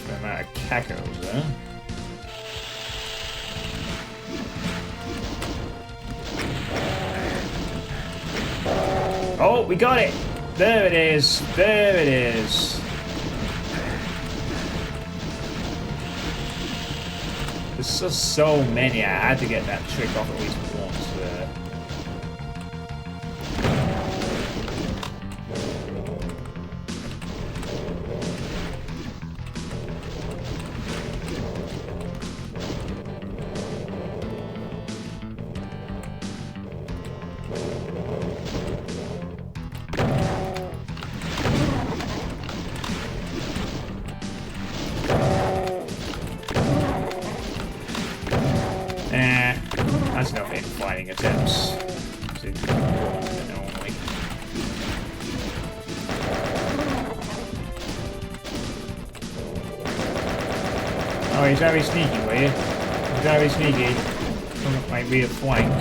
I'm out of cacos, huh? Oh, we got it! There it is! There it is! There's just so many, I had to get that trick off at least once. That's enough in-fighting attempts. Only. Oh, he's very sneaky, will you? He's very sneaky. Coming up my rear flank.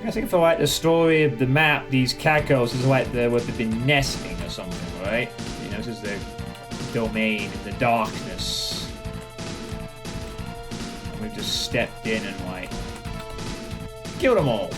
I think for like the story of the map, these cacos is like where they've been nesting or something, right? You know, this is their domain in the darkness. And we've just stepped in and like killed them all.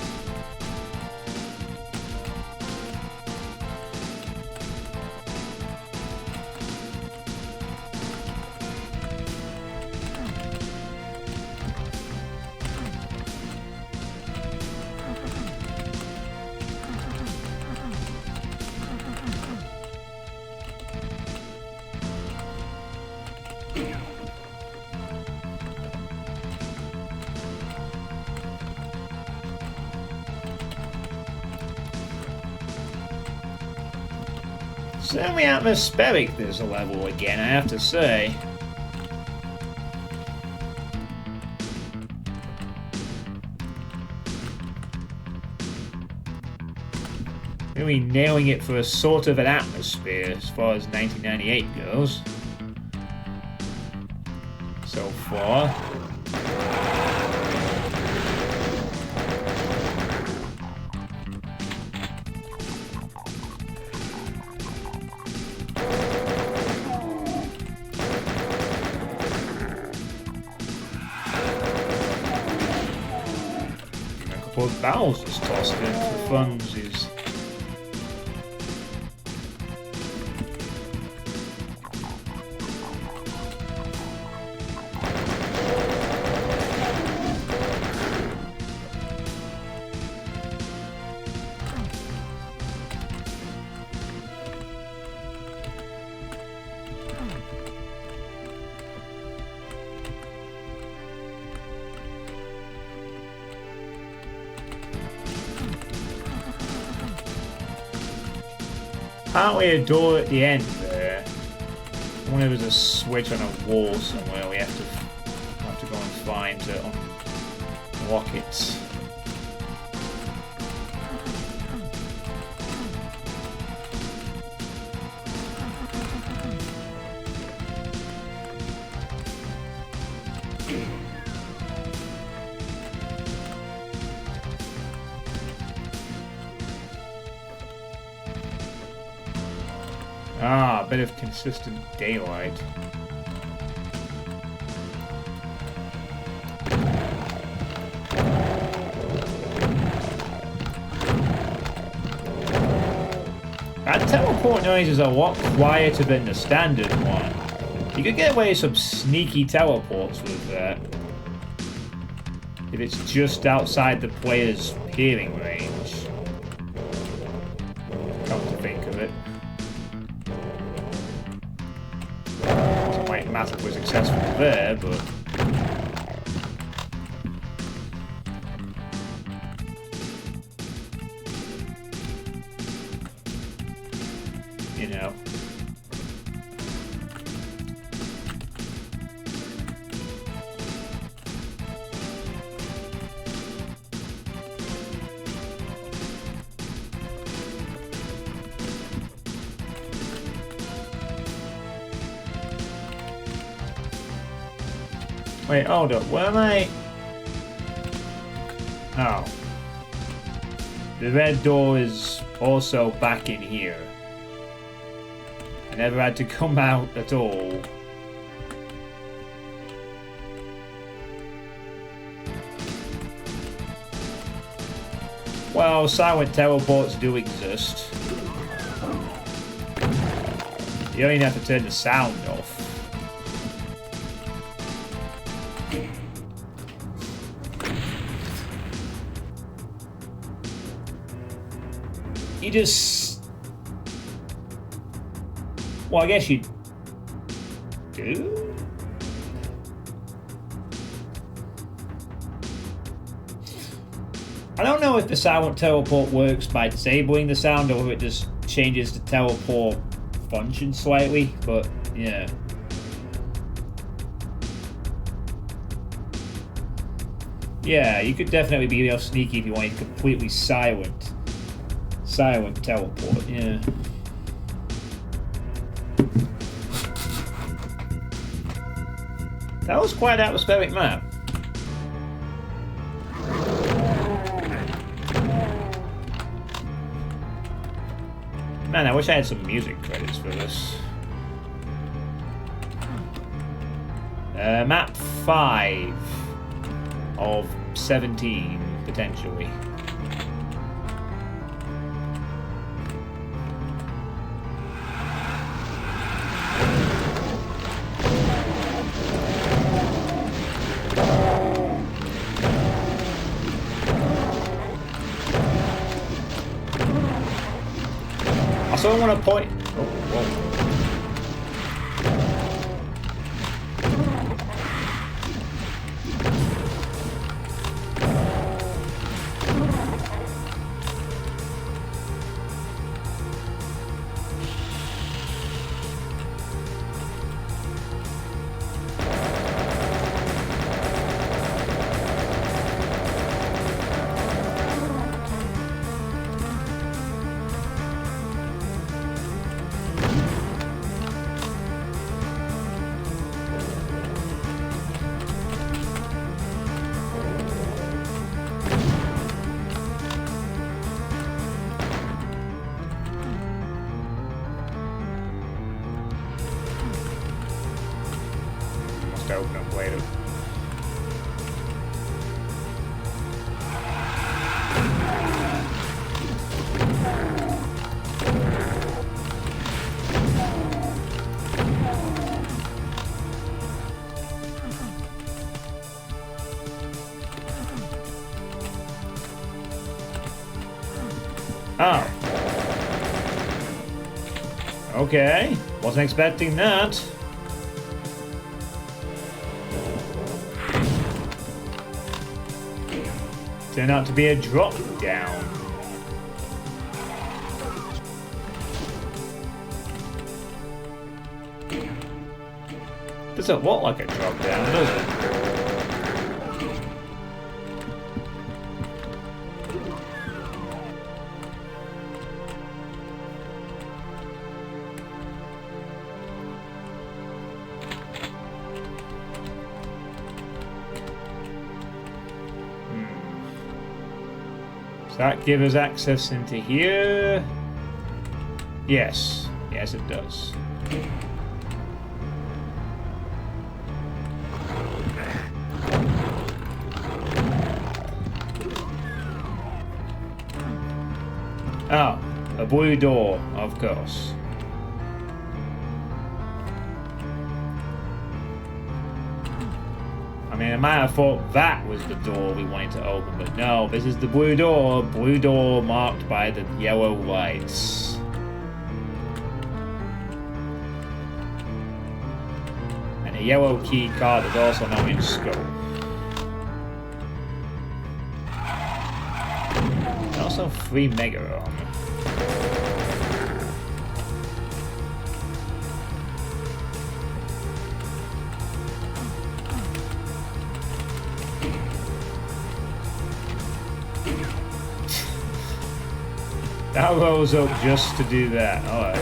Certainly atmospheric, this level again, I have to say. Really nailing it for a sort of an atmosphere as far as 1998 goes. So far. Both barrels just tossed in for funsies. Apparently a door at the end there. I wonder if there's a switch on a wall somewhere we have to go and find to unlock it. Ah, a bit of consistent daylight. That teleport noise is a lot quieter than the standard one. You could get away with some sneaky teleports with that. If it's just outside the player's hearing range. Come to think of it. Massively successful there, but you know. Wait, hold up, where am I? Oh. The red door is also back in here. I never had to come out at all. Well, silent teleports do exist. You don't even have to turn the sound off. You just... Well, I guess you do? I don't know if the silent teleport works by disabling the sound or if it just changes the teleport function slightly, but yeah. Yeah, you could definitely be real sneaky if you wanted completely silent teleport, yeah. That was quite an atmospheric map. Man, I wish I had some music credits for this. Map 5 of 17, potentially. I still want to point. Oh, whoa. Open up later. Oh. Okay. Wasn't expecting that. Turned out to be a drop down. Doesn't look like a drop down, does it? That gives us access into here. Yes. Yes, it does. Oh, a blue door, of course. I mean, I might have thought that was the door we wanted to open, but no, this is the blue door marked by the yellow lights. And a yellow key card is also now in scope. And also 3 mega armor. That rose up just to do that. Alright.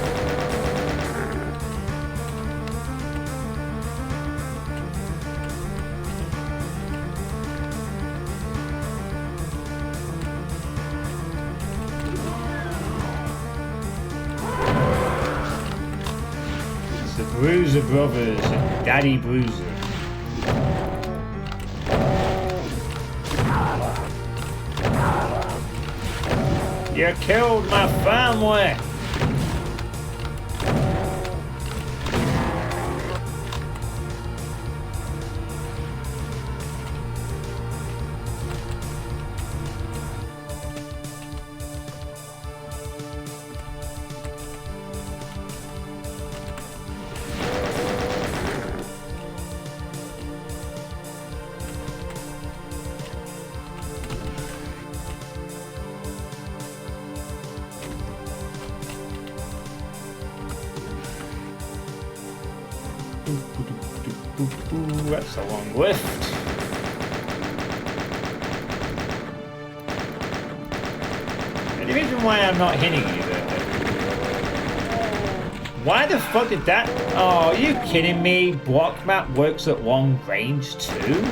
It's the Bruiser Brothers and Daddy Bruiser. You killed my family! That's a long lift. Any reason why I'm not hitting you there? Why the fuck did that? Oh, are you kidding me? Block map works at long range too?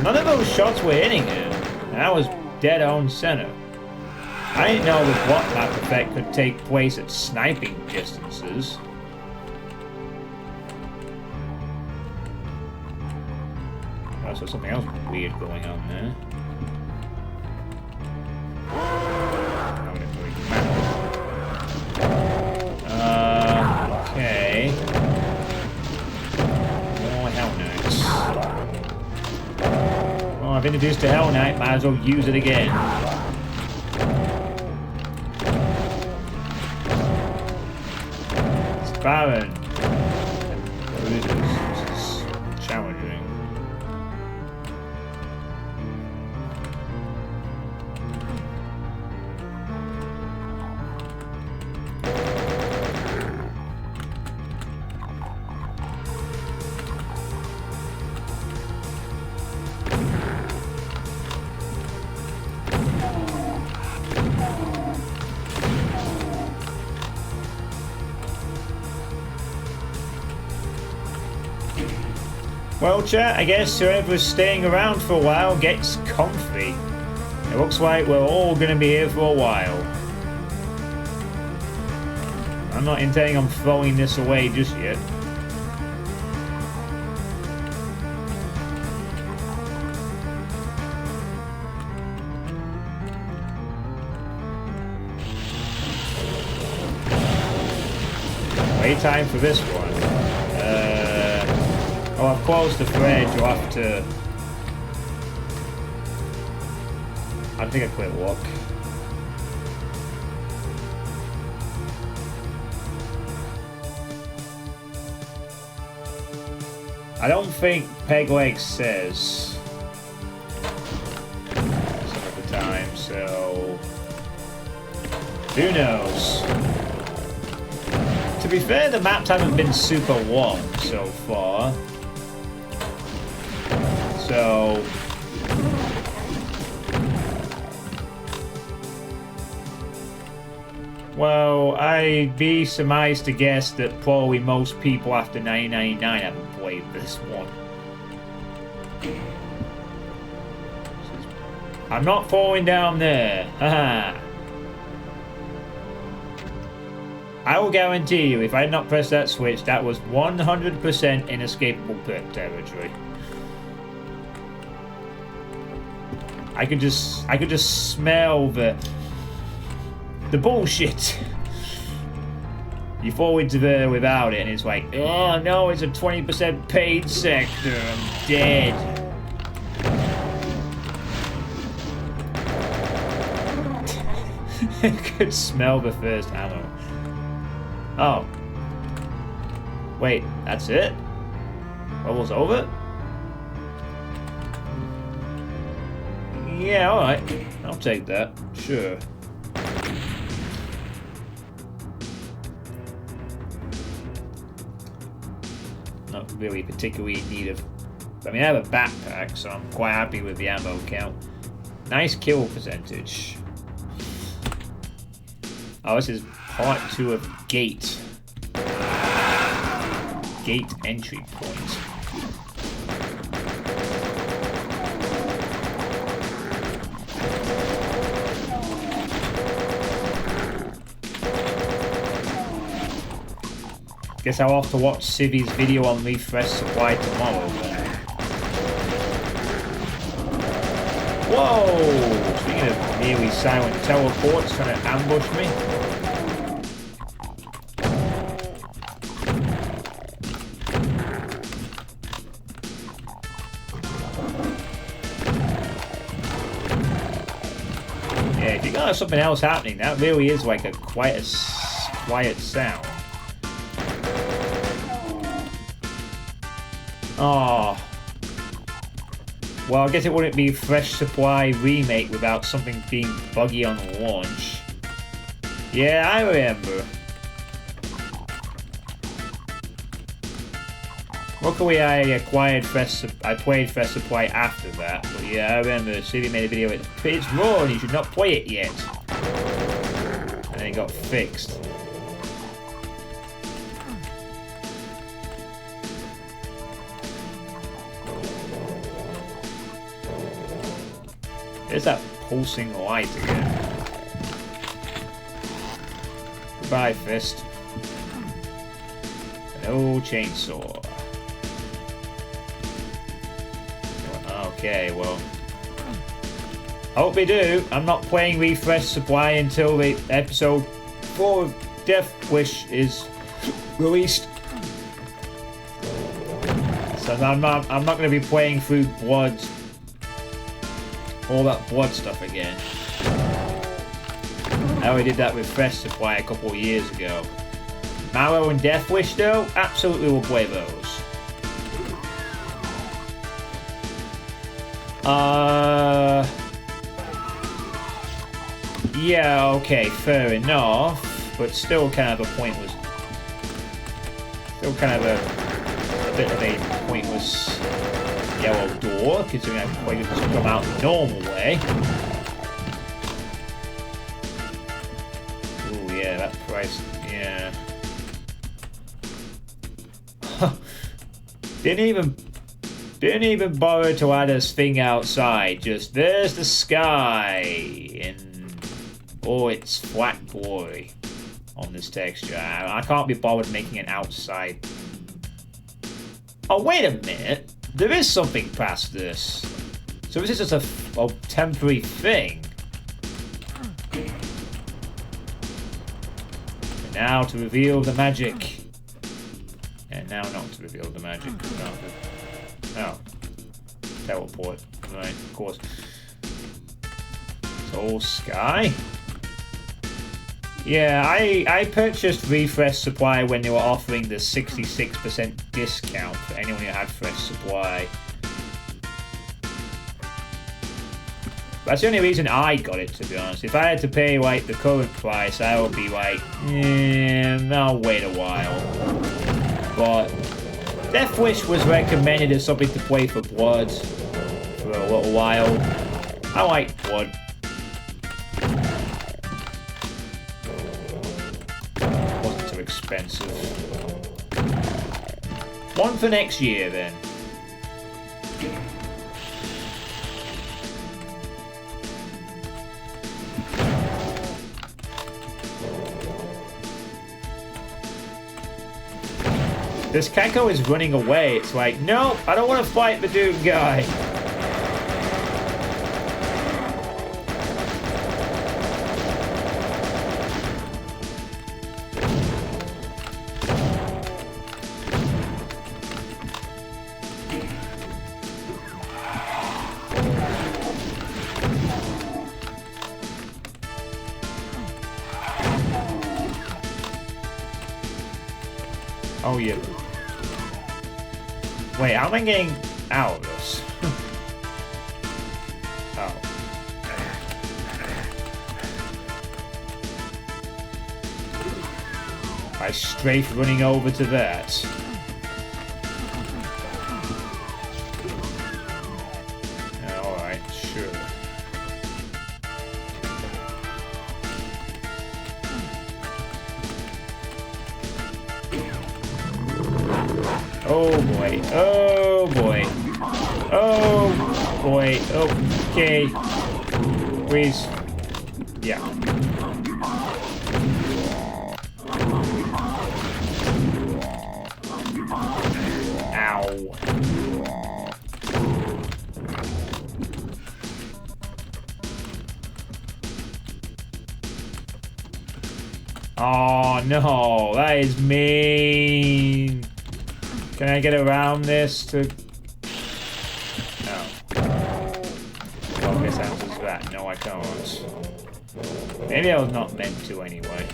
None of those shots were hitting him. That was dead on center. I didn't know the block map effect could take place at sniping distances. Oh, so something else weird going on there. Okay. More Hell Knights. Oh, I've introduced a Hell Knight, might as well use it again. It's Baron. What is this? This is challenging. Well, chat, I guess whoever's staying around for a while gets comfy. It looks like we're all gonna be here for a while. I'm not intending on throwing this away just yet. Wait time for this one. Oh, I've closed the fridge. You'll have to... I'll take a quick look. I don't think Peg Leg says some of the time, so who knows? To be fair, the maps haven't been super long so far. So well, I'd be surmised to guess that probably most people after 1999 haven't played this one. I'm not falling down there. Haha. I will guarantee you, if I had not pressed that switch, that was 100% inescapable pit territory. I could just smell the bullshit. You fall into there without it, and it's like, oh no, it's a 20% paid sector. I'm dead. I could smell the first ammo. Oh. Wait, that's it? Level's over? Yeah, alright. I'll take that. Sure. Not really particularly in need of... I mean, I have a backpack, so I'm quite happy with the ammo count. Nice kill percentage. Oh, this is part 2 of Gate. Gate entry point. Guess I'll have to watch Civi's video on refresh supply tomorrow then. Whoa! Speaking of nearly silent teleports trying to ambush me. Yeah, if you got something else happening, that really is like a quiet sound. Oh. Well, I guess it wouldn't be Fresh Supply Remake without something being buggy on launch. Yeah, I remember. Luckily, I played Fresh Supply after that. But yeah, I remember City made a video with it's raw and you should not play it yet. And then it got fixed. There's that pulsing light again. Goodbye, Fist. An old chainsaw. Okay, well. I hope they do. I'm not playing Refresh Supply until the episode 4 of Death Wish is released. So I'm not going to be playing through Blood. All that Blood stuff again. I already did that with Fresh Supply a couple of years ago. Mallow and Death Wish though, absolutely will play those. Yeah, okay, fair enough. But still kind of a pointless... Still kind of a bit of a pointless yellow door, considering I can just come out the normal way. Ooh, yeah, that price, yeah. Didn't even bother to add a thing outside. Just there's the sky and oh, it's flat glory on this texture. I can't be bothered making it outside. Oh, wait a minute. There is something past this. So this is just a temporary thing. And now to reveal the magic. And now not to reveal the magic. Oh. Teleport. Right, of course. So, sky. Yeah, I purchased Refresh Supply when they were offering the 66% discount for anyone who had Fresh Supply. That's the only reason I got it, to be honest. If I had to pay, like, the current price, I would be like, I'll wait a while. But Death Wish was recommended as something to play for Blood for a little while. I like Blood. Wasn't too expensive. One for next year, then. This Kako is running away. It's like, no, I don't want to fight the Doom guy. Oh, yeah. Wait, how am I getting out of this? Oh. I strafe running over to that. Alright, sure. Oh boy, oh boy, oh boy, okay, please, yeah. Ow. Oh no, that is mean. Can I get around this to... No. Well, I guess that answers that. No, I can't. Maybe I was not meant to anyway.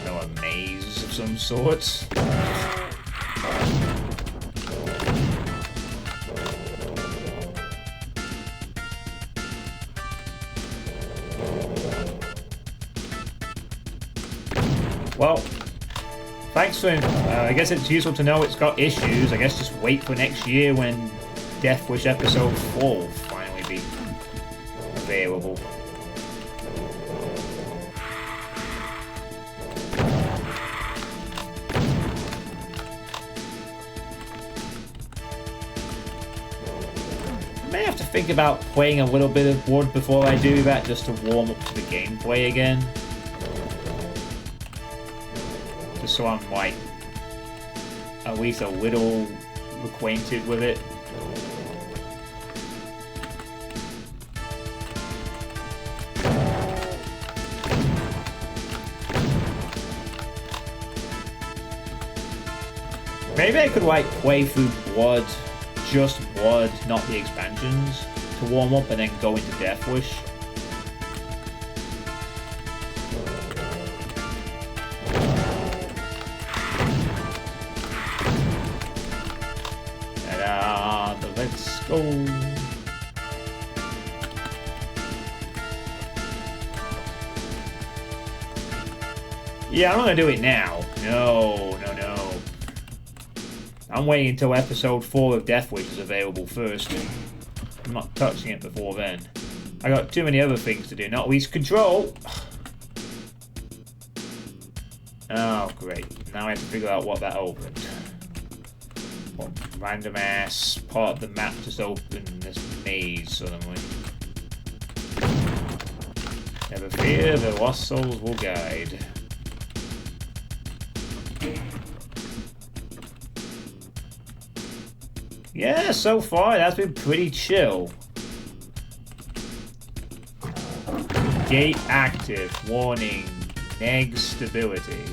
know, a maze of some sort. Well, thanks for... I guess it's useful to know it's got issues. I guess just wait for next year when Death Wish Episode 4 will finally be available. I may have to think about playing a little bit of Blood before I do that, just to warm up to the gameplay again. So I'm like at least a little acquainted with it. Maybe I could like play through Blood, just Blood, not the expansions, to warm up and then go into Death Wish. Let's go. Yeah, I'm not gonna do it now. No. I'm waiting until episode 4 of Death Wish is available first. I'm not touching it before then. I got too many other things to do, not least Control. Oh, great. Now I have to figure out what that opened. What random ass part of the map just opened this maze suddenly. Never fear, the lost souls will guide. Yeah, so far that's been pretty chill. Gate active. Warning. Neg stability.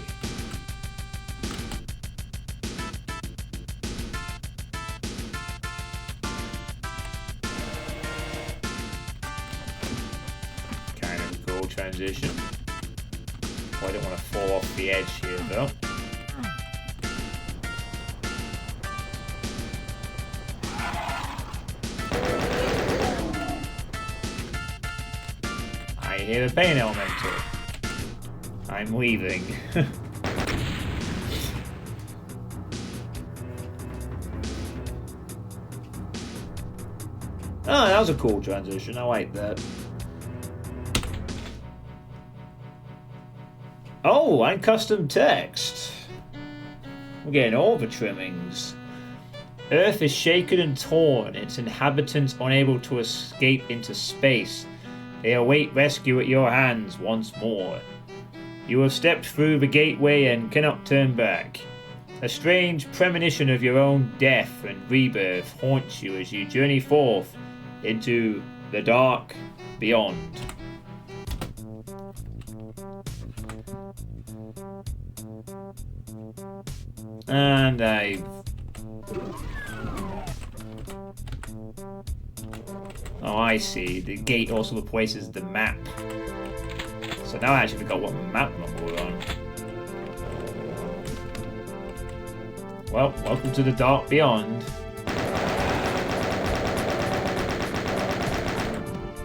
Kind of cool transition. Oh, I don't want to fall off the edge here though. I hear a pain elemental. I'm leaving. Oh, that was a cool transition. I like that. Oh, and custom text. We're getting all the trimmings. Earth is shaken and torn, its inhabitants unable to escape into space. They await rescue at your hands once more. You have stepped through the gateway and cannot turn back. A strange premonition of your own death and rebirth haunts you as you journey forth into the dark beyond. And oh, I see. The gate also replaces the map. So now I actually forgot what map number we're on. Well, welcome to the dark beyond.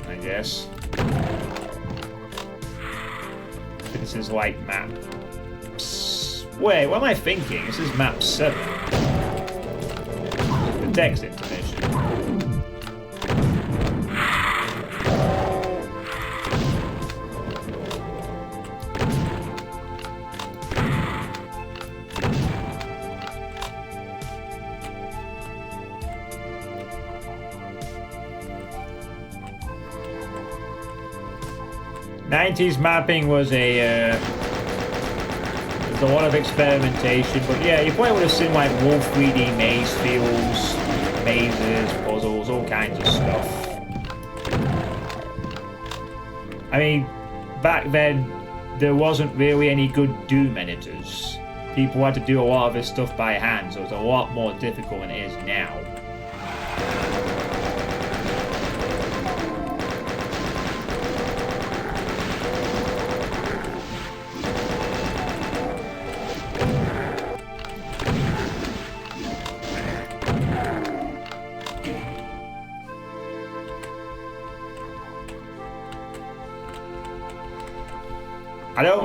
I guess. This is like map... Wait, what am I thinking? This is map 7. The text information. '90s mapping was a lot of experimentation, but yeah, you probably would have seen like Wolf 3D maze fields, mazes, puzzles, all kinds of stuff. I mean, back then there wasn't really any good Doom editors. People had to do a lot of this stuff by hand, so it's a lot more difficult than it is now.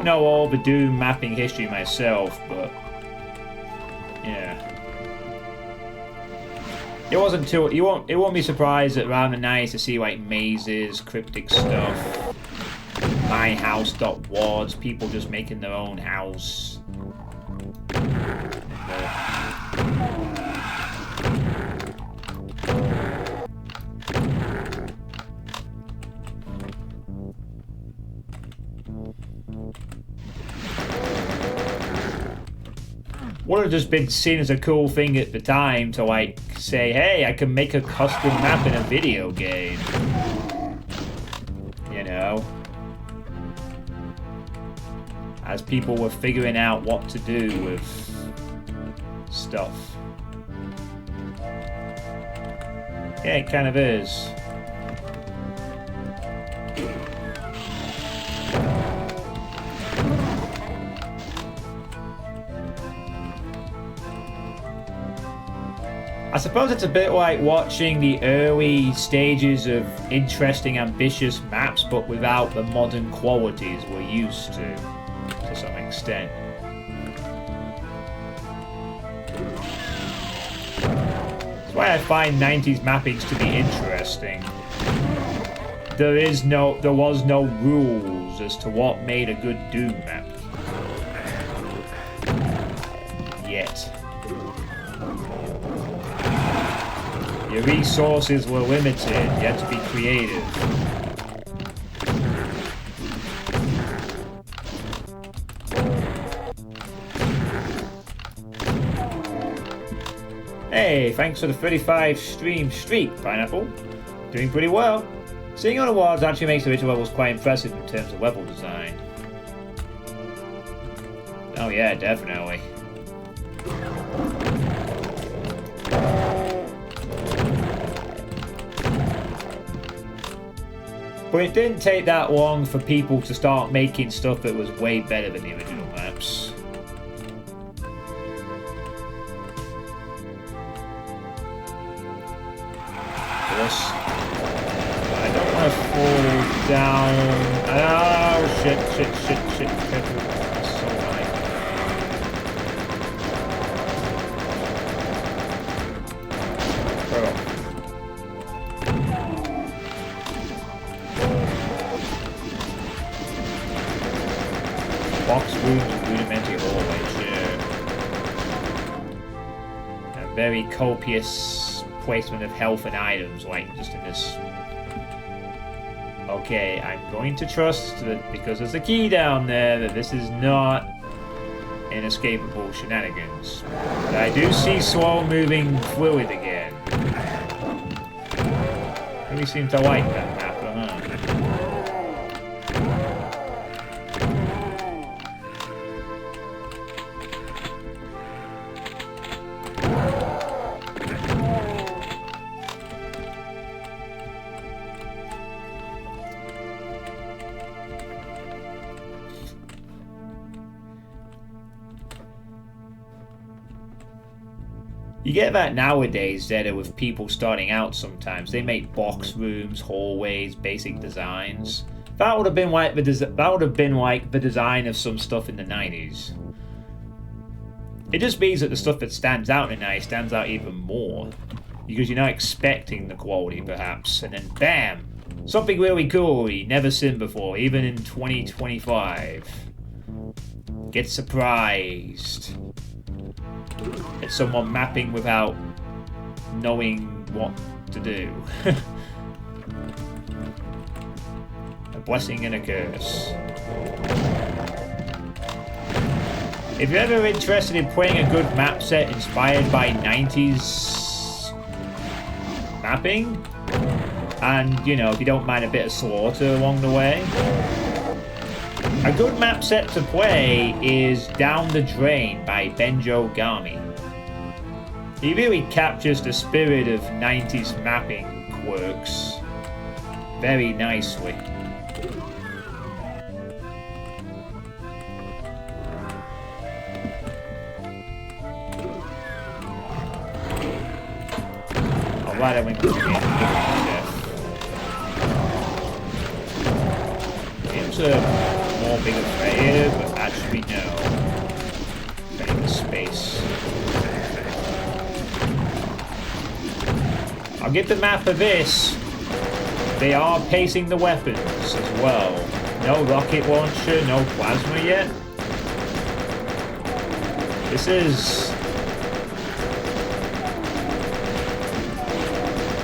don't know all the Doom mapping history myself, but yeah. It wasn't too. It won't be surprised at around the 90s to see like mazes, cryptic stuff, myhouse.wards, people just making their own house. Would have just been seen as a cool thing at the time to like say, hey, I can make a custom map in a video game. You know? As people were figuring out what to do with stuff. Yeah, it kind of is. I suppose it's a bit like watching the early stages of interesting, ambitious maps, but without the modern qualities we're used to some extent. That's why I find 90s mappings to be interesting. There was no rules as to what made a good Doom map. Yet. Your resources were limited, you had to be creative. Hey, thanks for the 35 stream streak, Pineapple. Doing pretty well. Seeing on awards actually makes the original levels quite impressive in terms of level design. Oh yeah, definitely. But it didn't take that long for people to start making stuff that was way better than the original maps. Yes. I don't want to fall down. Oh, shit. Careful. That's so high. Oh. Box rooms and rudimentary hallways, yeah. A very copious placement of health and items, like just in this. Okay, I'm going to trust that because there's a key down there that this is not inescapable shenanigans. But I do see slow-moving fluid again. Really seem to like that map, huh? You get that nowadays, Zeta, with people starting out sometimes. They make box rooms, hallways, basic designs. That would have been like the design of some stuff in the 90s. It just means that the stuff that stands out in the 90s stands out even more. Because you're not expecting the quality, perhaps. And then, bam! Something really cool you never seen before, even in 2025. Get surprised. It's someone mapping without knowing what to do. A blessing and a curse. If you're ever interested in playing a good map set inspired by 90s mapping, and, you know, if you don't mind a bit of slaughter along the way, a good map set to play is Down the Drain by Benjo Gami. He really captures the spirit of 90s mapping quirks very nicely. Alright, I went to the game. Games are more more big affair, but actually no. Getting the space. I'll give the map of this. They are pacing the weapons as well. No rocket launcher, no plasma yet. This is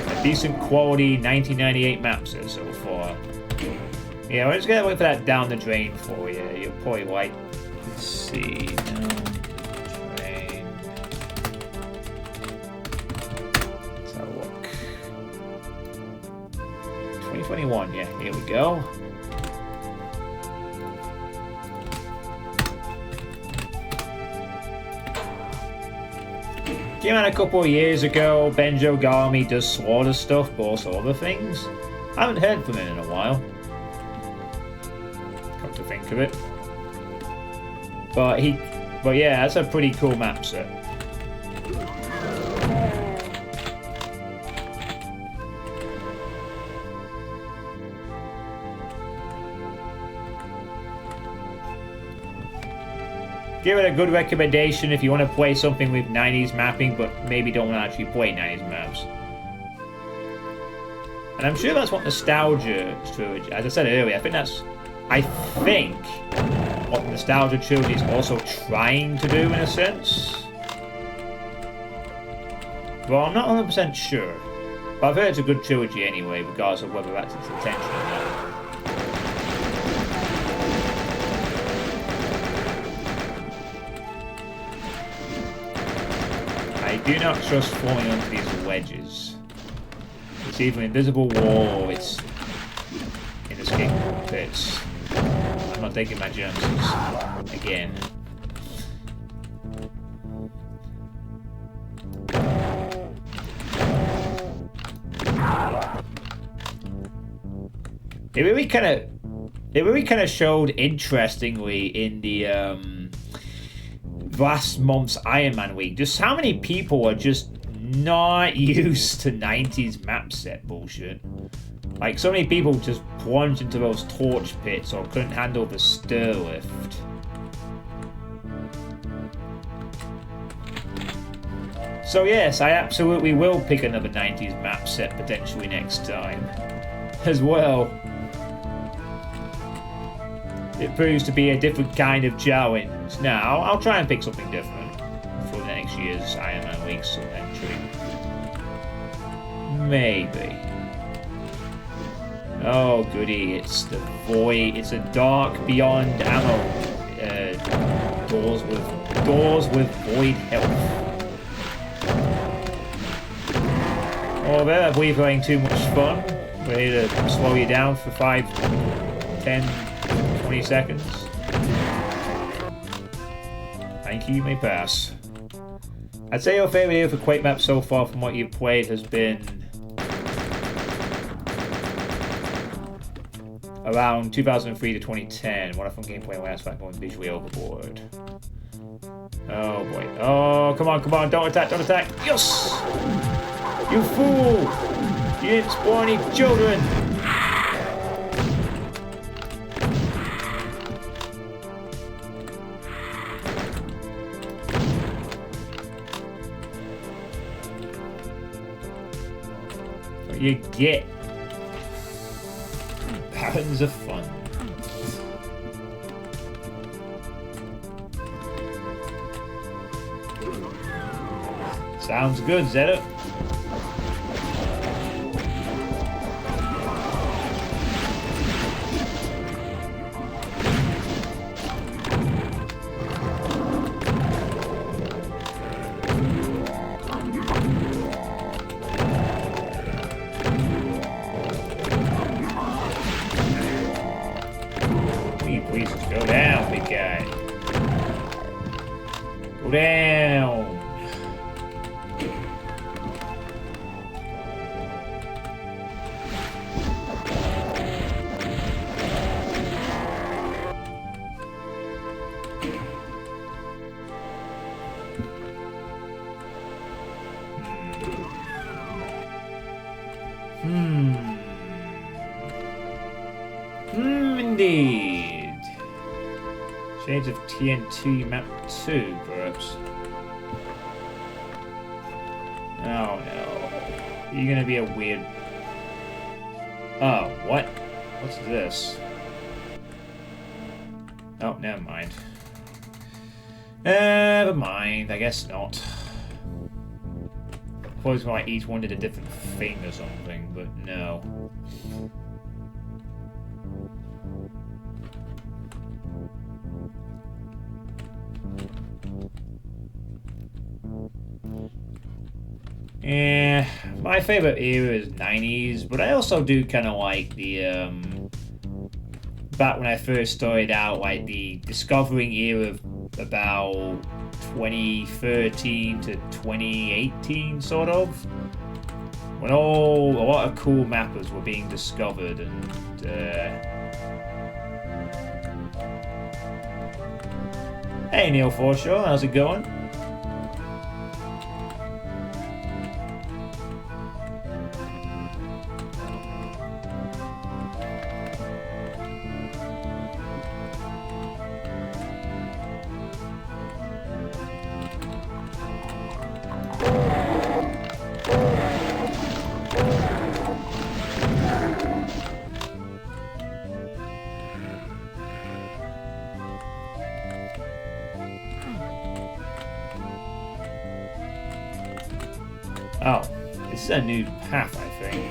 a decent quality 1998 map set so far. Yeah, we're just gonna wait for that down the drain for you. You'll probably like. Let's see. Down the drain. Let's have a look. 2021. Yeah, here we go. Came out a couple of years ago. Benjo Garmy does slaughter stuff, but also other things. I haven't heard from him in a while. Come to think of it. But yeah, that's a pretty cool map set. Give it a good recommendation if you want to play something with 90s mapping, but maybe don't want to actually play 90s maps. And I'm sure that's what Nostalgia Trilogy, as I said earlier, I think what Nostalgia Trilogy is also trying to do in a sense. Well, I'm not 100% sure. But I've heard it's a good trilogy anyway, regardless of whether that's its intention or not. I do not trust falling onto these wedges. It's either an invisible wall or it's inescapable pits. I'm not taking my chances. Again. It really kind of showed interestingly in the last month's Ironman week just how many people are just not used to 90s map set bullshit. Like, so many people just plunged into those torch pits or couldn't handle the stir lift. So yes, I absolutely will pick another 90s map set potentially next time. As well. It proves to be a different kind of challenge. Now, I'll try and pick something different for the next year's Ironman Week's entry. Maybe. Oh goody, it's the void. It's a dark beyond ammo. Doors with void health. Oh, there, I believe we're having too much fun. We're here to slow you down for 5, 10. 20 seconds. Thank you, you may pass. I'd say your favourite year for Quake Map so far from what you've played has been around 2003 to 2010. What from gameplay last back going visually overboard. Oh boy. Oh, come on, don't attack. Yes! You fool! You didn't spawn any children! You get patterns of fun. Sounds good, Zeta. Indeed. Shades of TNT map 2, perhaps. Oh no. You're gonna be a weird... Oh, what? What's this? Oh, never mind. Never mind, I guess not. I thought it was like each one did a different thing or something, but no. Yeah, my favorite era is 90s, but I also do kind of like the, back when I first started out, like the discovering era of about 2013 to 2018, sort of. When a lot of cool mappers were being discovered, and, Hey Neil Forshaw, how's it going? Oh, this is a new path, I think.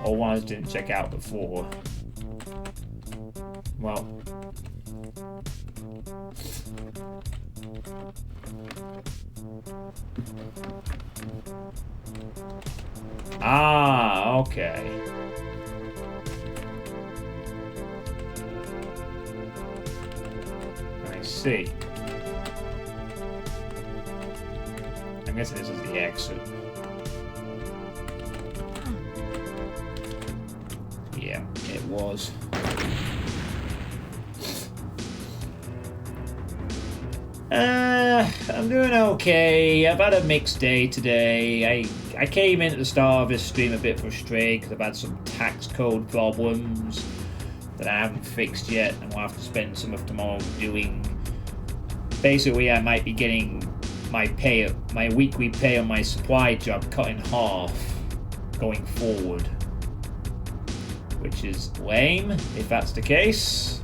Or one I didn't check out before. Well. Ah, okay. I see. I'm guessing this is the exit. Yeah, it was. I'm doing okay. I've had a mixed day today. I came in at the start of this stream a bit frustrated because I've had some tax code problems that I haven't fixed yet, and we'll have to spend some of tomorrow doing. Basically, I might be getting my weekly pay on my supply job cut in half going forward, which is lame if that's the case.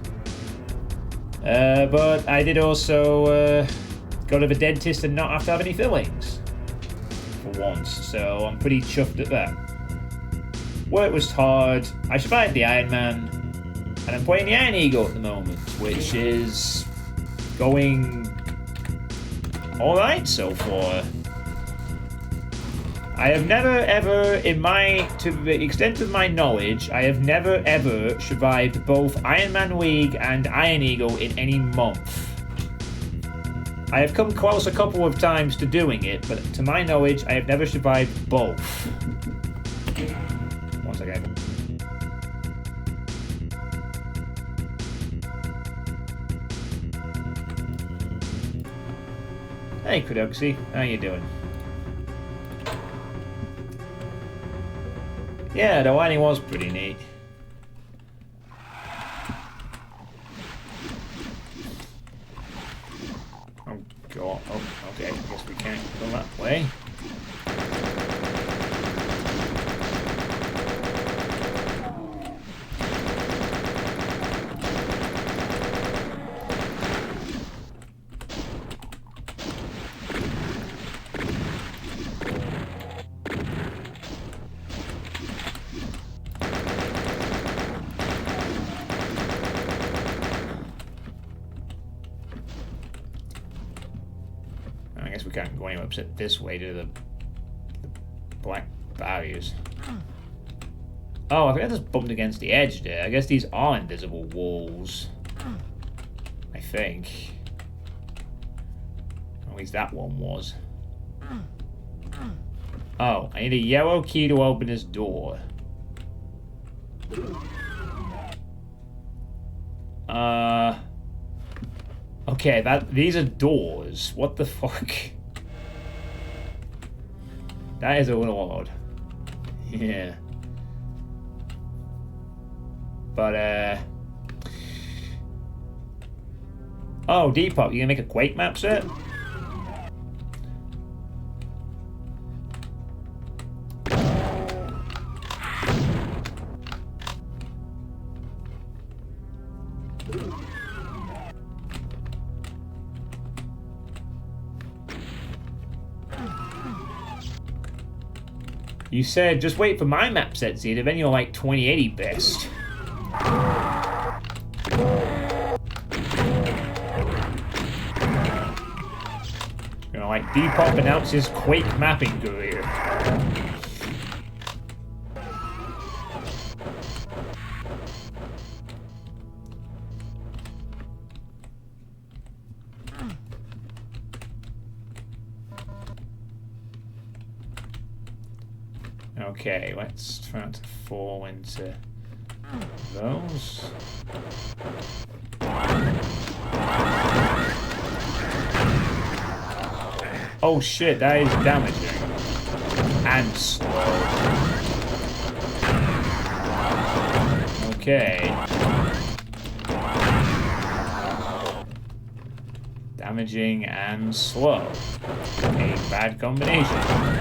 But I did also go to the dentist and not have to have any fillings for once, so I'm pretty chuffed at that. Work was hard. I survived the Ironman, and I'm playing the Ironeagle at the moment, which is going alright so far. I have never ever, to the extent of my knowledge, I have never ever survived both Ironman League and Ironeagle in any month. I have come close a couple of times to doing it, but to my knowledge, I have never survived both. One second. Hey, Kudoxy, how you doing? Yeah, the lining was pretty neat. Oh god, oh, okay, I guess we can't go that way. We can't go anywhere except this way to the black barriers. Oh, I think I just bumped against the edge there. I guess these are invisible walls. I think. At least that one was. Oh, I need a yellow key to open this door. Okay, these are doors. What the fuck? That is a little odd. Yeah. But, Oh, Depop, you gonna make a Quake map set? You said just wait for my map set, Zeta, then you're like 2080 best. Gonna like Depop announces Quake mapping career. Okay, let's try not to fall into those. Oh shit, that is damaging. And slow. Okay. Damaging and slow. A bad combination.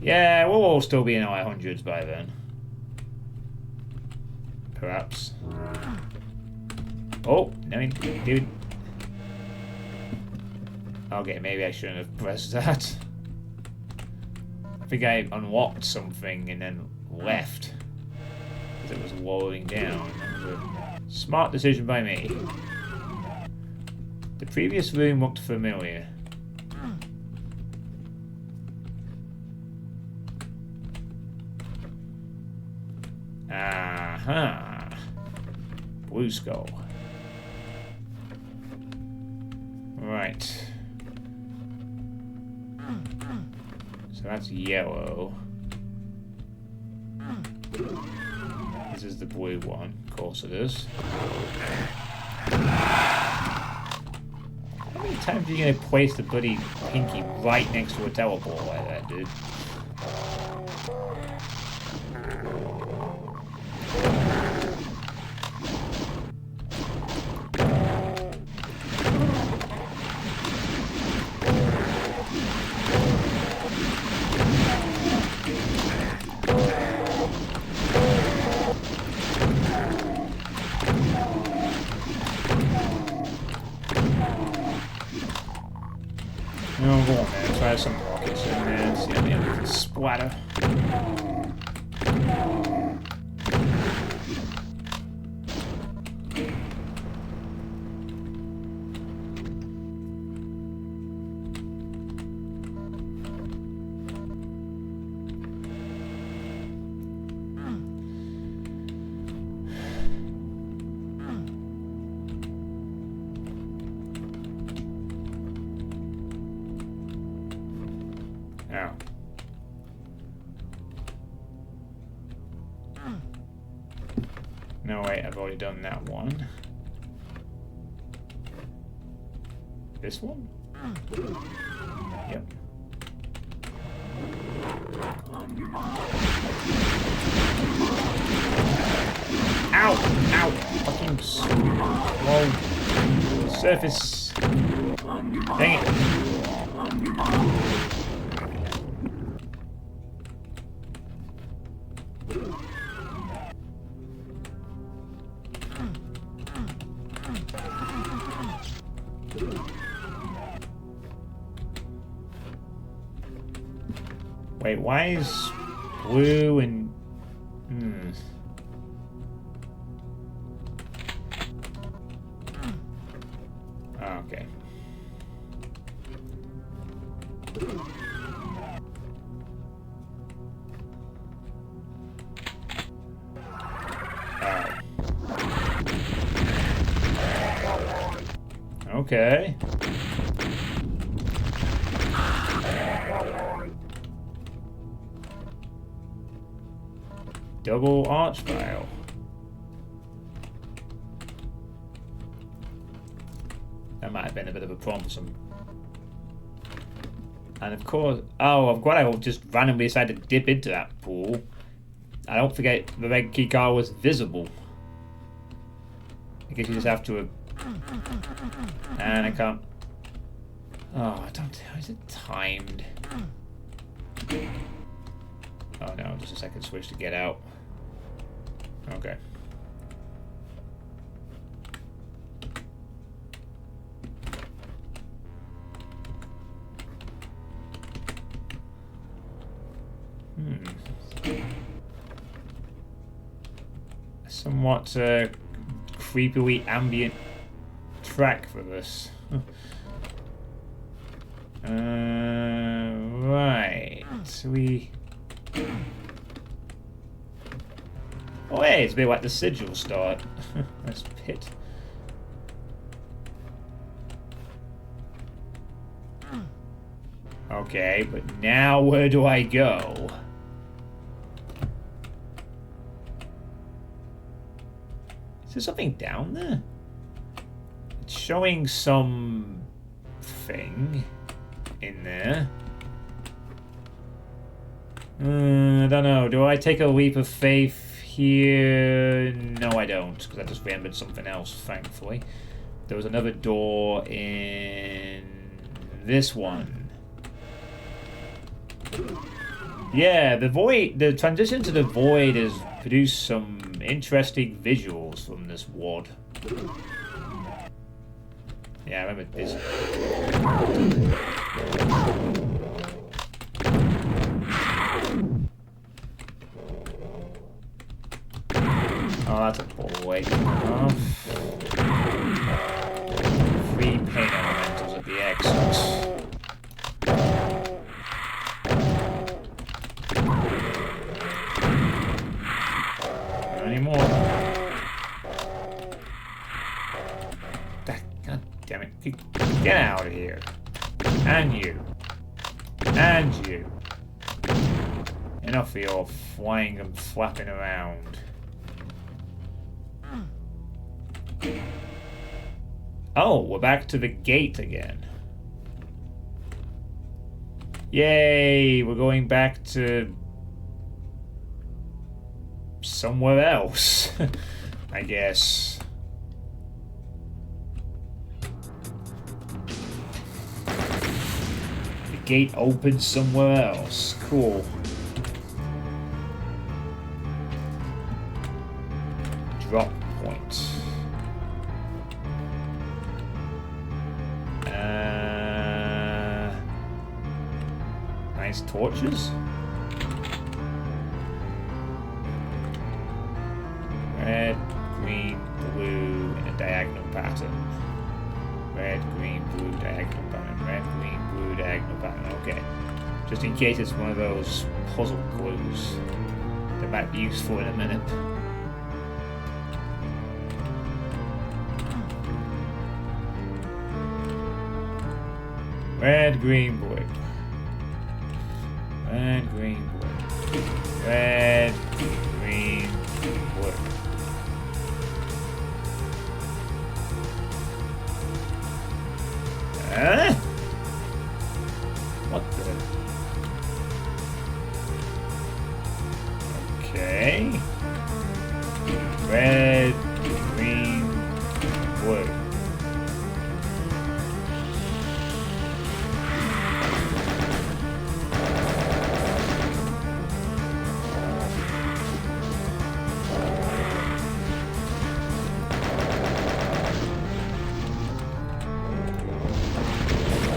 Yeah, we'll all still be in our hundreds by then. Perhaps. Oh, no, dude. Okay, maybe I shouldn't have pressed that. I think I unlocked something and then left. Because it was lowering down. That was a smart decision by me. The previous room looked familiar. Aha. Blue skull. Right. So that's yellow. This is the blue one. Of course it is. How many times are you going to place the bloody pinky right next to a teleport like that, dude? Oh, go on, man. Try some rockets in there and see how many we can splatter. Now. No, wait, I've already done that one. This one? Yep. Ow! Ow! Fucking slow surface. Dang it. Wait, why is blue and... Oh, okay. Oh. Okay. Double arch file. That might have been a bit of a problem for some. And of course, oh, I'm glad I just randomly decided to dip into that pool. I don't forget the red key card was visible. I guess you just have to... And I can't... Oh, I don't... Is it timed? Oh no, just a second switch to get out. Okay. Somewhat creepily ambient track for this. Right. We... Oh hey, it's a bit like the sigil start. Nice pit. Okay, but now where do I go? Is there something down there? It's showing some thing in there. I don't know. Do I take a leap of faith here? No, I don't, because I just remembered something else, thankfully. There was another door in this one. Yeah, the transition to the void has produced some interesting visuals from this ward. Yeah, I remember this. Oh, that's a boy. Oh. 3 paint elementals at the exits. Anymore. God damn it. Get out of here. And you. And you. Enough of your flying and flapping around. Oh, we're back to the gate again. Yay, we're going back to somewhere else, I guess. The gate opens somewhere else. Cool. Drop point. Nice torches. Red, green, blue in a diagonal pattern. Red, green, blue, diagonal pattern. Red, green, blue, diagonal pattern. Okay. Just in case it's one of those puzzle clues that might be useful in a minute. Red, green, blue. Red, green, blue. Red, green, blue. What the? Okay. Red, green, blue.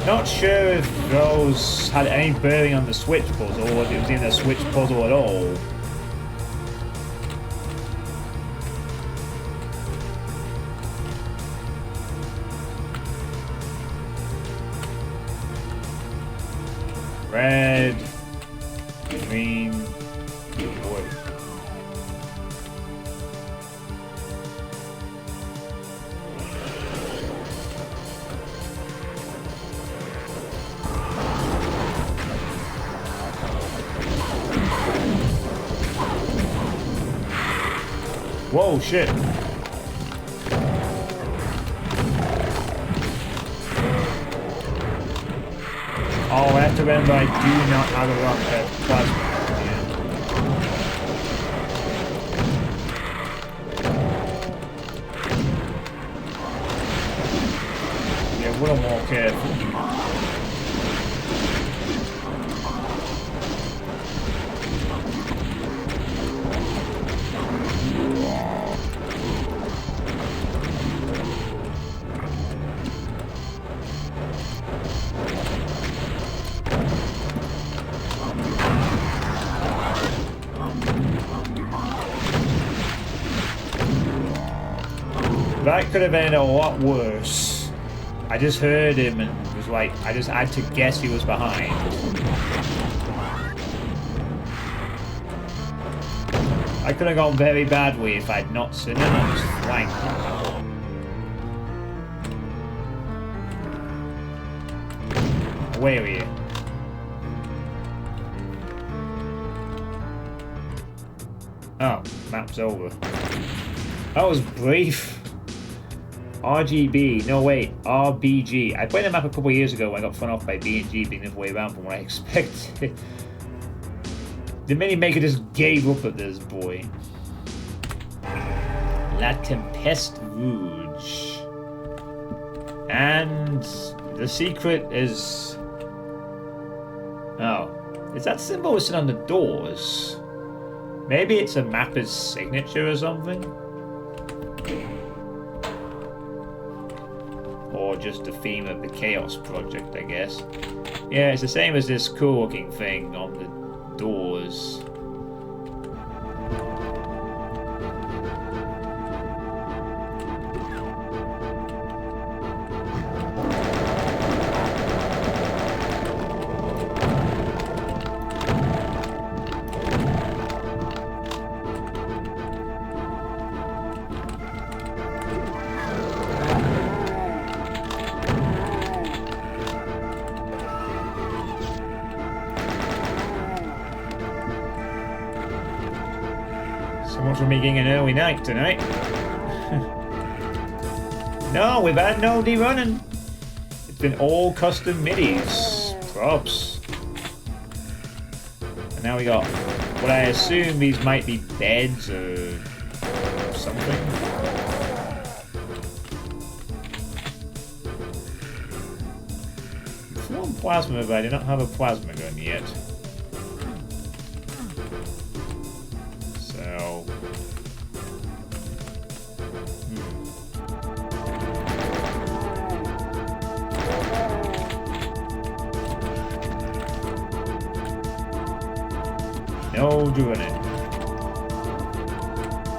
Not sure if those had any bearing on the switch puzzle, or if it was in the switch puzzle at all. Red, green, blue. Whoa, shit. Oh, I have to remember I do not have a rock plasma. careful. That could have been a lot worse. I just heard him and was like, I just had to guess he was behind. I could have gone very badly if I'd not seen him and just flanked him. Where are you? Oh, map's over. That was brief. RGB, no wait, RBG. I played the map a couple of years ago when I got thrown off by B&G being the other way around from what I expected. The mini maker just gave up at this boy. La Tempeste Rouge. And the secret is... Oh, is that symbol listed on the doors? Maybe it's a mapper's signature or something? Or just the theme of the Chaos Project, I guess. Yeah, it's the same as this cool looking thing on the doors. For me getting an early night tonight. No, we've had no derunning. It's been all custom middies. Props. And now we got what I assume these might be beds or something. One plasma, but I do not have a plasma gun yet. So... No running.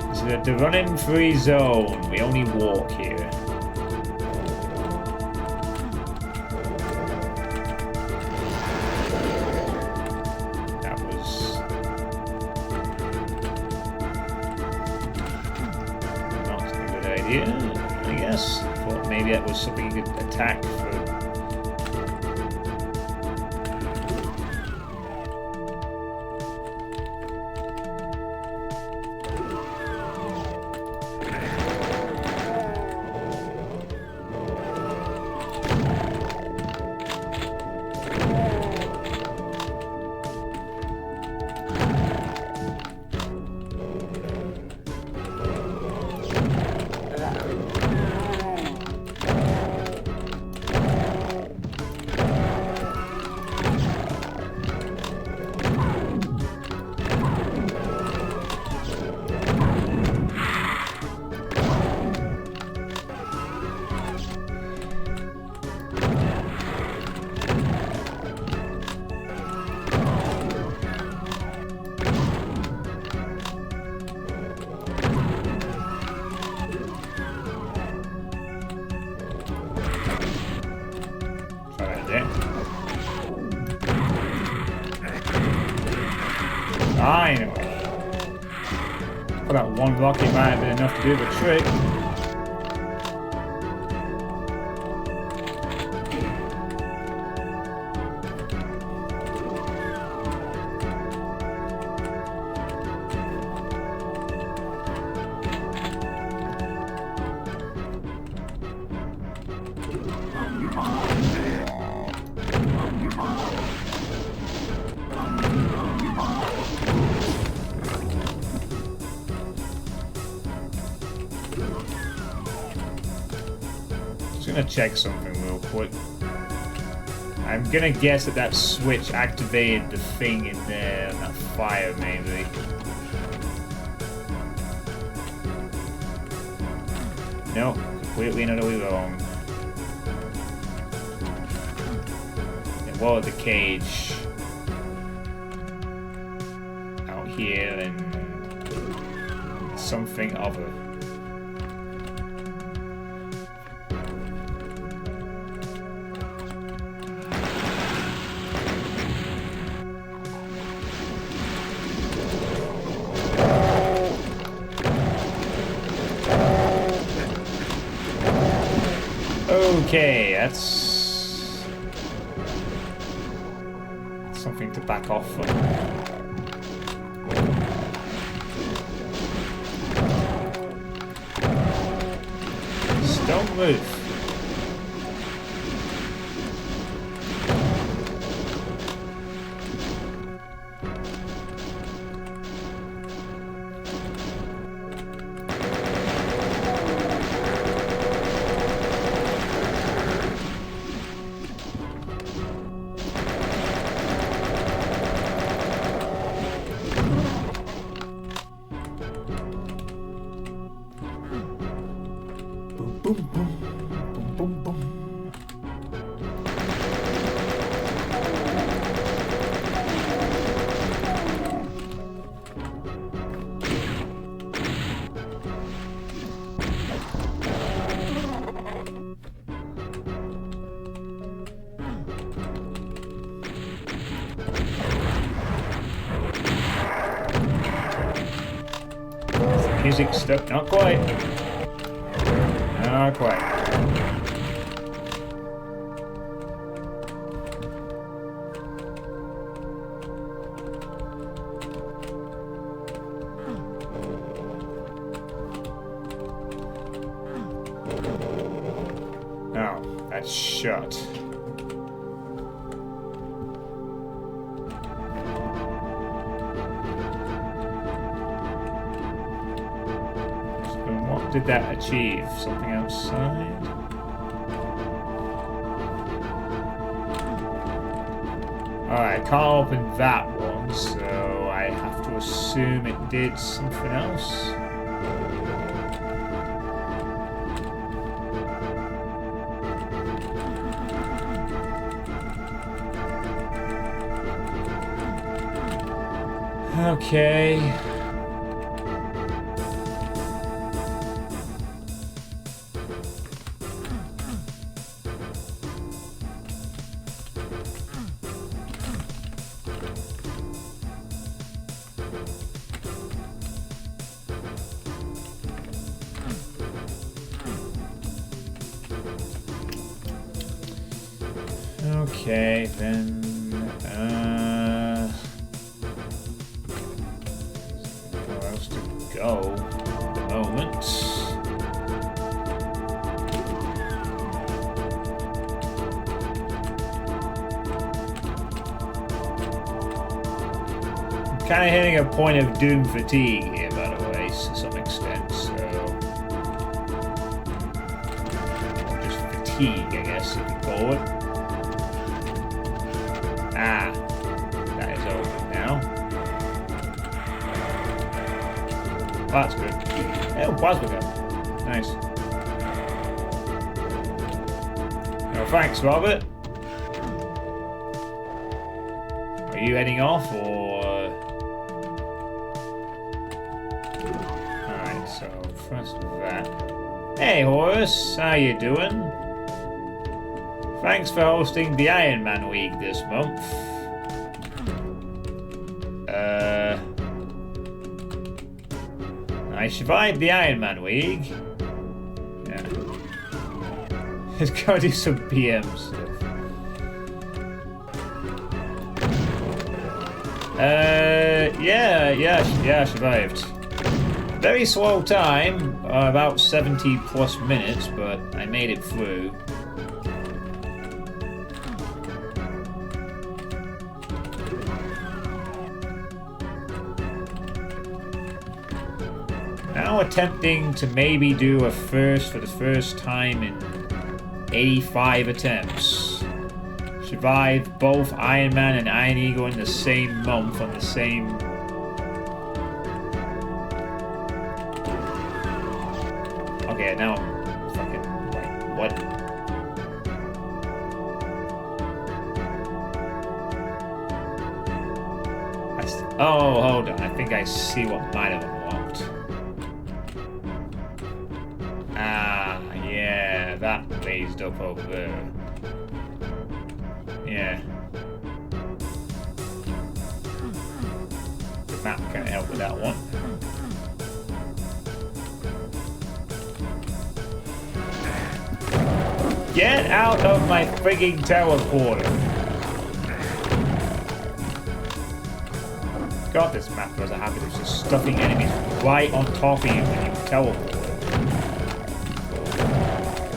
This is a running free zone. We only walk here. That was not a good idea, I guess. Thought maybe that was something you could attack for. Finally. Well, that one rocket might have been enough to do the trick. Check something real quick. I'm gonna guess that switch activated the thing in there, that fire maybe. No, completely and utterly wrong. It was the cage out here and something other. Okay, that's something to back off from. Just don't move. Boom, boom, boom, boom, boom. Music stuck, not quite. Not quite. No, that's shut. What did that achieve? Something outside? Alright, I can't open that one, so I have to assume it did something else. Okay. Okay, then, nowhere else to go at the moment. I'm kind of hitting a point of doom fatigue here, by the way, to some extent, so... Or just fatigue, I guess, if you call it. Ah, that is over now. Oh, that's good. Oh, plasma gun. Nice. No, thanks, Robert. Are you heading off, or... Alright, so first that. Hey, Horace, how you doing? Thanks for hosting the Ironman Week this month. I survived the Ironman Week. Yeah. Let's go do some PM stuff. Yeah, I survived. Very slow time, about 70 plus minutes, but I made it through. Now attempting to maybe do a first for the first time in 85 attempts. Should survive both Iron Man and Ironeagle in the same month on the same... Okay, now I'm fucking... Wait, what? Oh, hold on. I think I see what might have unlocked. Ah, yeah, that raised up over there. Yeah. The map can't help with that one. Get out of my frigging teleporter! God, this map has a habit of just stuffing enemies right on top of you when you teleport.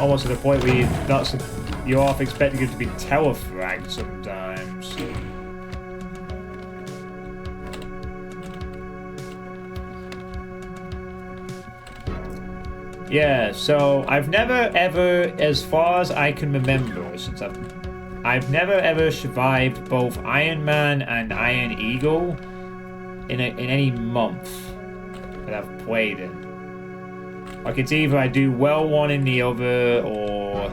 Almost to the point where you're half expecting it to be telefragged sometimes. Yeah, so I've never ever, as far as I can remember, since I've never ever survived both Iron Man and Ironeagle in any month that I've played in. Like, it's either I do well one in the other, or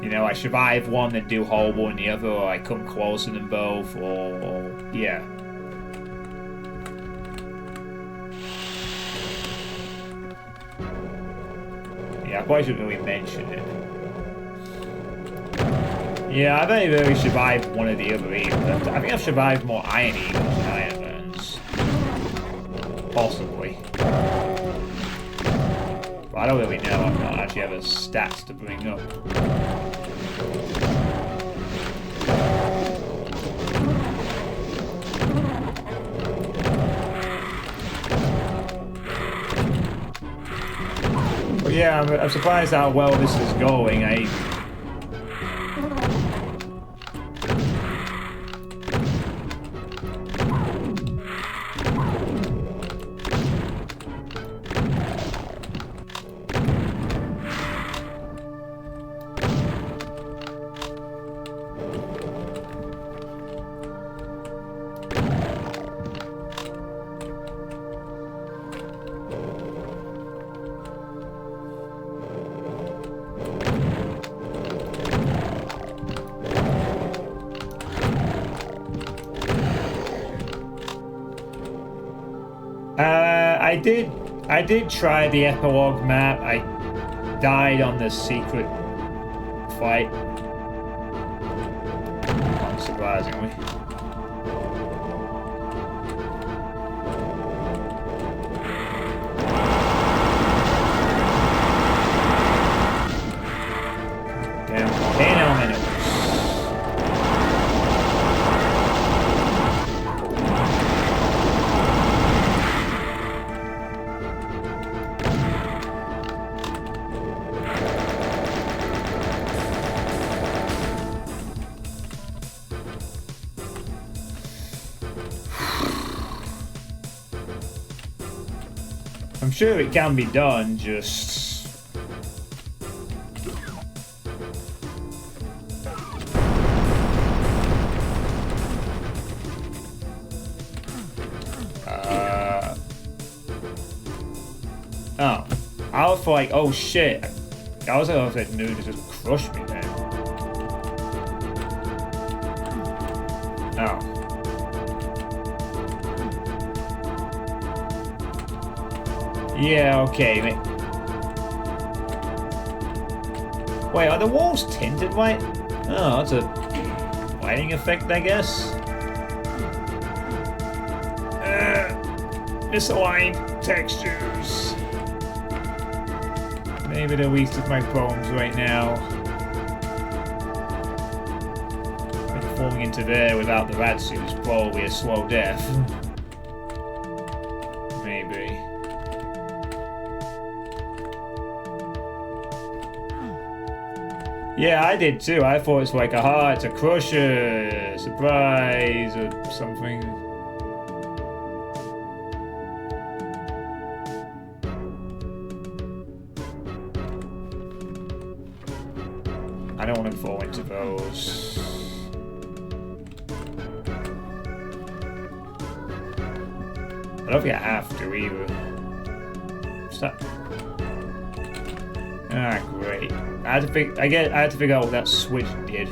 you know, I survive one and do horrible in the other, or I come close in them both, or yeah. Yeah, I probably shouldn't really mention it. Yeah, I've only really survived one or the other either. I think I've survived more Ironeagles than Iron Mans. Possibly. But I don't really know. I've not actually have stats to bring up. But yeah, I'm surprised how well this is going. I did try the epilogue map. I died on the secret fight, unsurprisingly. Damn volcano minutes. I'm sure it can be done, just... Oh. I was like, oh shit. I was like, that dude just crushed me then. Oh. Yeah, okay. Wait, are the walls tinted white? Oh, that's a lighting effect, I guess. Misaligned textures. Maybe the least of my problems right now. Like falling into there without the rad suit is probably a slow death. Maybe. Yeah, I did too. I thought it's like, aha, it's a crusher, surprise, or something. don't want to fall into those. I don't think I have to either. Stop. Ah, great. I had to figure out what that switch did.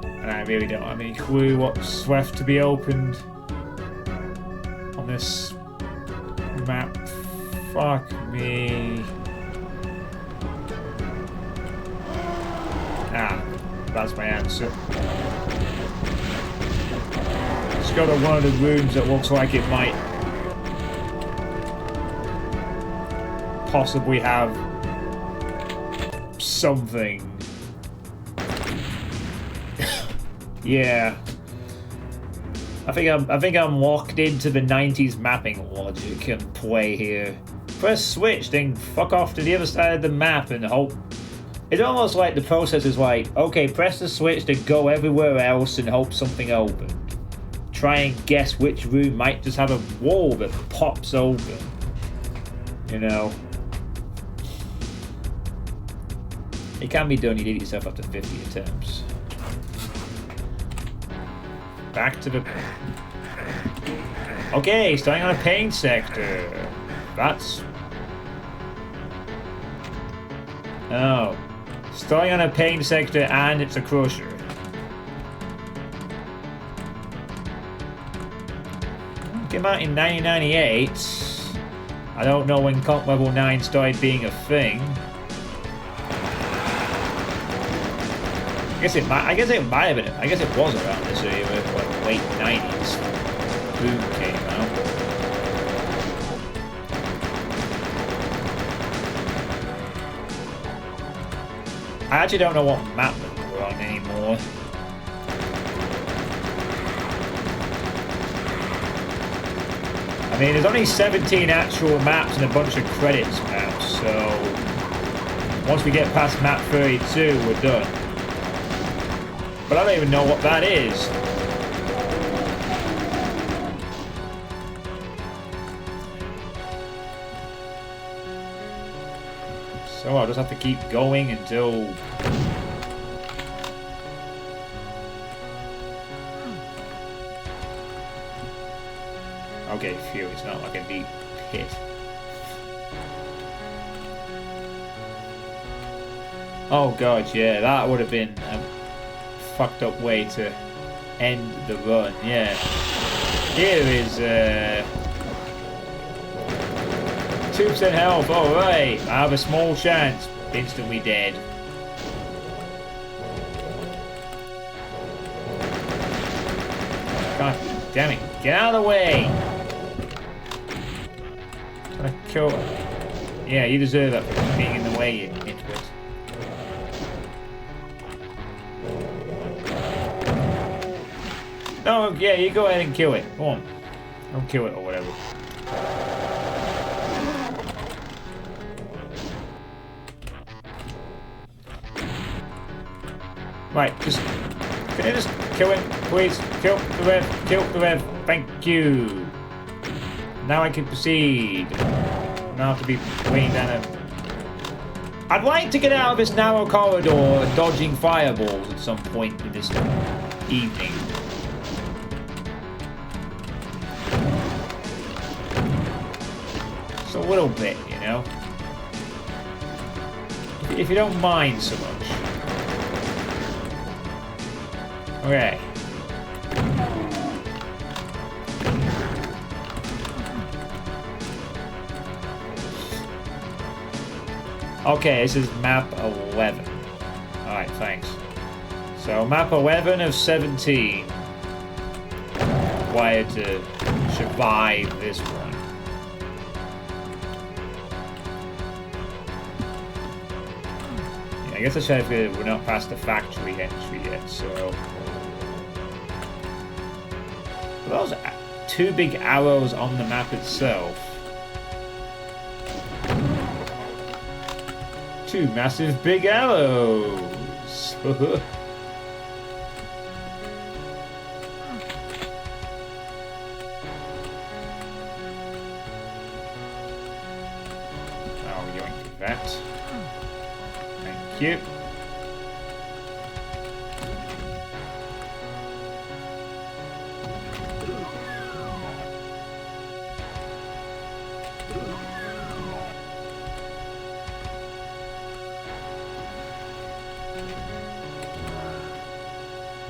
And I really don't have any clue what's left to be opened on this map. Fuck me. Ah, that's my answer. Let's go to one of the rooms that looks like it might possibly have something. Yeah. I think I'm locked into the 90s mapping logic and play here. Press switch, then fuck off to the other side of the map and hope. It's almost like the process is like, okay, press the switch to go everywhere else and hope something opens. Try and guess which room might just have a wall that pops open. You know? It can be done, you did it yourself after 50 attempts. Back to the... Okay, starting on a paint sector. That's... Oh. Starting on a paint sector and it's a crusher. Came out in 1998. I don't know when comp level 9 started being a thing. I guess it might have been. I guess it was around this area, like late 90s. Doom came out. I actually don't know what map we're on anymore. I mean, there's only 17 actual maps and a bunch of credits maps, so once we get past map 32, we're done. But I don't even know what that is. So I'll just have to keep going until... Okay, phew, it's not like a deep pit. Oh god, yeah, that would have been a fucked up way to end the run, yeah. Here is 2% health, alright. I have a small chance. Instantly dead. God damn it, get out of the way! Trying to kill... Yeah, you deserve that for being in the way, you nitwit. No, yeah, you go ahead and kill it. Come on. Don't kill it or whatever. Right, just... Can you just kill him, please? Kill the rev. Kill the rev. Thank you. Now I can proceed. Now to be weighing down a... I'd like to get out of this narrow corridor dodging fireballs at some point in this evening. Just a little bit, you know? If you don't mind so much. Okay. Okay, this is map 11. Alright, thanks. So, map 11 of 17. Required to survive this one. Yeah, I guess I should have... We're not past the factory entry yet, so... Are those two big arrows on the map itself? Two massive big arrows! Oh, yoink Thank you.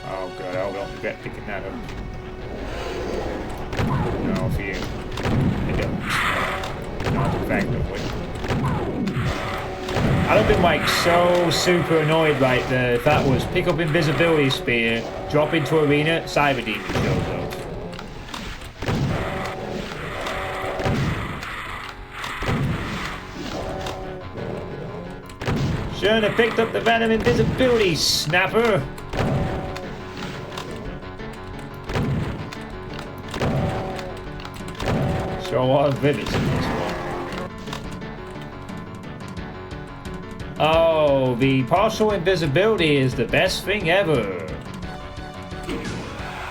Oh god, I will regret picking that up. No, for you. I don't. Not effectively. I'd have been like so super annoyed right there if that was pick up invisibility spear, drop into arena, cyber demon shows up. Shouldn't have picked up the venom invisibility snapper. So a lot of rivets in this one. Oh, the partial invisibility is the best thing ever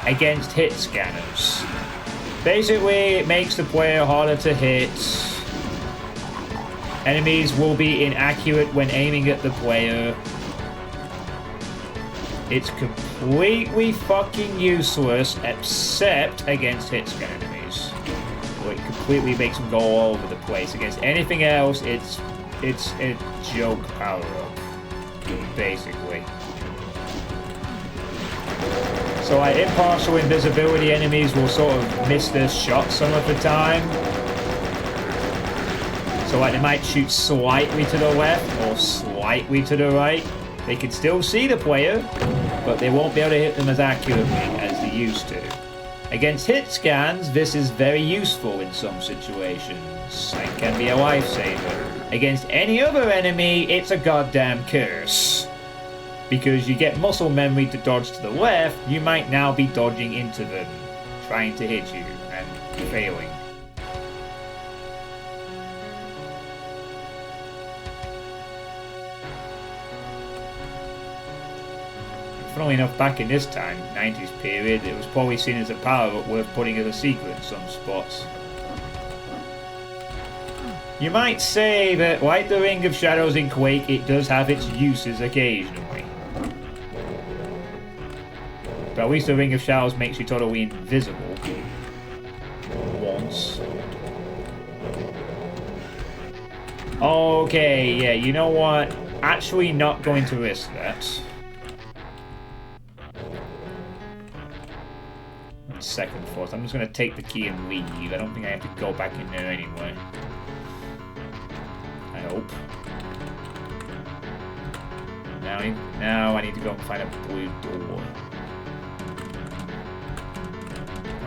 against hit scanners. Basically, it makes the player harder to hit. Enemies will be inaccurate when aiming at the player. It's completely fucking useless except against hit scan enemies. It completely makes them go all over the place. Against anything else, it's a joke power-up, basically. So like impartial invisibility enemies will sort of miss their shots some of the time. So like they might shoot slightly to the left or slightly to the right. They can still see the player, but they won't be able to hit them as accurately as they used to. Against hit scans, this is very useful in some situations. It can be a lifesaver. Against any other enemy, it's a goddamn curse. Because you get muscle memory to dodge to the left, you might now be dodging into them, trying to hit you, and failing. Funnily enough, back in this time, 90s period, it was probably seen as a power-up worth putting as a secret in some spots. You might say that, like the Ring of Shadows in Quake, it does have its uses occasionally. But at least the Ring of Shadows makes you totally invisible. Once. Okay, yeah, you know what? Actually not going to risk that. Second thought. I'm just going to take the key and leave. I don't think I have to go back in there anyway. I hope. Now I need to go and find a blue door.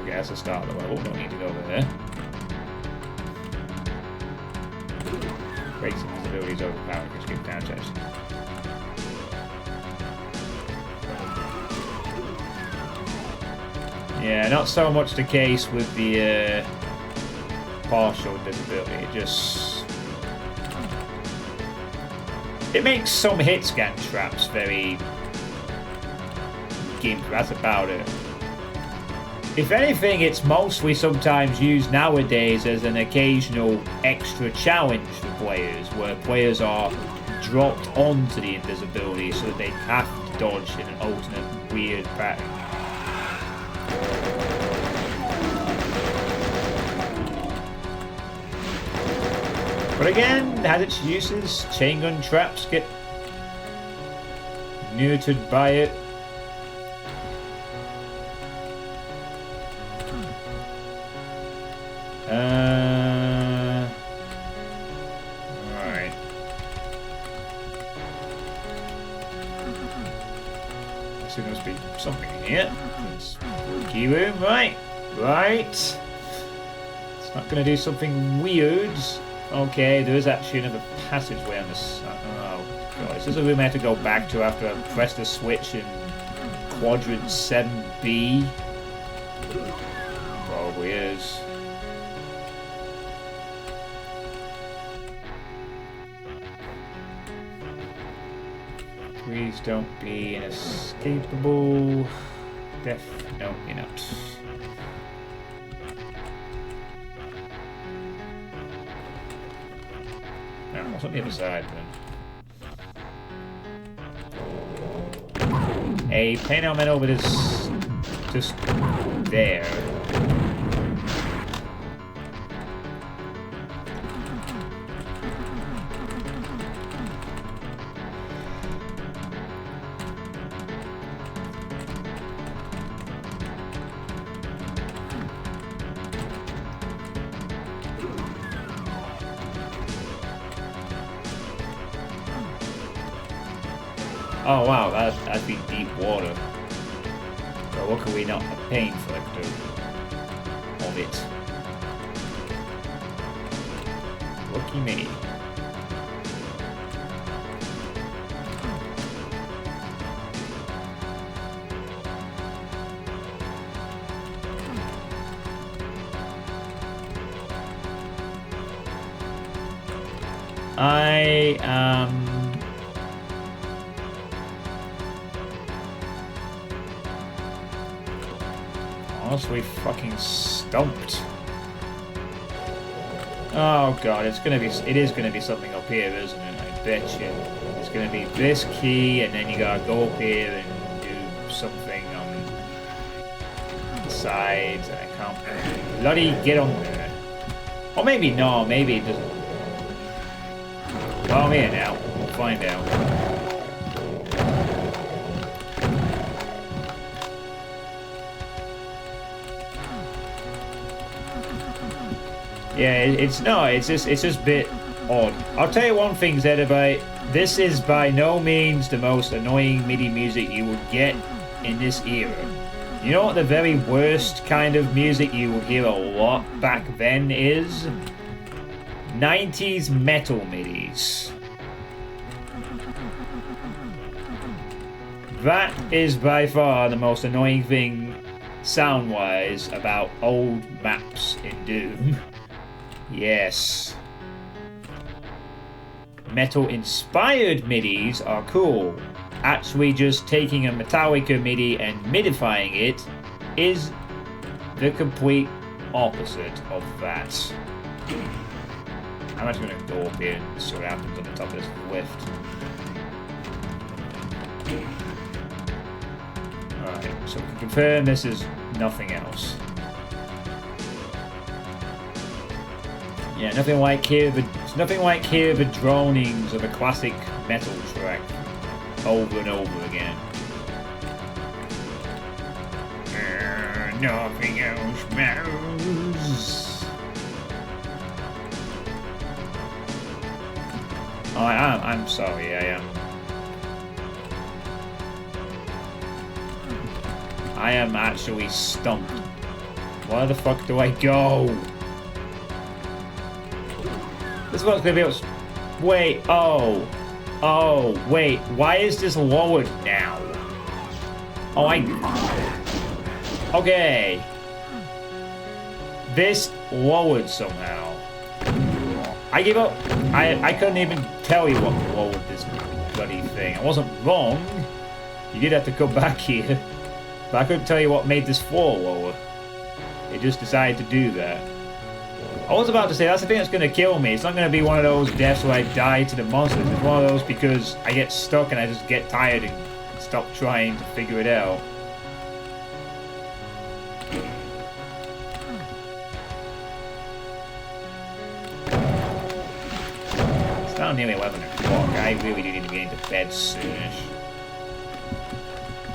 Okay, that's the start of the level. Don't need to go over there. Breaks invisibility is overpowered. Just get down chest. Yeah, not so much the case with the partial invisibility. It makes some hit scan traps very gimp. That's about it. If anything, it's mostly sometimes used nowadays as an occasional extra challenge for players, where players are dropped onto the invisibility so that they have to dodge in an alternate weird pattern. But again, it has its uses. Chain gun traps get neutered by it. Alright. So there must be something in here. It's key room, right? Right. It's not going to do something weird. Okay, there is actually another passageway on this. Oh god, is this a room I have to go back to after I've pressed the switch in quadrant 7B? Probably is. Please don't be inescapable. Death. No, you're not. No, what's on the other side then? a plain metal that is just there. Oh wow, that'd be deep water. But what can we not obtain for it of it? Lucky me. I am honestly fucking stumped. Oh god, it is gonna be something up here, isn't it? I bet you. It's gonna be this key, and then you gotta go up here and do something on the sides, and I can't bloody get on there. Or maybe no, maybe it doesn't. Well, I'm here now. We'll find out. Yeah, it's just a bit odd. I'll tell you one thing, Zed, about this is by no means the most annoying MIDI music you would get in this era. You know what the very worst kind of music you would hear a lot back then is? 90s metal MIDIs. That is by far the most annoying thing sound-wise about old maps in Doom. Yes. Metal-inspired MIDIs are cool. Actually just taking a Metallica MIDI and midifying it is the complete opposite of that. I'm actually going to go up here and see what happens on the top of this lift. Alright, so we can confirm this is nothing else. Yeah, nothing like it's nothing like hear the dronings of a classic metal track over and over again. Nothing else matters. Oh, I'm sorry, I am actually stumped. Where the fuck do I go? This is what's gonna be able to... Wait, wait, why is this lowered now? Oh, okay. This lowered somehow. I give up. I couldn't even tell you what lowered this bloody thing. I wasn't wrong. You did have to come back here. But I couldn't tell you what made this floor lower. It just decided to do that. I was about to say, that's the thing that's going to kill me. It's not going to be one of those deaths where I die to the monsters. It's one of those because I get stuck and I just get tired and stop trying to figure it out. It's now nearly 11 o'clock. I really do need to get into bed soonish.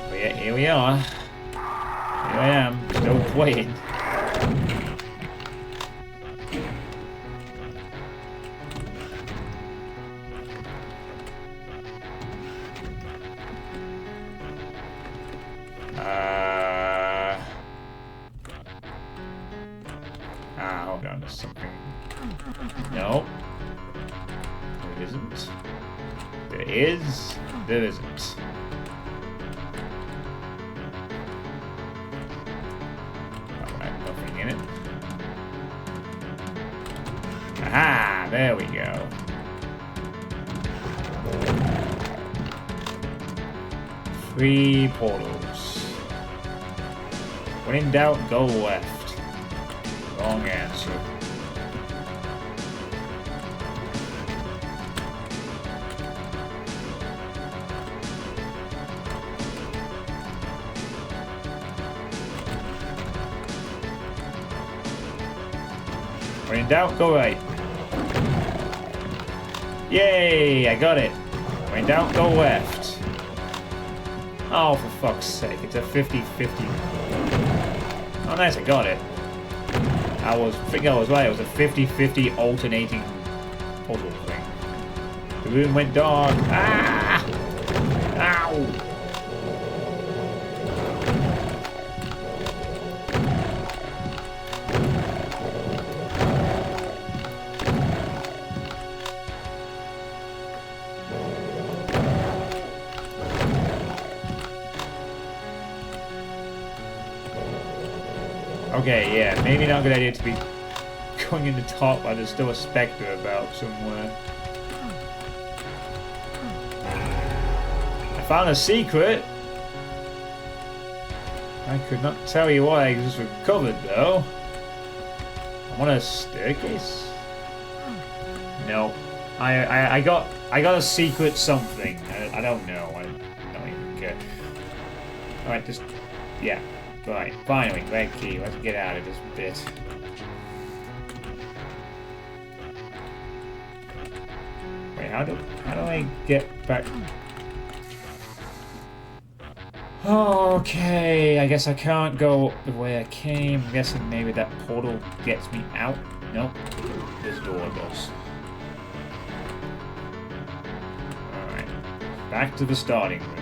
But yeah, here we are. Here I am, still playing. Hold on, there's something. No. There isn't. There is. There isn't. Alright, nothing in it. Aha! There we go. Three portals. When in doubt, go left. Wrong answer. When in doubt, go right. Yay, I got it. When in doubt, go left. Oh, for fuck's sake, it's a 50-50. Oh, nice, I got it. I think I was right, it was a 50-50 alternating puzzle thing. The room went dark. Ah! Ow! Okay, yeah, maybe not a good idea to be going in the top while there's still a spectre about somewhere. I found a secret. I could not tell you what I just recovered though. I want a staircase? No. I got a secret something. I don't know. I don't even care. Alright, just yeah. Right, finally, red key. Let's get out of this bit. Wait, how do I get back? Okay, I guess I can't go the way I came. I'm guessing maybe that portal gets me out. Nope, this door does. Alright, back to the starting room.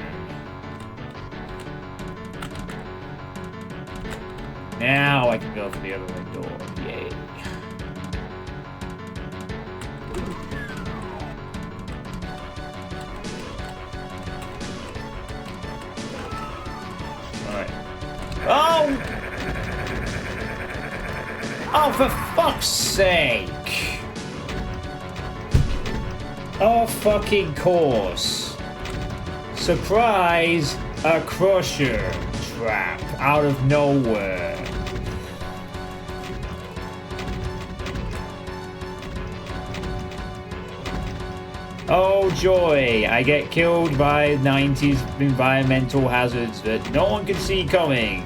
Now I can go for the other door. Yay. Alright. Oh! Oh, for fuck's sake! Oh, fucking course. Surprise! A crusher trap out of nowhere. Oh joy, I get killed by 90s environmental hazards that no one can see coming.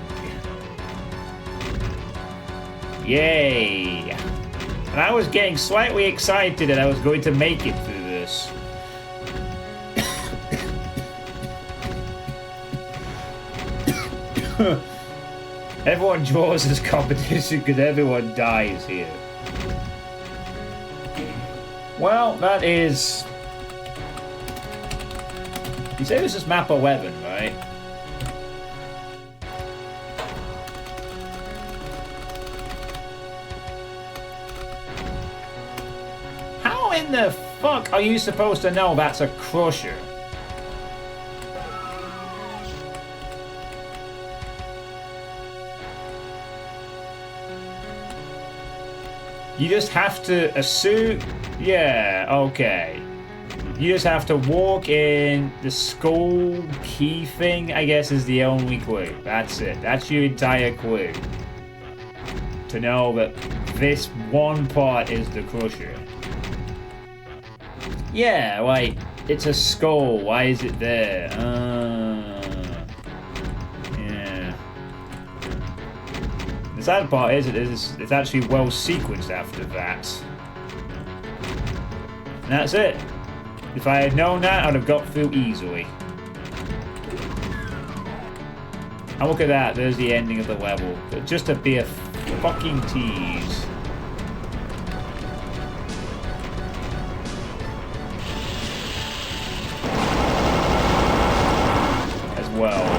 Yay. And I was getting slightly excited that I was going to make it through this. Everyone draws this competition because everyone dies here. Well, that is... You say this is map 11, right? How in the fuck are you supposed to know that's a crusher? You just have to assume... Yeah, okay. You just have to walk in. The skull key thing, I guess, is the only clue. That's it. That's your entire clue. To know that this one part is the crusher. Yeah, like, it's a skull. Why is it there? Yeah. The sad part is it's actually well sequenced after that. And that's it. If I had known that, I'd have got through easily. And look at that, there's the ending of the level. Just to be a fucking tease. As well.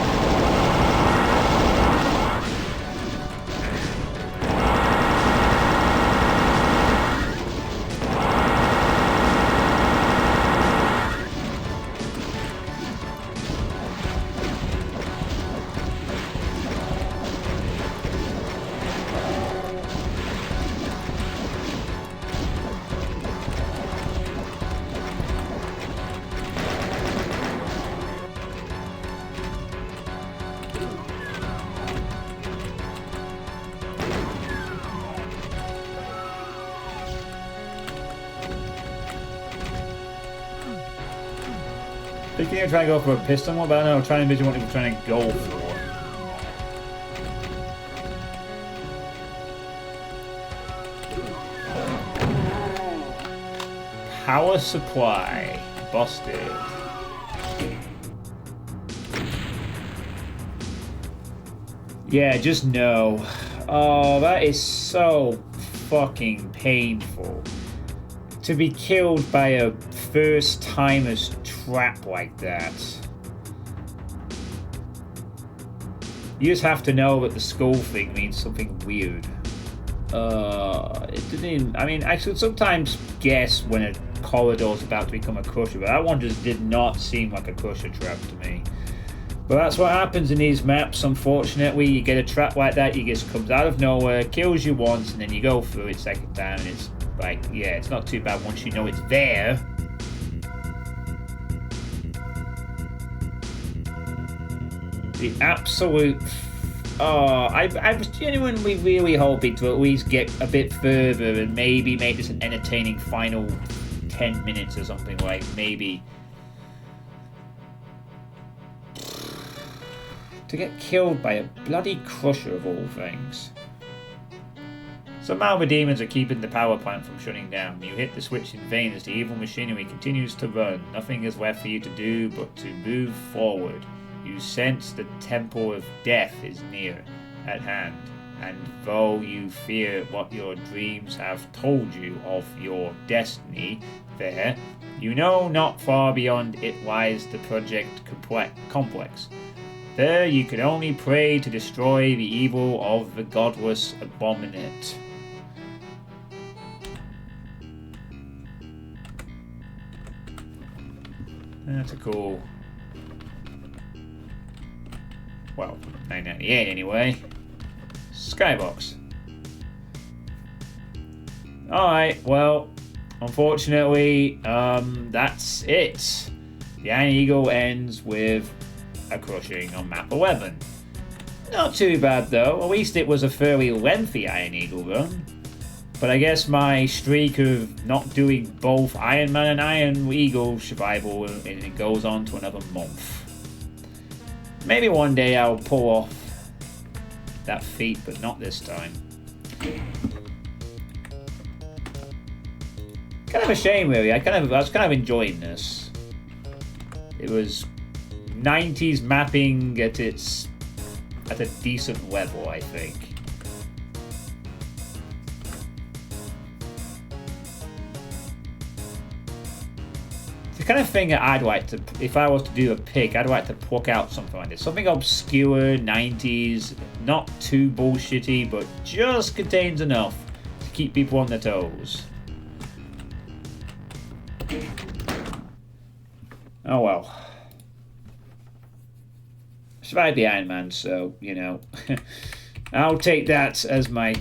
Thinking of trying to go for a piston one, but I don't know, I'm trying to envision what you're trying to go for. Power supply. Busted. Yeah, just no. Oh, that is so fucking painful. To be killed by a first-timer's trap like that. You just have to know that the skull thing means something weird. It didn't even, I mean, I could sometimes guess when a corridor's about to become a crusher, but that one just did not seem like a crusher trap to me. But that's what happens in these maps, unfortunately. You get a trap like that, it just comes out of nowhere, kills you once, and then you go through it second time, and it's like, yeah, it's not too bad once you know it's there. The absolute... Oh, I was genuinely really hoping to at least get a bit further and maybe make this an entertaining final 10 minutes or something, like maybe... To get killed by a bloody crusher of all things. Somehow the demons are keeping the power plant from shutting down. You hit the switch in vain as the evil machinery continues to run. Nothing is left for you to do but to move forward. You sense the temple of death is near at hand, and though you fear what your dreams have told you of your destiny there, you know not far beyond it lies the project complex. There you can only pray to destroy the evil of the godless abominate. That's a cool... Well, 998 anyway. Skybox. Alright, well, unfortunately, that's it. The Ironeagle ends with a crushing on map 11. Not too bad though, at least it was a fairly lengthy Ironeagle run. But I guess my streak of not doing both Ironman and Ironeagle survival, and it goes on to another month. Maybe one day I'll pull off that feat, but not this time. Kind of a shame, really. I was kind of enjoying this. It was 90s mapping at a decent level, I think. The kind of thing that I'd like to, if I was to do a pick, I'd like to pluck out something like this. Something obscure, 90s, not too bullshitty, but just contains enough to keep people on their toes. Oh well. I survived the Ironman, so, you know, I'll take that as my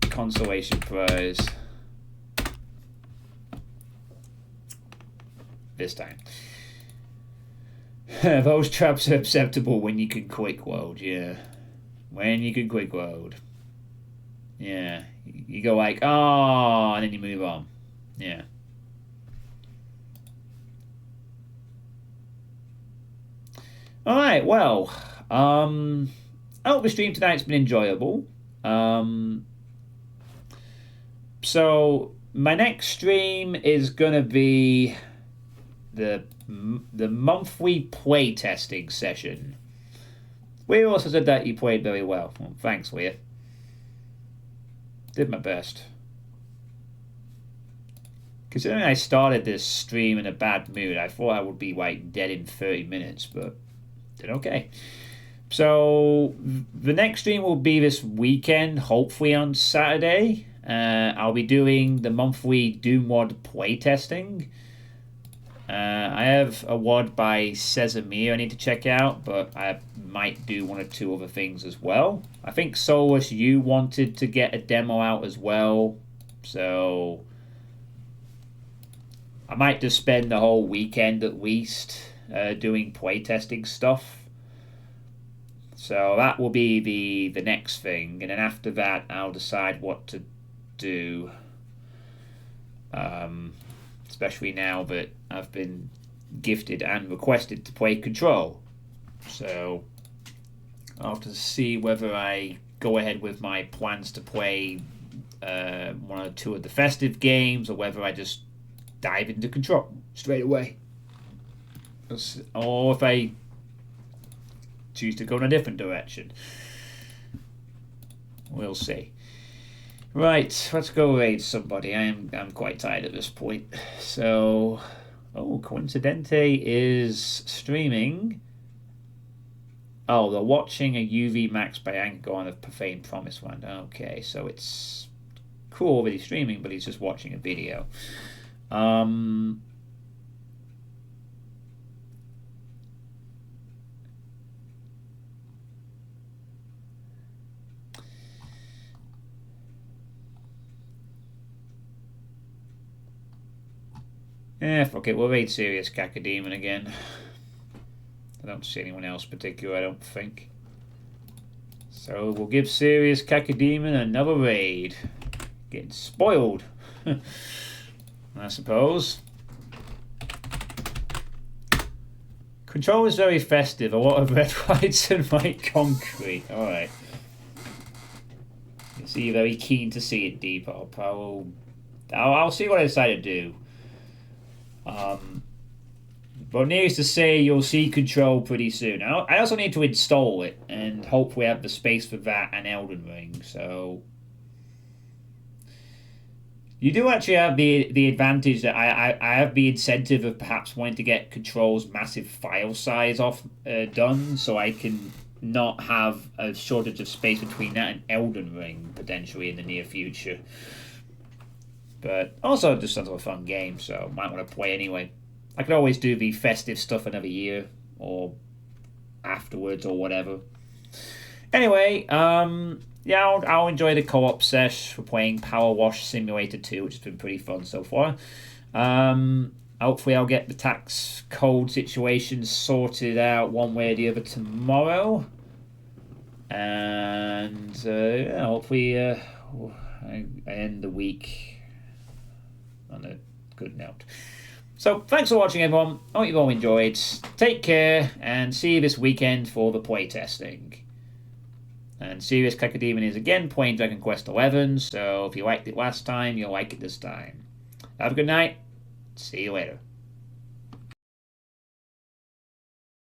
consolation prize. This time. Those traps are acceptable when you can quick load, yeah. When you can quick load. Yeah. You go like, oh, and then you move on. Yeah. Alright, well. I hope the stream tonight's been enjoyable. So, my next stream is gonna be the monthly play testing session. Leah also said that you played very well. Thanks, Leah. Did my best. Considering I started this stream in a bad mood, I thought I would be like dead in 30 minutes, but did okay. So the next stream will be this weekend, hopefully on Saturday. I'll be doing the monthly Doomworld playtesting. I have a WOD by Sesame I need to check out, but I might do one or two other things as well. I think Solus, you wanted to get a demo out as well, so I might just spend the whole weekend at least doing playtesting stuff. So that will be the next thing, and then after that I'll decide what to do. Especially now that I've been gifted and requested to play Control. So I'll have to see whether I go ahead with my plans to play one or two of the festive games, or whether I just dive into Control straight away. Or if I choose to go in a different direction. We'll see. Right, let's go raid somebody. I'm quite tired at this point. So, Coincidente is streaming. Oh, they're watching a UV Max by Anchor on a Profane Promise one. Okay, so it's cool that he's streaming, but he's just watching a video. Fuck it, we'll raid Serious Cacodemon again. I don't see anyone else particular, I don't think. So we'll give Serious Cacodemon another raid. Getting spoiled, I suppose. Control is very festive. A lot of red, whites, and white concrete. Alright. You see, you're very keen to see it, Depop. I'll see what I decide to do. But needless to say, you'll see Control pretty soon. I also need to install it, and hopefully have the space for that and Elden Ring. So you do actually have the advantage that I have the incentive of perhaps wanting to get Control's massive file size done, so I can not have a shortage of space between that and Elden Ring potentially in the near future. But also just sounds like a fun game, so might want to play anyway. I could always do the festive stuff another year or afterwards or whatever. Anyway, yeah, I'll enjoy the co-op sesh for playing Power Wash Simulator 2, which has been pretty fun so far. Hopefully I'll get the tax code situation sorted out one way or the other tomorrow. And yeah, hopefully I end the week on a good note. So, thanks for watching, everyone. I hope you've all enjoyed. Take care, and see you this weekend for the playtesting. And Serious Cacodemon is again playing Dragon Quest XI, so if you liked it last time, you'll like it this time. Have a good night. See you later.